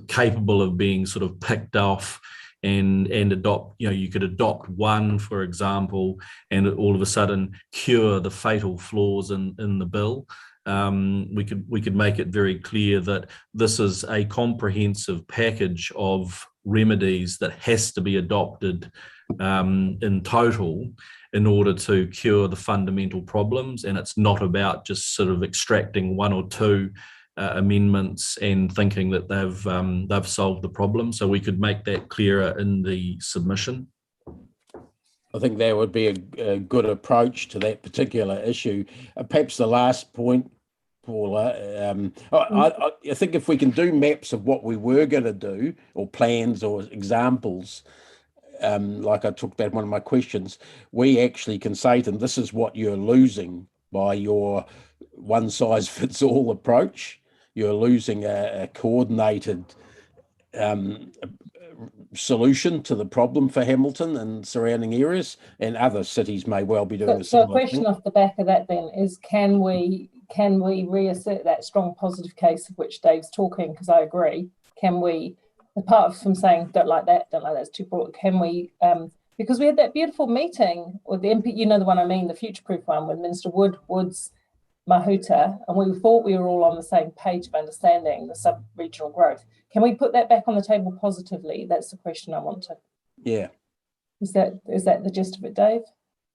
S5: capable of being sort of picked off and adopt, you know, you could adopt one, for example, and all of a sudden cure the fatal flaws in the bill. We could make it very clear that this is a comprehensive package of remedies that has to be adopted in total in order to cure the fundamental problems, and it's not about just sort of extracting 1 or 2 amendments and thinking that they've solved the problem. So we could make that clearer in the submission.
S10: I think that would be a good approach to that particular issue. Perhaps the last point, Paula, I think if we can do maps of what we were going to do, or plans or examples, like I talked about in one of my questions, we actually can say to them, this is what you're losing by your one-size-fits-all approach. You're losing a coordinated solution to the problem for Hamilton and surrounding areas, and other cities may well be doing the same.
S6: So a question off the back of that then is, can we reassert that strong positive case of which Dave's talking, because I agree, can we, apart from saying don't like that's too broad, can we, because we had that beautiful meeting with the MP, you know the one I mean, the future-proof one, with Minister Woods, Mahuta, and we thought we were all on the same page of understanding the sub-regional growth. Can we put that back on the table positively? That's the question I want to.
S10: Yeah.
S6: Is that the gist of it, Dave?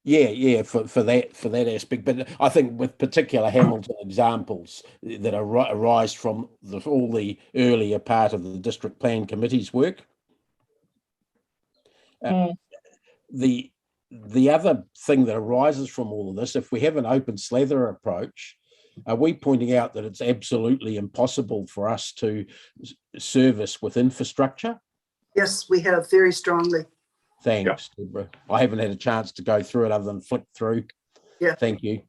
S10: Yeah, for that aspect. But I think with particular Hamilton examples that arise from all the earlier part of the district plan committee's work. The other thing that arises from all of this, if we have an open slather approach, are we pointing out that it's absolutely impossible for us to service with infrastructure?
S20: Yes, we have, very strongly.
S10: Thanks, Deborah. I haven't had a chance to go through it other than flick through.
S20: Yeah.
S10: Thank you.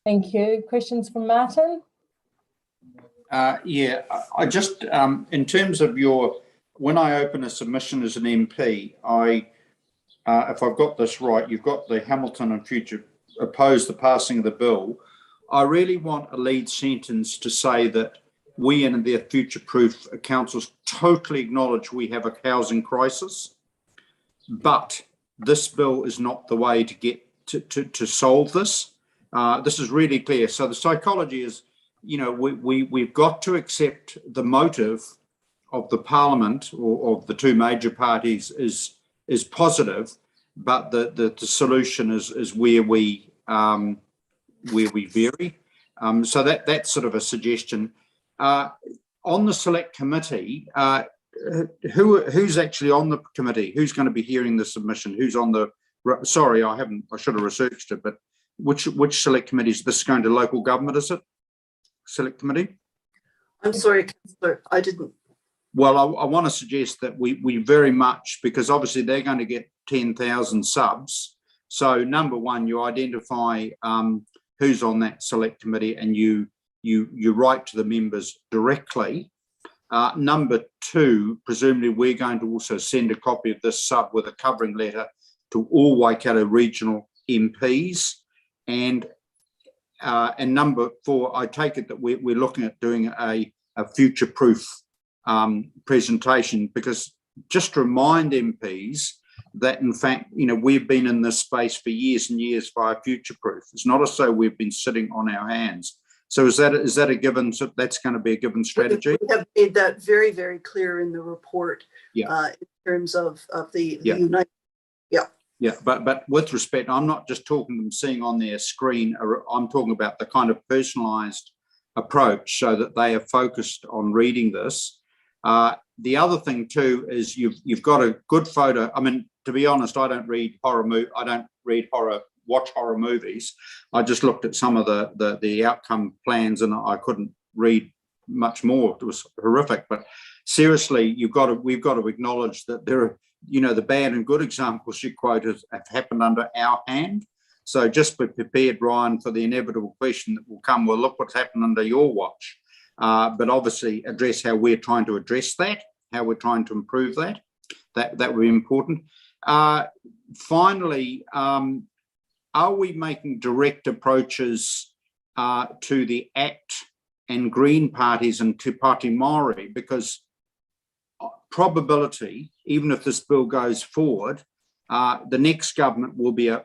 S6: Thank you. Questions from Martin?
S12: Yeah, I just, in terms of when I open a submission as an MP, if I've got this right, you've got the Hamilton and Future oppose the passing of the bill. I really want a lead sentence to say that we and their future-proof councils totally acknowledge we have a housing crisis, but this bill is not the way to get to solve this. This is really clear. So the psychology is, we've got to accept the motive of the Parliament or of the two major parties is positive, but the solution is where we vary. So that's sort of a suggestion. On the select committee, who's actually on the committee? Who's going to be hearing the submission? Who's on the? Sorry, I should have researched it, but which select committees? This is going to local government, is it? Select committee?
S20: I'm sorry, Councillor, I didn't.
S12: Well, I want to suggest that we very much, because obviously they're going to get 10,000 subs. So number one, you identify who's on that select committee and you write to the members directly. Number two, presumably we're going to also send a copy of this sub with a covering letter to all Waikato regional MPs. And number four, I take it that we're looking at doing a future-proof presentation, because just to remind MPs that in fact, we've been in this space for years and years via future-proof. It's not as though we've been sitting on our hands. So is that a given? So that's going to be a given strategy.
S20: We have made that very, very clear in the report.
S12: Yeah.
S20: In terms of the
S12: Yeah.
S20: United. Yeah.
S12: Yeah, but with respect, I'm not just talking them seeing on their screen. I'm talking about the kind of personalised approach so that they are focused on reading this. The other thing too is you've got a good photo. I mean, to be honest, I don't read watch horror movies. I just looked at some of the outcome plans and I couldn't read much more. It was horrific. But seriously, we've got to acknowledge that there are, the bad and good examples you quoted have happened under our hand. So just be prepared, Ryan, for the inevitable question that will come. Well, look what's happened under your watch. But obviously address how we're trying to address that, how we're trying to improve that. That would be important. Finally, are we making direct approaches to the ACT and Green parties and Te Pāti Māori? Because probability, even if this bill goes forward, the next government will be a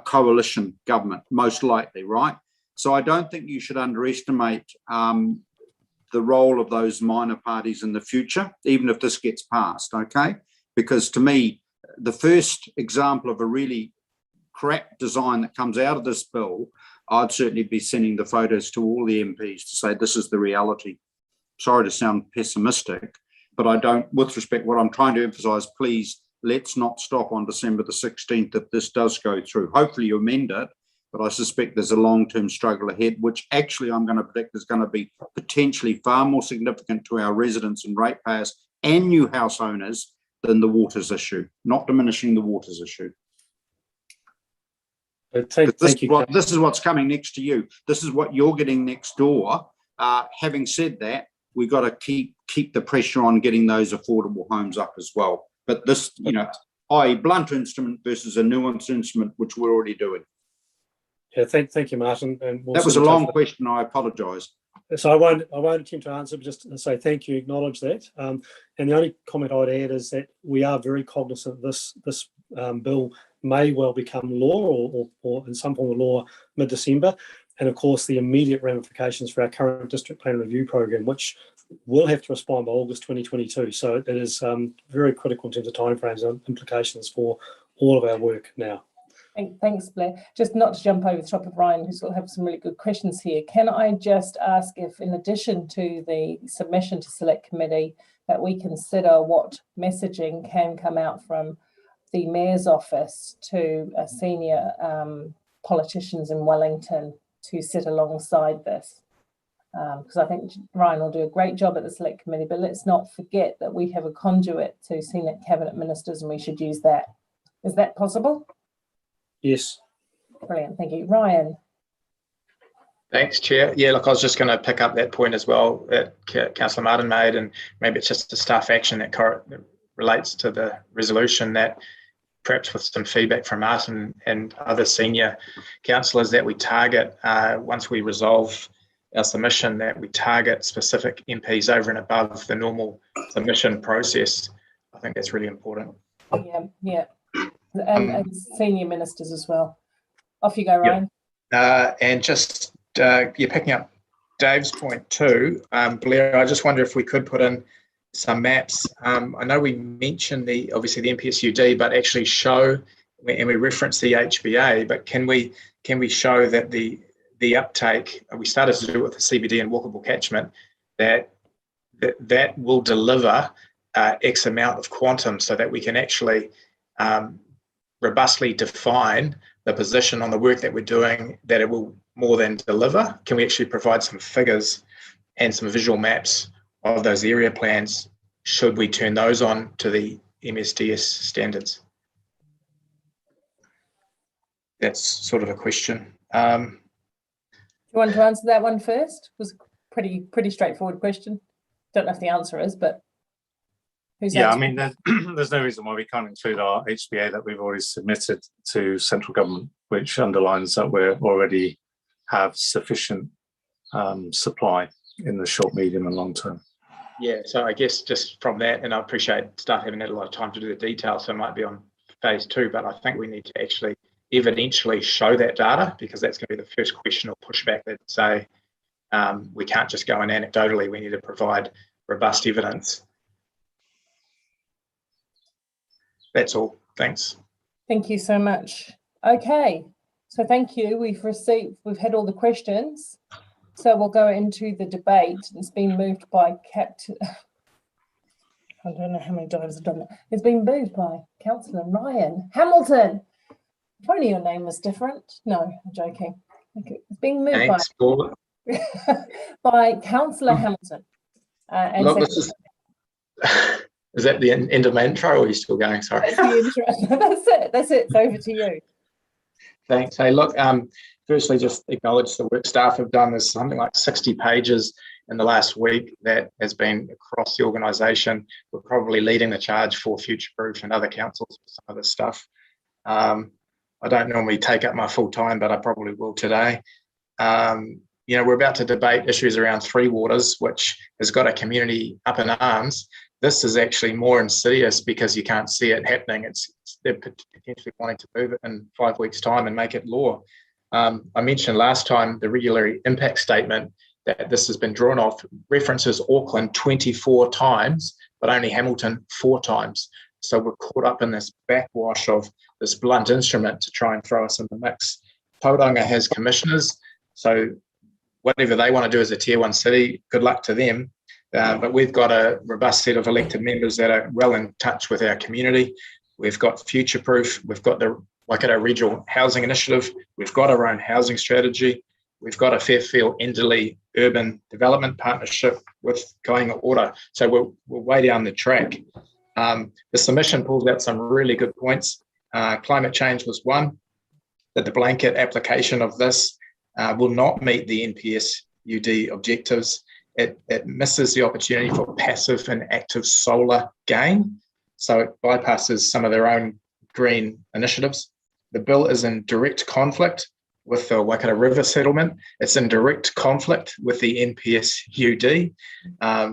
S12: coalition government, most likely, right? So I don't think you should underestimate the role of those minor parties in the future, even if this gets passed, okay? Because to me, the first example of a really crap design that comes out of this bill, I'd certainly be sending the photos to all the MPs to say this is the reality. Sorry to sound pessimistic, but I don't, with respect, what I'm trying to emphasise, please, let's not stop on December the 16th if this does go through. Hopefully you amend it, but I suspect there's a long-term struggle ahead, which actually I'm going to predict is going to be potentially far more significant to our residents and ratepayers and new house owners than the waters issue, not diminishing the waters issue. This is what's coming next to you. This is what you're getting next door. Having said that, we've got to keep the pressure on getting those affordable homes up as well. But this, a blunt instrument versus a nuanced instrument, which we're already doing.
S21: Yeah, thank you, Martin. And
S12: that was a long question. I apologise.
S21: So I won't attempt to answer, but just say thank you, acknowledge that. And the only comment I'd add is that we are very cognizant this bill may well become law or in some form of law mid-December. And of course, the immediate ramifications for our current district plan review program, which will have to respond by August 2022. So it is very critical in terms of timeframes and implications for all of our work now.
S6: Thanks, Blair. Just not to jump over the top of Ryan, who's going to have some really good questions here. Can I just ask if, in addition to the submission to Select Committee, that we consider what messaging can come out from the Mayor's office to senior politicians in Wellington to sit alongside this? Because I think Ryan will do a great job at the Select Committee, but let's not forget that we have a conduit to senior cabinet ministers and we should use that. Is that possible?
S21: Yes.
S6: Brilliant, thank you. Ryan?
S9: Thanks, Chair. Yeah, look, I was just going to pick up that point as well that Councillor Martin made, and maybe it's just a staff action that relates to the resolution, that perhaps with some feedback from us and other senior councillors, that we target, once we resolve our submission, that we target specific MPs over and above the normal submission process. I think that's really important.
S6: Yeah. And senior ministers as well. Off you go, Ryan.
S9: And just you're picking up Dave's point too, Blair. I just wonder if we could put in some maps. I know we mentioned obviously the NPSUD, but actually show, and we reference the HBA, but can we show that the uptake, we started to do it with the CBD and walkable catchment, that will deliver X amount of quantum, so that we can actually robustly define the position on the work that we're doing, that it will more than deliver? Can we actually provide some figures and some visual maps of those area plans, should we turn those on to the MSDS standards? That's sort of a question.
S6: You want to answer that one first? It was a pretty straightforward question. Don't know if the answer is, but who's
S3: I mean, there's no reason why we can't include our HBA that we've already submitted to central government, which underlines that we already have sufficient supply in the short, medium and long term.
S9: Yeah, so I guess just from that, and I appreciate staff haven't had a lot of time to do the detail, so it might be on phase 2, but I think we need to actually evidentially show that data, because that's going to be the first question or pushback that say we can't just go in anecdotally, we need to provide robust evidence. That's all. Thanks.
S6: Thank you so much. Okay, so thank you. We've had all the questions. So we'll go into the debate. It's been moved by Captain. I don't know how many times I've done that. It's been moved by Councillor Ryan Hamilton. If only your name was different. No, I'm joking. Okay. It's been moved by Councillor Hamilton.
S9: Look, is that the end of my intro, or are you still going? Sorry.
S6: That's the intro. That's it. It's over to you.
S9: Thanks. Hey, look, firstly, just acknowledge the work staff have done. There's something like 60 pages in the last week that has been across the organisation. We're probably leading the charge for Future Proof and other councils for some of this stuff. I don't normally take up my full time, but I probably will today. We're about to debate issues around Three Waters, which has got a community up in arms. This is actually more insidious because you can't see it happening. They're potentially wanting to move it in 5 weeks' time and make it law. I mentioned last time the regulatory impact statement that this has been drawn off references Auckland 24 times, but only Hamilton 4 times. So we're caught up in this backwash of this blunt instrument to try and throw us in the mix. Tauranga has commissioners, so whatever they want to do as a tier 1 city, good luck to them. But we've got a robust set of elected members that are well in touch with our community. We've got Future Proof, we've got the Waikato Regional Housing Initiative, we've got our own housing strategy, we've got a Fairfield Enderley Urban Development Partnership with Kainga Ora. So we're way down the track. The submission pulls out some really good points. Climate change was one, that the blanket application of this will not meet the NPSUD objectives. It misses the opportunity for passive and active solar gain. So it bypasses some of their own green initiatives. The bill is in direct conflict with the Waikato River settlement. It's in direct conflict with the NPSUD,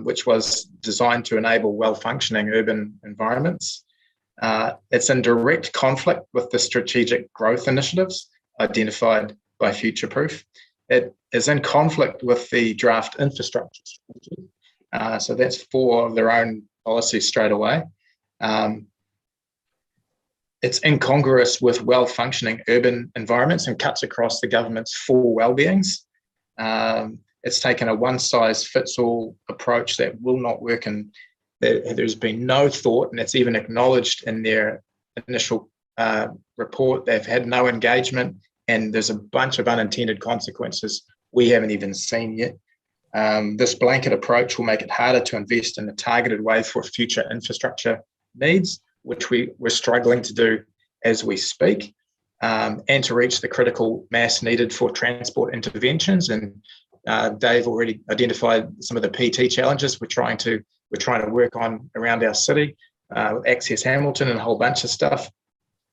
S9: which was designed to enable well-functioning urban environments. It's in direct conflict with the strategic growth initiatives identified by Future Proof. It is in conflict with the draft infrastructure strategy. So that's for their own policy straight away. It's incongruous with well-functioning urban environments and cuts across the government's 4 well-beings. It's taken a one-size-fits-all approach that will not work, and there's been no thought, and it's even acknowledged in their initial report. They've had no engagement, and there's a bunch of unintended consequences we haven't even seen yet. This blanket approach will make it harder to invest in a targeted way for future infrastructure needs, which we're struggling to do as we speak, and to reach the critical mass needed for transport interventions. And Dave already identified some of the PT challenges we're trying to work on around our city, with Access Hamilton and a whole bunch of stuff.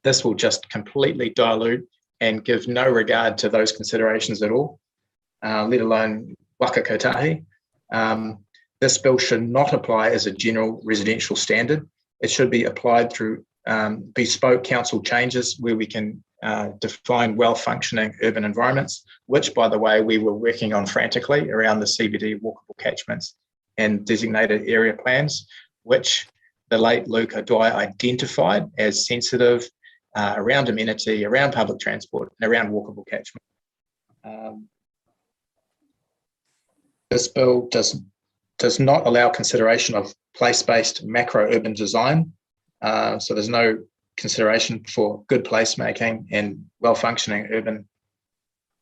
S9: This will just completely dilute and give no regard to those considerations at all, let alone waka kotahi. This bill should not apply as a general residential standard. It should be applied through bespoke council changes where we can define well-functioning urban environments, which, by the way, we were working on frantically around the CBD walkable catchments and designated area plans, which the late Luca Dwyer identified as sensitive around amenity, around public transport, and around walkable catchment. This bill does not allow consideration of place-based macro-urban design. So there's no consideration for good placemaking and well-functioning urban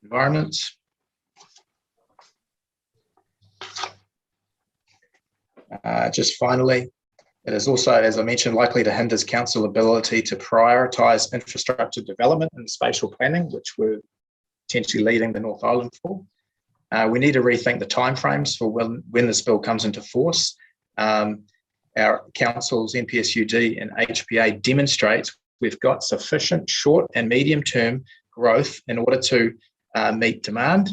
S9: environments. Just finally, it is also, as I mentioned, likely to hinder council ability to prioritise infrastructure development and spatial planning, which we're potentially leading the North Island for. We need to rethink the timeframes for when this bill comes into force. Our councils, NPSUD and HPA, demonstrates we've got sufficient short and medium term growth in order to meet demand,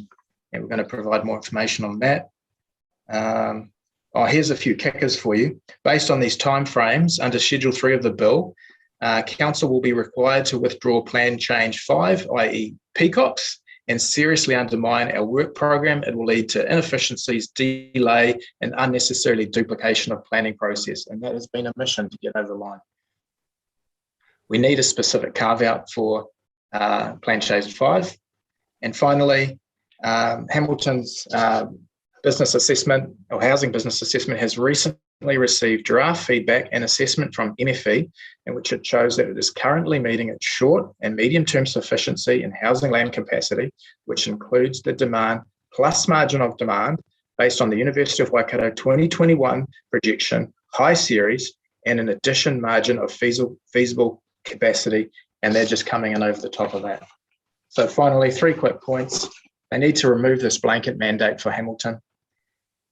S9: and we're going to provide more information on that. Here's a few kickers for you. Based on these timeframes, under Schedule 3 of the bill, council will be required to withdraw Plan Change 5, i.e. peacocks, and seriously undermine our work program. It will lead to inefficiencies, delay, and unnecessarily duplication of planning process. And that has been a mission to get over the line. We need a specific carve out for Plan Change 5. And finally, Hamilton's business assessment or housing business assessment has recently received draft feedback and assessment from MFE, in which it shows that it is currently meeting its short and medium-term sufficiency in housing land capacity, which includes the demand plus margin of demand based on the University of Waikato 2021 projection, high series, and an addition margin of feasible capacity, and they're just coming in over the top of that. So finally, 3 quick points. They need to remove this blanket mandate for Hamilton.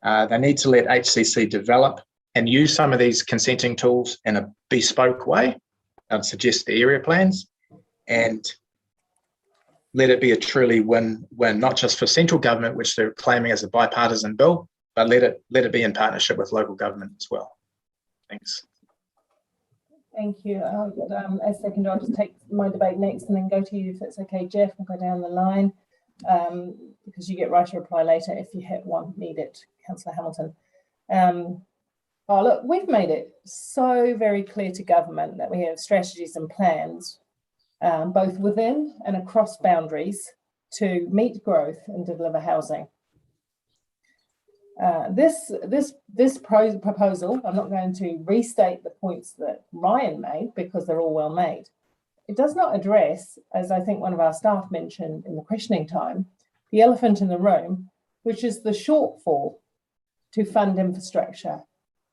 S9: They need to let HCC develop and use some of these consenting tools in a bespoke way. I'd suggest the area plans, and let it be a truly win-win, not just for central government, which they're claiming as a bipartisan bill, but let it be in partnership with local government as well. Thanks.
S6: Thank you. As second, I'll just take my debate next and then go to you if it's okay, Jeff. We'll go down the line because you get right to reply later if you need it, Councillor Hamilton. Look, we've made it so very clear to government that we have strategies and plans, both within and across boundaries, to meet growth and deliver housing. This proposal, I'm not going to restate the points that Ryan made because they're all well made. It does not address, as I think one of our staff mentioned in the questioning time, the elephant in the room, which is the shortfall to fund infrastructure.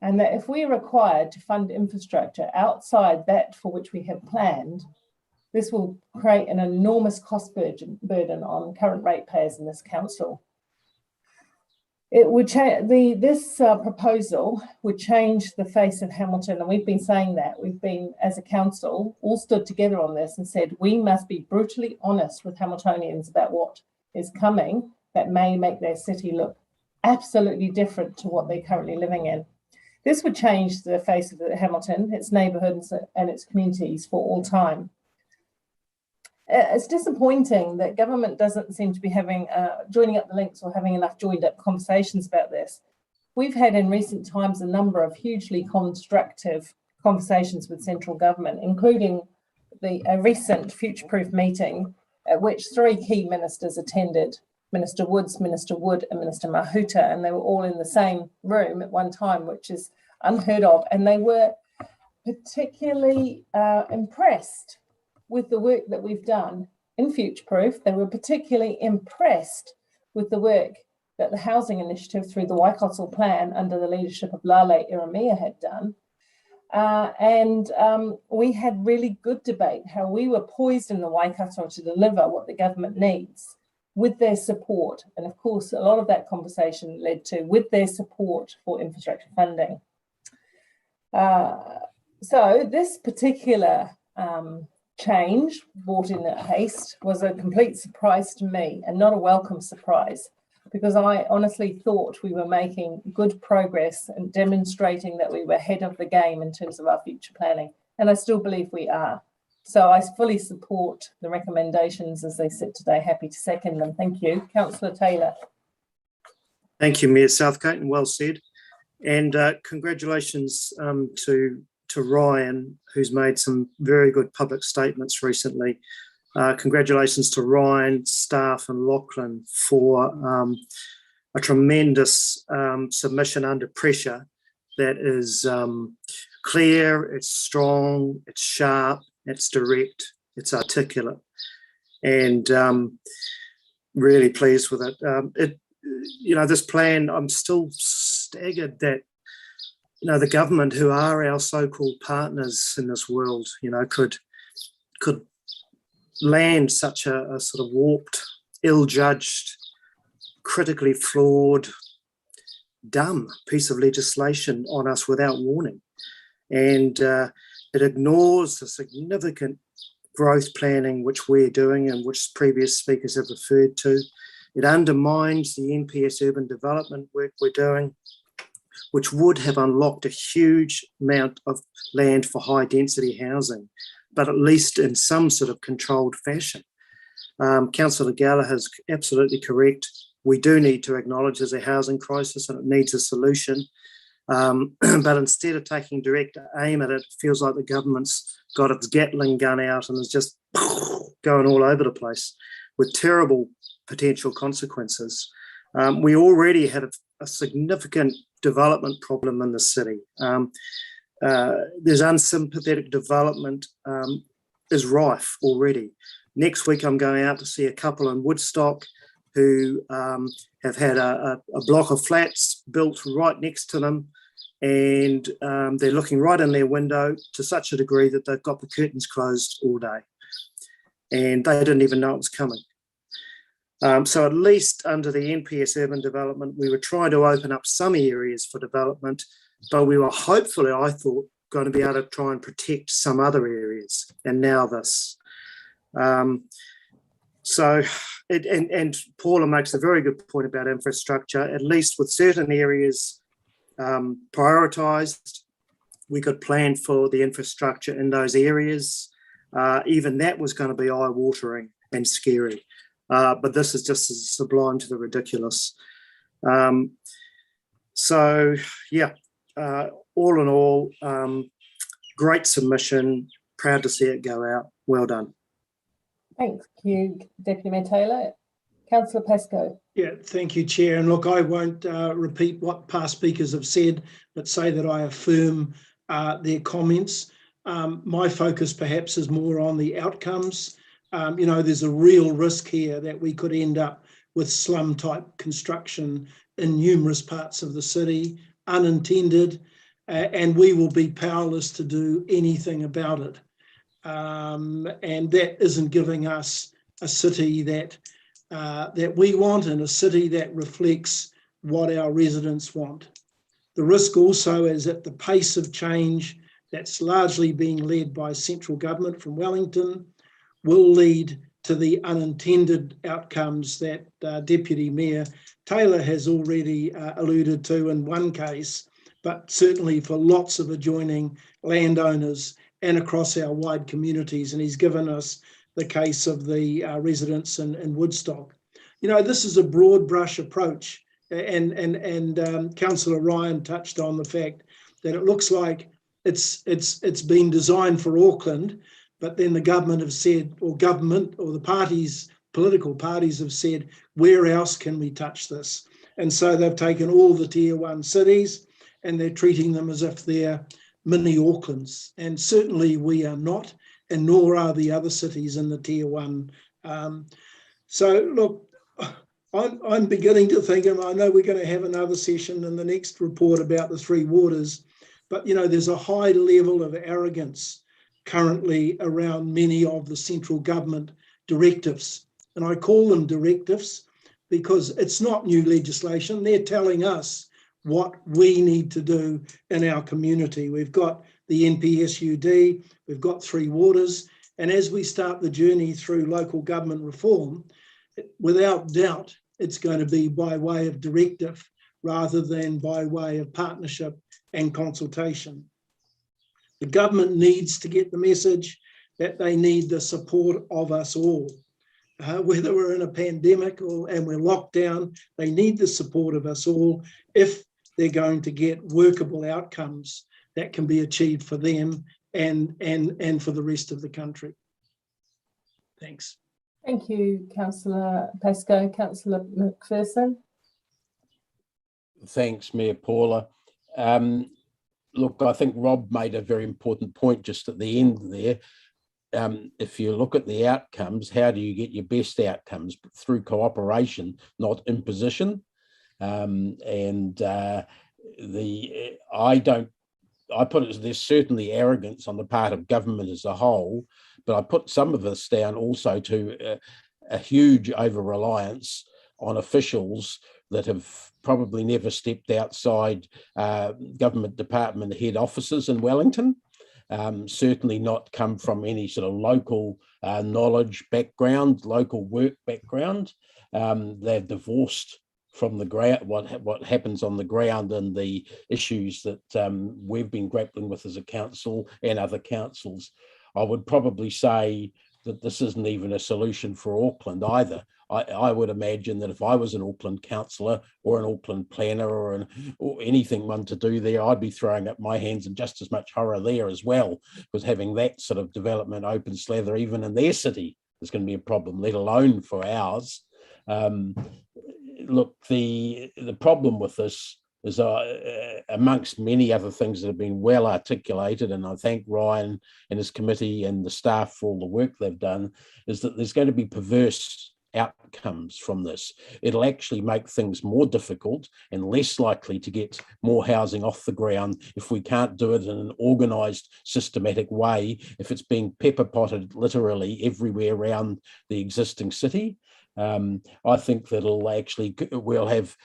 S6: And that if we're required to fund infrastructure outside that for which we have planned, this will create an enormous cost burden on current ratepayers in this council. It would this proposal would change the face of Hamilton, and we've been saying that. We've been, as a council, all stood together on this and said we must be brutally honest with Hamiltonians about what is coming that may make their city look absolutely different to what they're currently living in. This would change the face of Hamilton, its neighbourhoods and its communities for all time. It's disappointing that government doesn't seem to be having joining up the links or having enough joined up conversations about this. We've had in recent times a number of hugely constructive conversations with central government, including a recent future-proof meeting at which 3 key ministers attended, Minister Woods, Minister Wood and Minister Mahuta, and they were all in the same room at one time, which is unheard of. And they were particularly impressed with the work that we've done in Future Proof. They were particularly impressed with the work that the Housing Initiative through the Waikato Plan under the leadership of Lale Iramia had done. We had really good debate how we were poised in the Waikato to deliver what the government needs with their support. And of course, a lot of that conversation led to with their support for infrastructure funding. So this particular change brought in at haste was a complete surprise to me, and not a welcome surprise, because I honestly thought we were making good progress and demonstrating that we were ahead of the game in terms of our future planning. And I still believe we are. So I fully support the recommendations as they sit today. Happy to second them. Thank you. Councillor Taylor.
S13: Thank you, Mayor Southcote, and well said. And congratulations to Ryan, who's made some very good public statements recently. Congratulations to Ryan, staff and Lachlan for a tremendous submission under pressure that is clear, it's strong, it's sharp, it's direct, it's articulate, and really pleased with it. This plan, I'm still staggered that, the government, who are our so-called partners in this world, could land such a sort of warped, ill-judged, critically flawed, dumb piece of legislation on us without warning. And it ignores the significant growth planning which we're doing and which previous speakers have referred to. It undermines the NPS urban development work we're doing, which would have unlocked a huge amount of land for high density housing, but at least in some sort of controlled fashion. Councillor Gallagher is absolutely correct. We do need to acknowledge there's a housing crisis and it needs a solution. But instead of taking direct aim at it, it feels like the government's got its Gatling gun out and is just going all over the place with terrible potential consequences. We already had a significant development problem in the city. There's unsympathetic development is rife already. Next week, I'm going out to see a couple in Woodstock who have had a block of flats built right next to them, and they're looking right in their window to such a degree that they've got the curtains closed all day, and they didn't even know it was coming. So at least under the NPS urban development, we were trying to open up some areas for development, but we were hopefully, I thought, going to be able to try and protect some other areas. And now this. And Paula makes a very good point about infrastructure. At least with certain areas prioritised, we could plan for the infrastructure in those areas. Even that was going to be eye-watering and scary. But this is just as sublime to the ridiculous. All in all, great submission. Proud to see it go out. Well done.
S6: Thank you, Deputy Mayor Taylor. Councillor Pascoe.
S11: Yeah, thank you, Chair. And look, I won't repeat what past speakers have said, but say that I affirm their comments. My focus perhaps is more on the outcomes. There's a real risk here that we could end up with slum type construction in numerous parts of the city, unintended, and we will be powerless to do anything about it. And that isn't giving us a city that we want, and a city that reflects what our residents want. The risk also is that the pace of change that's largely being led by central government from Wellington will lead to the unintended outcomes that Deputy Mayor Taylor has already alluded to in one case, but certainly for lots of adjoining landowners and across our wide communities. And he's given us the case of the residents in Woodstock. This is a broad brush approach, and Councillor Ryan touched on the fact that it looks like it's been designed for Auckland, but then the government have said, or the parties, political parties have said, where else can we touch this? And so they've taken all the tier 1 cities and they're treating them as if they're mini Aucklands. And certainly we are not, and nor are the other cities in the tier 1. So look, I'm beginning to think, and I know we're going to have another session in the next report about the 3 waters, But, you know, there's a high level of arrogance currently around many of the central government directives. And I call them directives because it's not new legislation. They're telling us what we need to do in our community. We've got the NPSUD, we've got Three Waters, and as we start the journey through local government reform, without doubt, it's going to be by way of directive rather than by way of partnership and consultation. The government needs to get the message that they need the support of us all. Whether we're in a pandemic and we're locked down, they need the support of us all if they're going to get workable outcomes that can be achieved for them and for the rest of the country. Thanks.
S6: Thank you, Councillor Pascoe. Councillor McPherson.
S10: Thanks, Mayor Paula. Look, I think Rob made a very important point just at the end there. If you look at the outcomes, how do you get your best outcomes? Through cooperation, not imposition. I put it as there's certainly arrogance on the part of government as a whole, but I put some of this down also to a huge over-reliance on officials that have probably never stepped outside government department head offices in Wellington, certainly not come from any sort of local knowledge background, local work background. They're divorced from the ground, what happens on the ground and the issues that we've been grappling with as a council and other councils. I would probably say that this isn't even a solution for Auckland either. I would imagine that if I was an Auckland councillor or an Auckland planner or anything one to do there, I'd be throwing up my hands in just as much horror there as well, because having that sort of development open slather even in their city is going to be a problem, let alone for ours. Look, the problem with this is amongst many other things that have been well articulated, and I thank Ryan and his committee and the staff for all the work they've done, is that there's going to be perverse outcomes from this. It'll actually make things more difficult and less likely to get more housing off the ground if we can't do it in an organised, systematic way, if it's being pepper potted literally everywhere around the existing city. I think that it'll actually, we'll have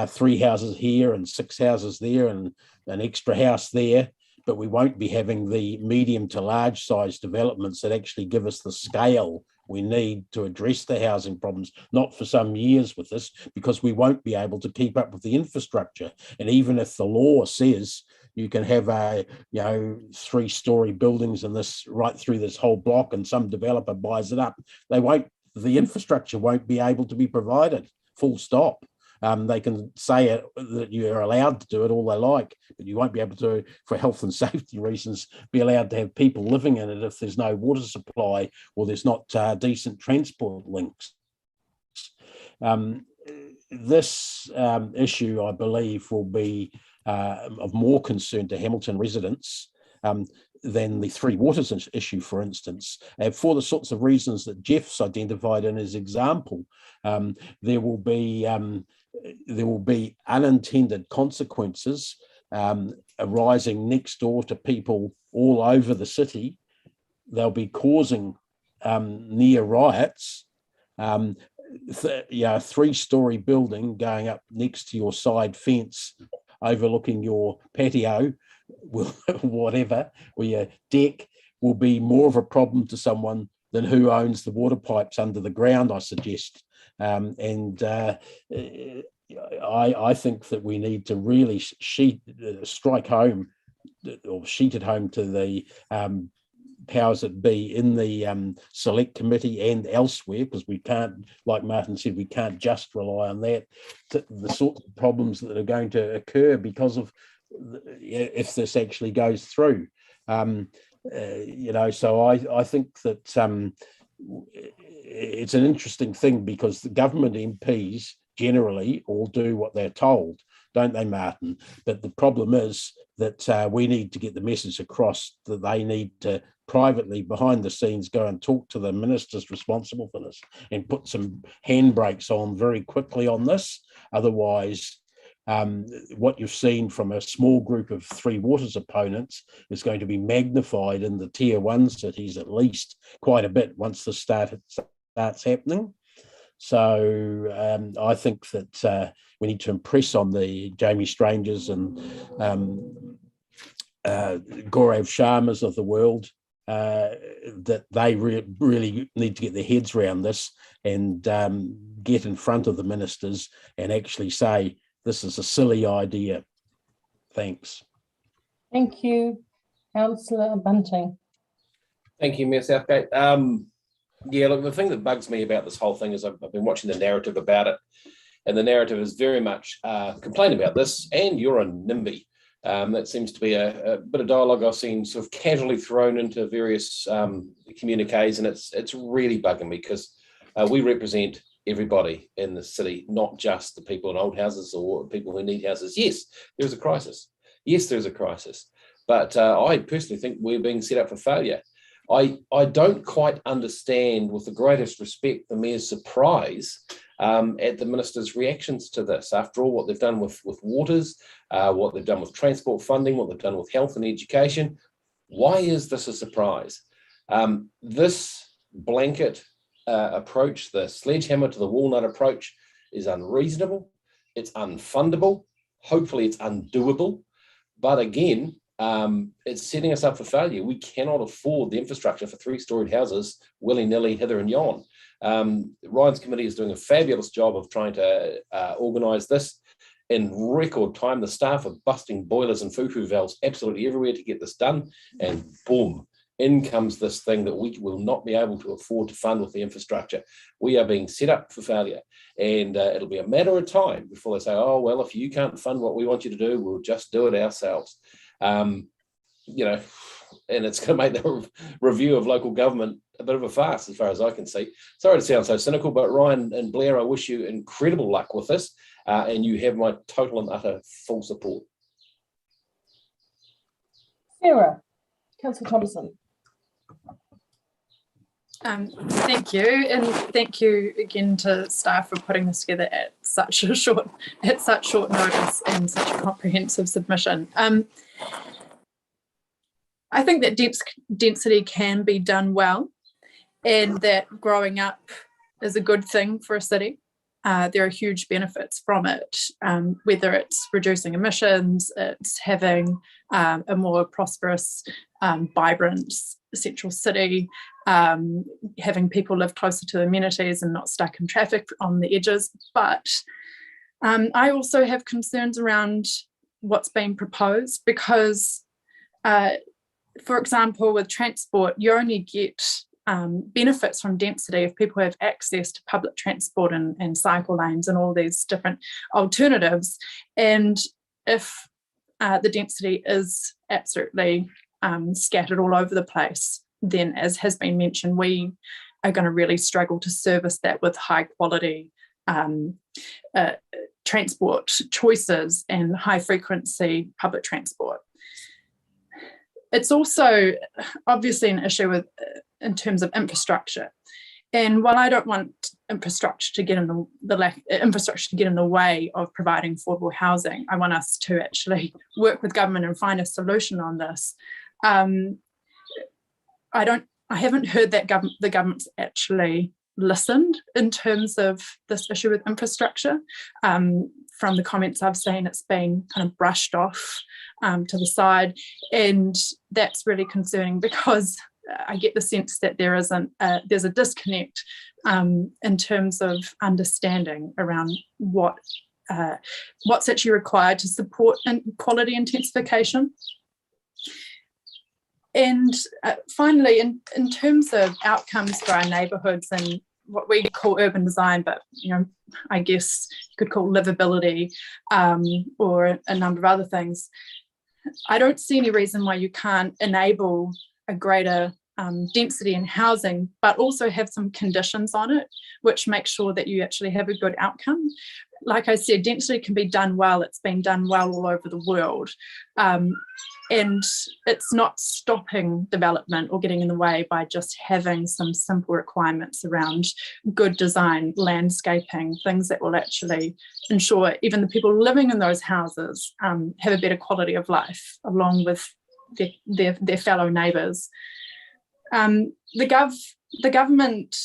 S10: 3 houses here and 6 houses there and an extra house there, but we won't be having the medium to large size developments that actually give us the scale we need to address the housing problems, not for some years with this, because we won't be able to keep up with the infrastructure. And even if the law says you can have 3-story buildings in this right through this whole block and some developer buys it up, the infrastructure won't be able to be provided, full stop. They can say that you're allowed to do it all they like, but you won't be able to, for health and safety reasons, be allowed to have people living in it if there's no water supply or there's not decent transport links. This issue, I believe, will be of more concern to Hamilton residents than the Three Waters issue, for instance, for the sorts of reasons that Jeff's identified in his example. There will be unintended consequences arising next door to people all over the city. They'll be causing near riots. A 3-story building going up next to your side fence overlooking your patio, whatever, or your deck, will be more of a problem to someone than who owns the water pipes under the ground, I suggest. I think that we need to really strike home or sheet it home to the powers that be in the select committee and elsewhere, because we can't, like Martin said, we can't just rely on that. The sorts of problems that are going to occur because of if this actually goes through. So I think that it's an interesting thing, because the government MPs generally all do what they're told, don't they, Martin? But the problem is that we need to get the message across that they need to privately, behind the scenes, go and talk to the ministers responsible for this and put some handbrakes on very quickly on this. Otherwise, what you've seen from a small group of Three Waters opponents is going to be magnified in the tier 1 cities at least quite a bit once this starts happening. So I think that we need to impress on the Jamie Strangers and Gaurav Sharmas of the world that they really need to get their heads around this and get in front of the ministers and actually say, this is a silly idea. Thanks.
S6: Thank you, Councillor Bunting.
S2: Thank you, Mayor Southgate. Yeah, look, the thing that bugs me about this whole thing is I've been watching the narrative about it, and the narrative is very much complain about this, and you're a NIMBY. That seems to be a bit of dialogue I've seen sort of casually thrown into various communiques, and it's really bugging me because we represent everybody in the city, not just the people in old houses or people who need houses. Yes, there's a crisis. Yes, there's a crisis. But I personally think we're being set up for failure. I don't quite understand, with the greatest respect, the Mayor's surprise at the Minister's reactions to this. After all, what they've done with waters, what they've done with transport funding, what they've done with health and education. Why is this a surprise? This blanket approach, the sledgehammer to the walnut approach, is unreasonable. It's unfundable. Hopefully it's undoable. But again, it's setting us up for failure. We cannot afford the infrastructure for 3-storied houses willy-nilly hither and yon. Ryan's committee is doing a fabulous job of trying to organise this in record time. The staff are busting boilers and foo-foo valves absolutely everywhere to get this done, and boom, in comes this thing that we will not be able to afford to fund with the infrastructure. We are being set up for failure, and it'll be a matter of time before they say, oh, well, if you can't fund what we want you to do, we'll just do it ourselves. You know, and it's going to make the review of local government a bit of a farce as far as I can see. Sorry to sound so cynical, but Ryan and Blair, I wish you incredible luck with this, and you have my total and utter full support.
S6: Sarah, Councillor Thompson.
S15: Thank you, and thank you again to staff for putting this together at such short notice and such a comprehensive submission. I think that density can be done well, and that growing up is a good thing for a city. There are huge benefits from it, whether it's reducing emissions, it's having a more prosperous, vibrant central city, having people live closer to amenities and not stuck in traffic on the edges. But I also have concerns around what's being proposed because, for example, with transport, you only get benefits from density if people have access to public transport and cycle lanes and all these different alternatives. And if the density is absolutely scattered all over the place, then, as has been mentioned, we are going to really struggle to service that with high quality transport choices and high frequency public transport. It's also obviously an issue in terms of infrastructure. And while I don't want infrastructure to get in the way of providing affordable housing, I want us to actually work with government and find a solution on this. I haven't heard that the government's actually listened in terms of this issue with infrastructure. From the comments I've seen, it's been kind of brushed off to the side, and that's really concerning because I get the sense that there's a disconnect in terms of understanding around what's actually required to support quality intensification. And finally, in terms of outcomes for our neighbourhoods and what we call urban design, but I guess you could call livability or a number of other things, I don't see any reason why you can't enable a greater density in housing, but also have some conditions on it, which make sure that you actually have a good outcome. like I said, density can be done well. It's been done well all over the world. And it's not stopping development or getting in the way by just having some simple requirements around good design, landscaping, things that will actually ensure even the people living in those houses have a better quality of life along with their fellow neighbours. The government,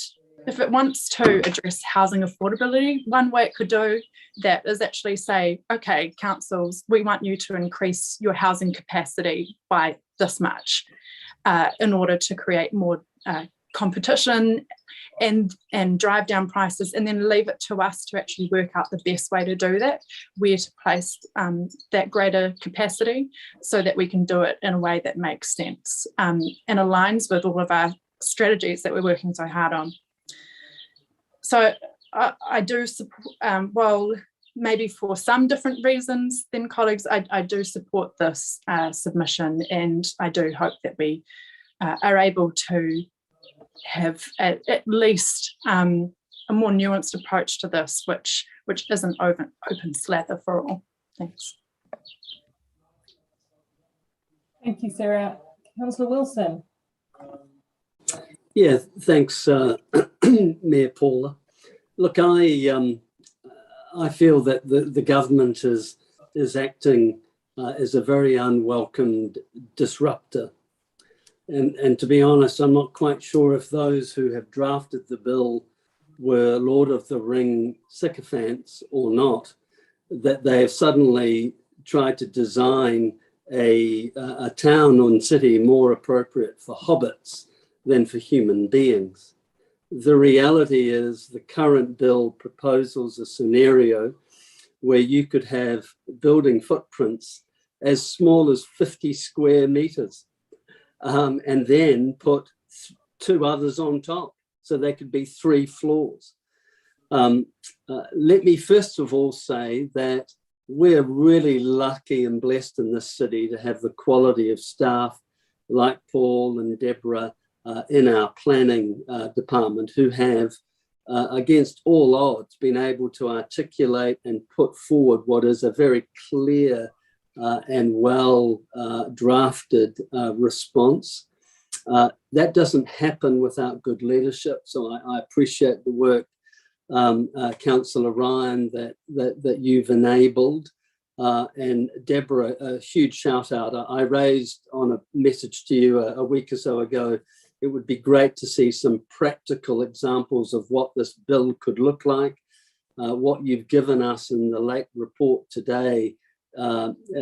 S15: if it wants to address housing affordability, one way it could do that is actually say, okay, councils, we want you to increase your housing capacity by this much in order to create more competition and drive down prices, and then leave it to us to actually work out the best way to do that, where to place that greater capacity so that we can do it in a way that makes sense and aligns with all of our strategies that we're working so hard on. So I do support, well, maybe for some different reasons than colleagues, I do support this submission, and I do hope that we are able to have at least a more nuanced approach to this, which isn't open slather for all. Thanks.
S6: Thank you, Sarah. Councillor Wilson.
S14: Yeah, thanks, Mayor Paula. Look, I feel that the government is acting as a very unwelcomed disruptor. And to be honest, I'm not quite sure if those who have drafted the bill were Lord of the Ring sycophants or not, that they have suddenly tried to design a town and city more appropriate for hobbits than for human beings. The reality is the current bill proposes a scenario where you could have building footprints as small as 50 square meters and then put two others on top. So there could be 3 floors. Let me first of all say that we're really lucky and blessed in this city to have the quality of staff like Paul and Deborah in our planning department who have, against all odds, been able to articulate and put forward what is a very clear and well drafted response. That doesn't happen without good leadership. So I appreciate the work, Councillor Ryan, that you've enabled. And Deborah, a huge shout out. I raised on a message to you a week or so ago, it would be great to see some practical examples of what this bill could look like. What you've given us in the late report today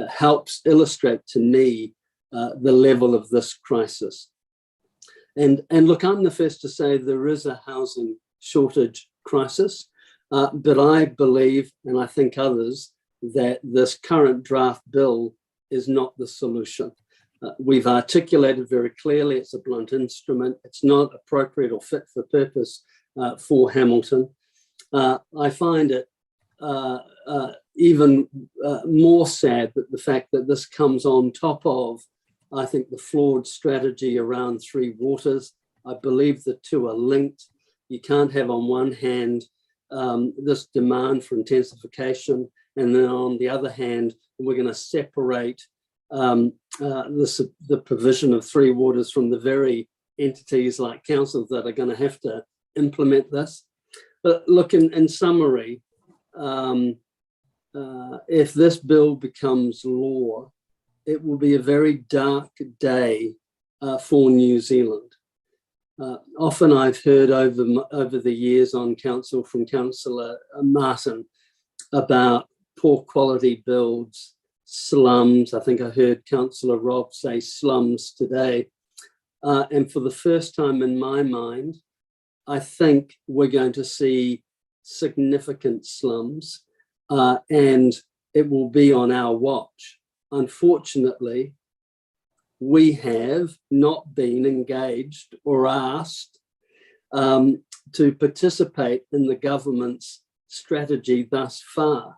S14: helps illustrate to me the level of this crisis. And look, I'm the first to say there is a housing shortage crisis, but I believe, and I think others, that this current draft bill is not the solution. We've articulated very clearly it's a blunt instrument. It's not appropriate or fit for purpose for Hamilton. I find it even more sad that the fact that this comes on top of, I think, the flawed strategy around 3 waters. I believe the two are linked. You can't have on one hand this demand for intensification, and then on the other hand, we're going to separate the provision of 3 waters from the very entities like councils that are going to have to implement this. But look, in summary, if this bill becomes law, it will be a very dark day for New Zealand. Often I've heard over the years on council from Councillor Martin about poor quality builds, slums. I think I heard Councillor Rob say slums today. And for the first time in my mind, I think we're going to see significant slums and it will be on our watch. Unfortunately, we have not been engaged or asked to participate in the government's strategy thus far.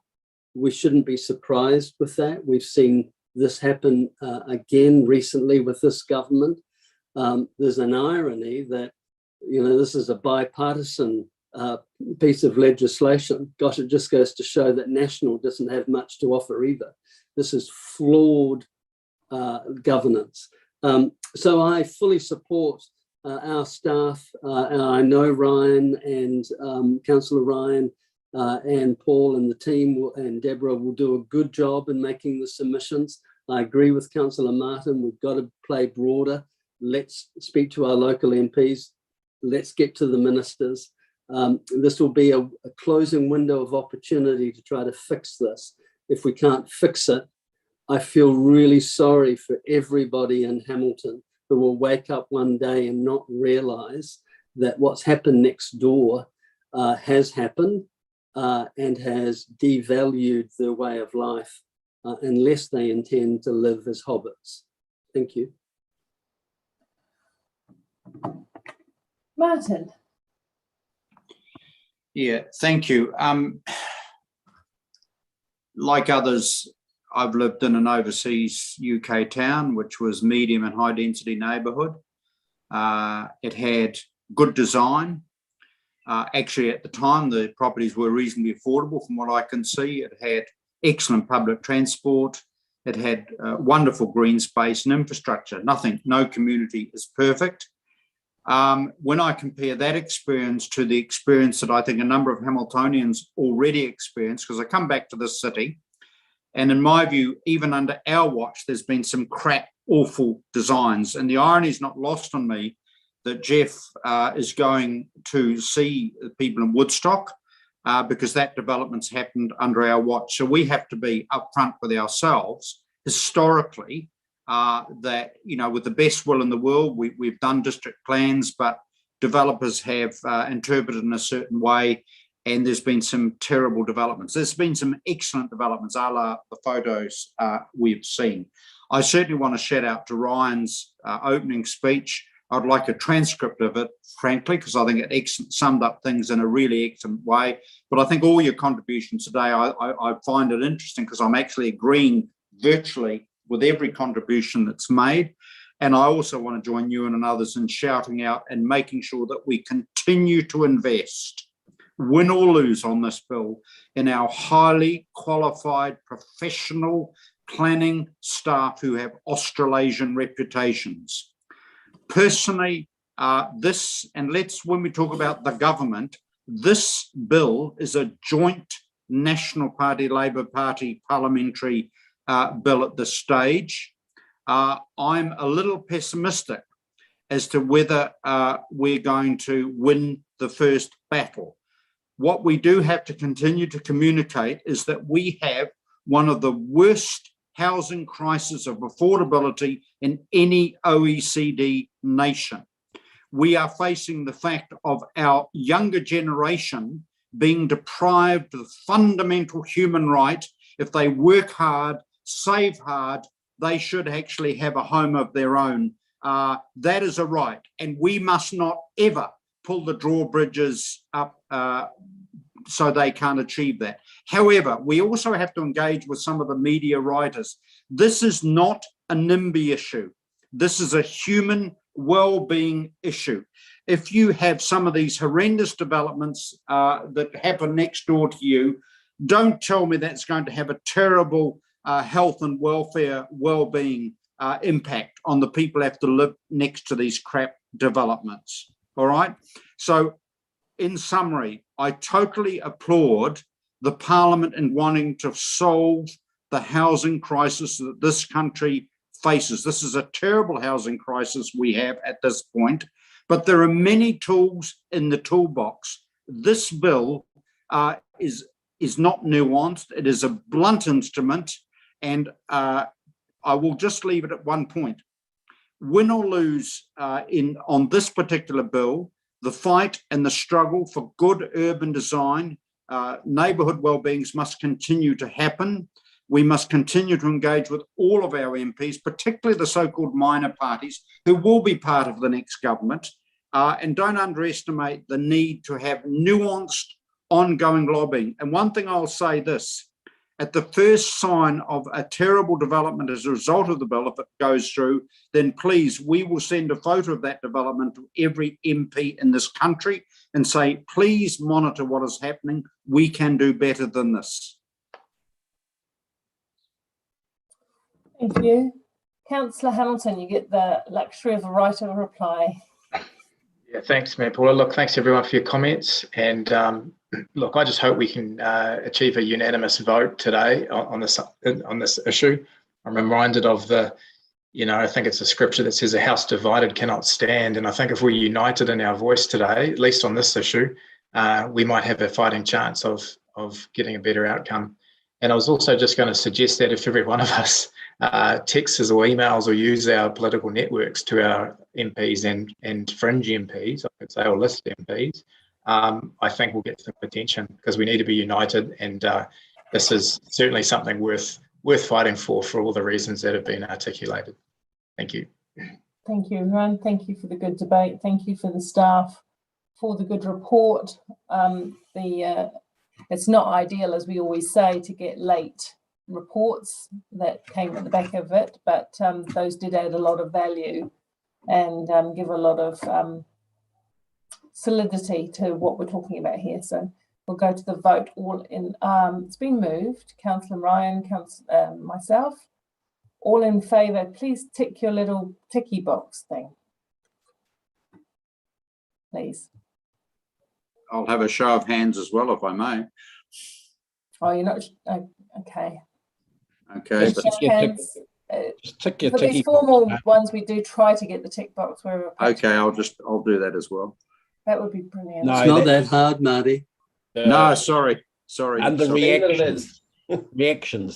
S14: We shouldn't be surprised with that. We've seen this happen again recently with this government. There's an irony that, you know, this is a bipartisan piece of legislation. Gosh, it just goes to show that National doesn't have much to offer either. This is flawed governance. So I fully support our staff. I know Ryan and Councillor Ryan and Paul and the team and Deborah will do a good job in making the submissions. I agree with Councillor Martin, we've got to play broader. Let's speak to our local MPs. Let's get to the ministers. This will be a closing window of opportunity to try to fix this. If we can't fix it, I feel really sorry for everybody in Hamilton who will wake up one day and not realise that what's happened next door has happened and has devalued their way of life unless they intend to live as hobbits. Thank you.
S6: Martin.
S12: Yeah, thank you. Like others, I've lived in an overseas UK town, which was medium and high density neighbourhood. It had good design. Actually, at the time, the properties were reasonably affordable from what I can see. It had excellent public transport. It had wonderful green space and infrastructure. No community is perfect. When I compare that experience to the experience that I think a number of Hamiltonians already experienced, because I come back to this city, and in my view, even under our watch, there's been some crap, awful designs. And the irony is not lost on me that Jeff is going to see the people in Woodstock because that development's happened under our watch. So we have to be upfront with ourselves historically that, you know, with the best will in the world, we've done district plans, but developers have interpreted in a certain way, and there's been some terrible developments. There's been some excellent developments, a la the photos we've seen. I certainly want to shout out to Ryan's opening speech. I'd like a transcript of it, frankly, because I think it summed up things in a really excellent way. But I think all your contributions today, I find it interesting because I'm actually agreeing virtually with every contribution that's made. And I also want to join you and others in shouting out and making sure that we continue to invest, win or lose on this bill, in our highly qualified professional planning staff who have Australasian reputations. Personally, when we talk about the government, this bill is a joint National Party, Labor Party parliamentary bill at this stage. I'm a little pessimistic as to whether we're going to win the first battle. What we do have to continue to communicate is that we have one of the worst housing crises of affordability in any OECD nation. We are facing the fact of our younger generation being deprived of the fundamental human right. If they work hard, save hard, they should actually have a home of their own. That is a right, and we must not ever pull the drawbridges up so they can't achieve that. However, we also have to engage with some of the media writers. This is not a NIMBY issue. This is a human well-being issue. If you have some of these horrendous developments that happen next door to you, don't tell me that's going to have a terrible health and welfare, well-being impact on the people who have to live next to these crap developments. All right? So in summary, I totally applaud the Parliament in wanting to solve the housing crisis that this country faces. This is a terrible housing crisis we have at this point, but there are many tools in the toolbox. This bill is not nuanced. It is a blunt instrument, and I will just leave it at one point. Win or lose on this particular bill, the fight and the struggle for good urban design, neighbourhood wellbeings must continue to happen. We must continue to engage with all of our MPs, particularly the so-called minor parties, who will be part of the next government. And don't underestimate the need to have nuanced, ongoing lobbying. And one thing I'll say this, At the first sign of a terrible development as a result of the bill, if it goes through, then please, we will send a photo of that development to every MP in this country and say, please monitor what is happening. We can do better than this.
S6: Thank you. Councillor Hamilton, you get the luxury of a right of reply.
S9: Yeah, thanks, Mayor Paula. Look, thanks everyone for your comments. And look, I just hope we can achieve a unanimous vote today on this issue. I'm reminded of I think it's a scripture that says a house divided cannot stand. And I think if we're united in our voice today, at least on this issue, we might have a fighting chance of getting a better outcome. And I was also just going to suggest that if every one of us texts or emails or use our political networks to our MPs and fringe MPs, I could say, or list MPs, I think we'll get some attention because we need to be united. And this is certainly something worth fighting for all the reasons that have been articulated. Thank you.
S6: Thank you, everyone. Thank you for the good debate. Thank you for the staff for the good report. It's not ideal, as we always say, to get late reports that came at the back of it, but those did add a lot of value and give a lot of solidity to what we're talking about here. So we'll go to the vote. All in. It's been moved. Councillor Ryan, myself. All in favour, please tick your little ticky box thing, please.
S12: I'll have a show of hands as well, if I may.
S6: Oh, you're not okay.
S12: Okay.
S6: Just tick your
S12: for
S6: these formal ones, we do try to get the tick box wherever.
S12: Okay, I'll do that as well.
S6: That would be brilliant.
S14: No, it's not that hard, Marty.
S12: No, sorry.
S10: And the reactions,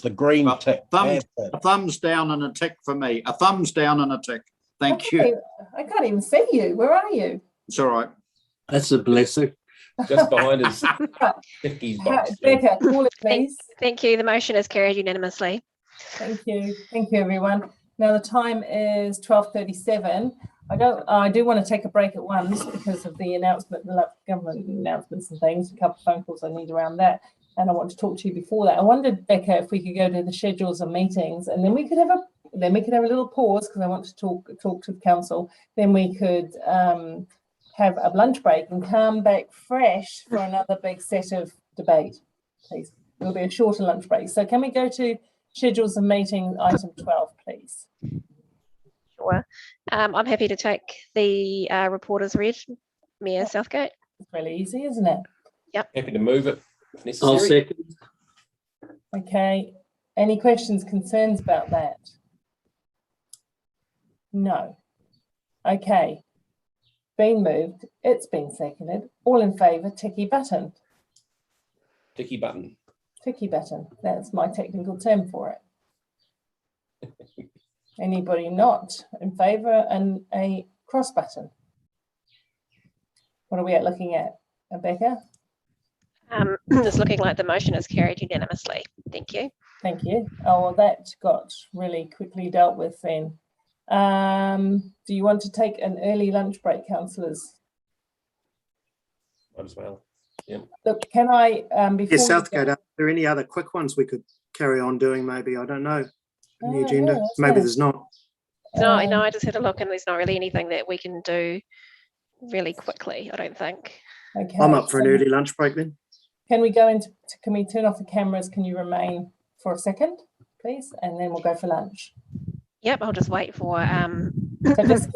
S10: the green tick.
S12: A thumbs down and a tick for me. A thumbs down and a tick. Thank you.
S6: I can't even see you. Where are you?
S12: It's all right.
S14: That's a blessing.
S2: Just behind us.
S6: Becca, call it, please.
S8: Thank you. The motion is carried unanimously.
S6: Thank you. Thank you, everyone. Now the time is 12:37. I do want to take a break at once because of the announcement, the government announcements and things, a couple of phone calls I need around that. And I want to talk to you before that. I wondered, Becca, if we could go to the schedules of meetings and then we could have a little pause because I want to talk to the council. Then we could have a lunch break and come back fresh for another big set of debate, please. It'll be a shorter lunch break. So can we go to schedules of meeting item 12, please?
S8: Sure. I'm happy to take the report as read, Mayor Southgate.
S6: It's really easy, isn't it?
S8: Yep.
S2: Happy to move it if necessary.
S14: I'll second.
S6: Okay. Any questions, concerns about that? No. Okay. Been moved. It's been seconded. All in favour, ticky button.
S2: Ticky button.
S6: Ticky button. That's my technical term for it. Anybody not in favour and a cross button? What are we looking at, Rebecca?
S8: It's looking like the motion is carried unanimously. Thank you.
S6: Thank you. Oh, well, that got really quickly dealt with then. Do you want to take an early lunch break, councillors?
S2: Might as well. Yeah.
S6: Look, can I before
S13: yes, Southgate, are there any other quick ones we could carry on doing? Maybe, I don't know, in the agenda.
S6: Yeah,
S13: maybe there's not.
S8: No, I just had a look and there's not really anything that we can do really quickly, I don't think.
S6: Okay.
S13: I'm up for an early lunch break then.
S6: Can we go into? Can we turn off the cameras? Can you remain for a second, please, and then we'll go for lunch.
S8: Yep, I'll just wait for
S6: So just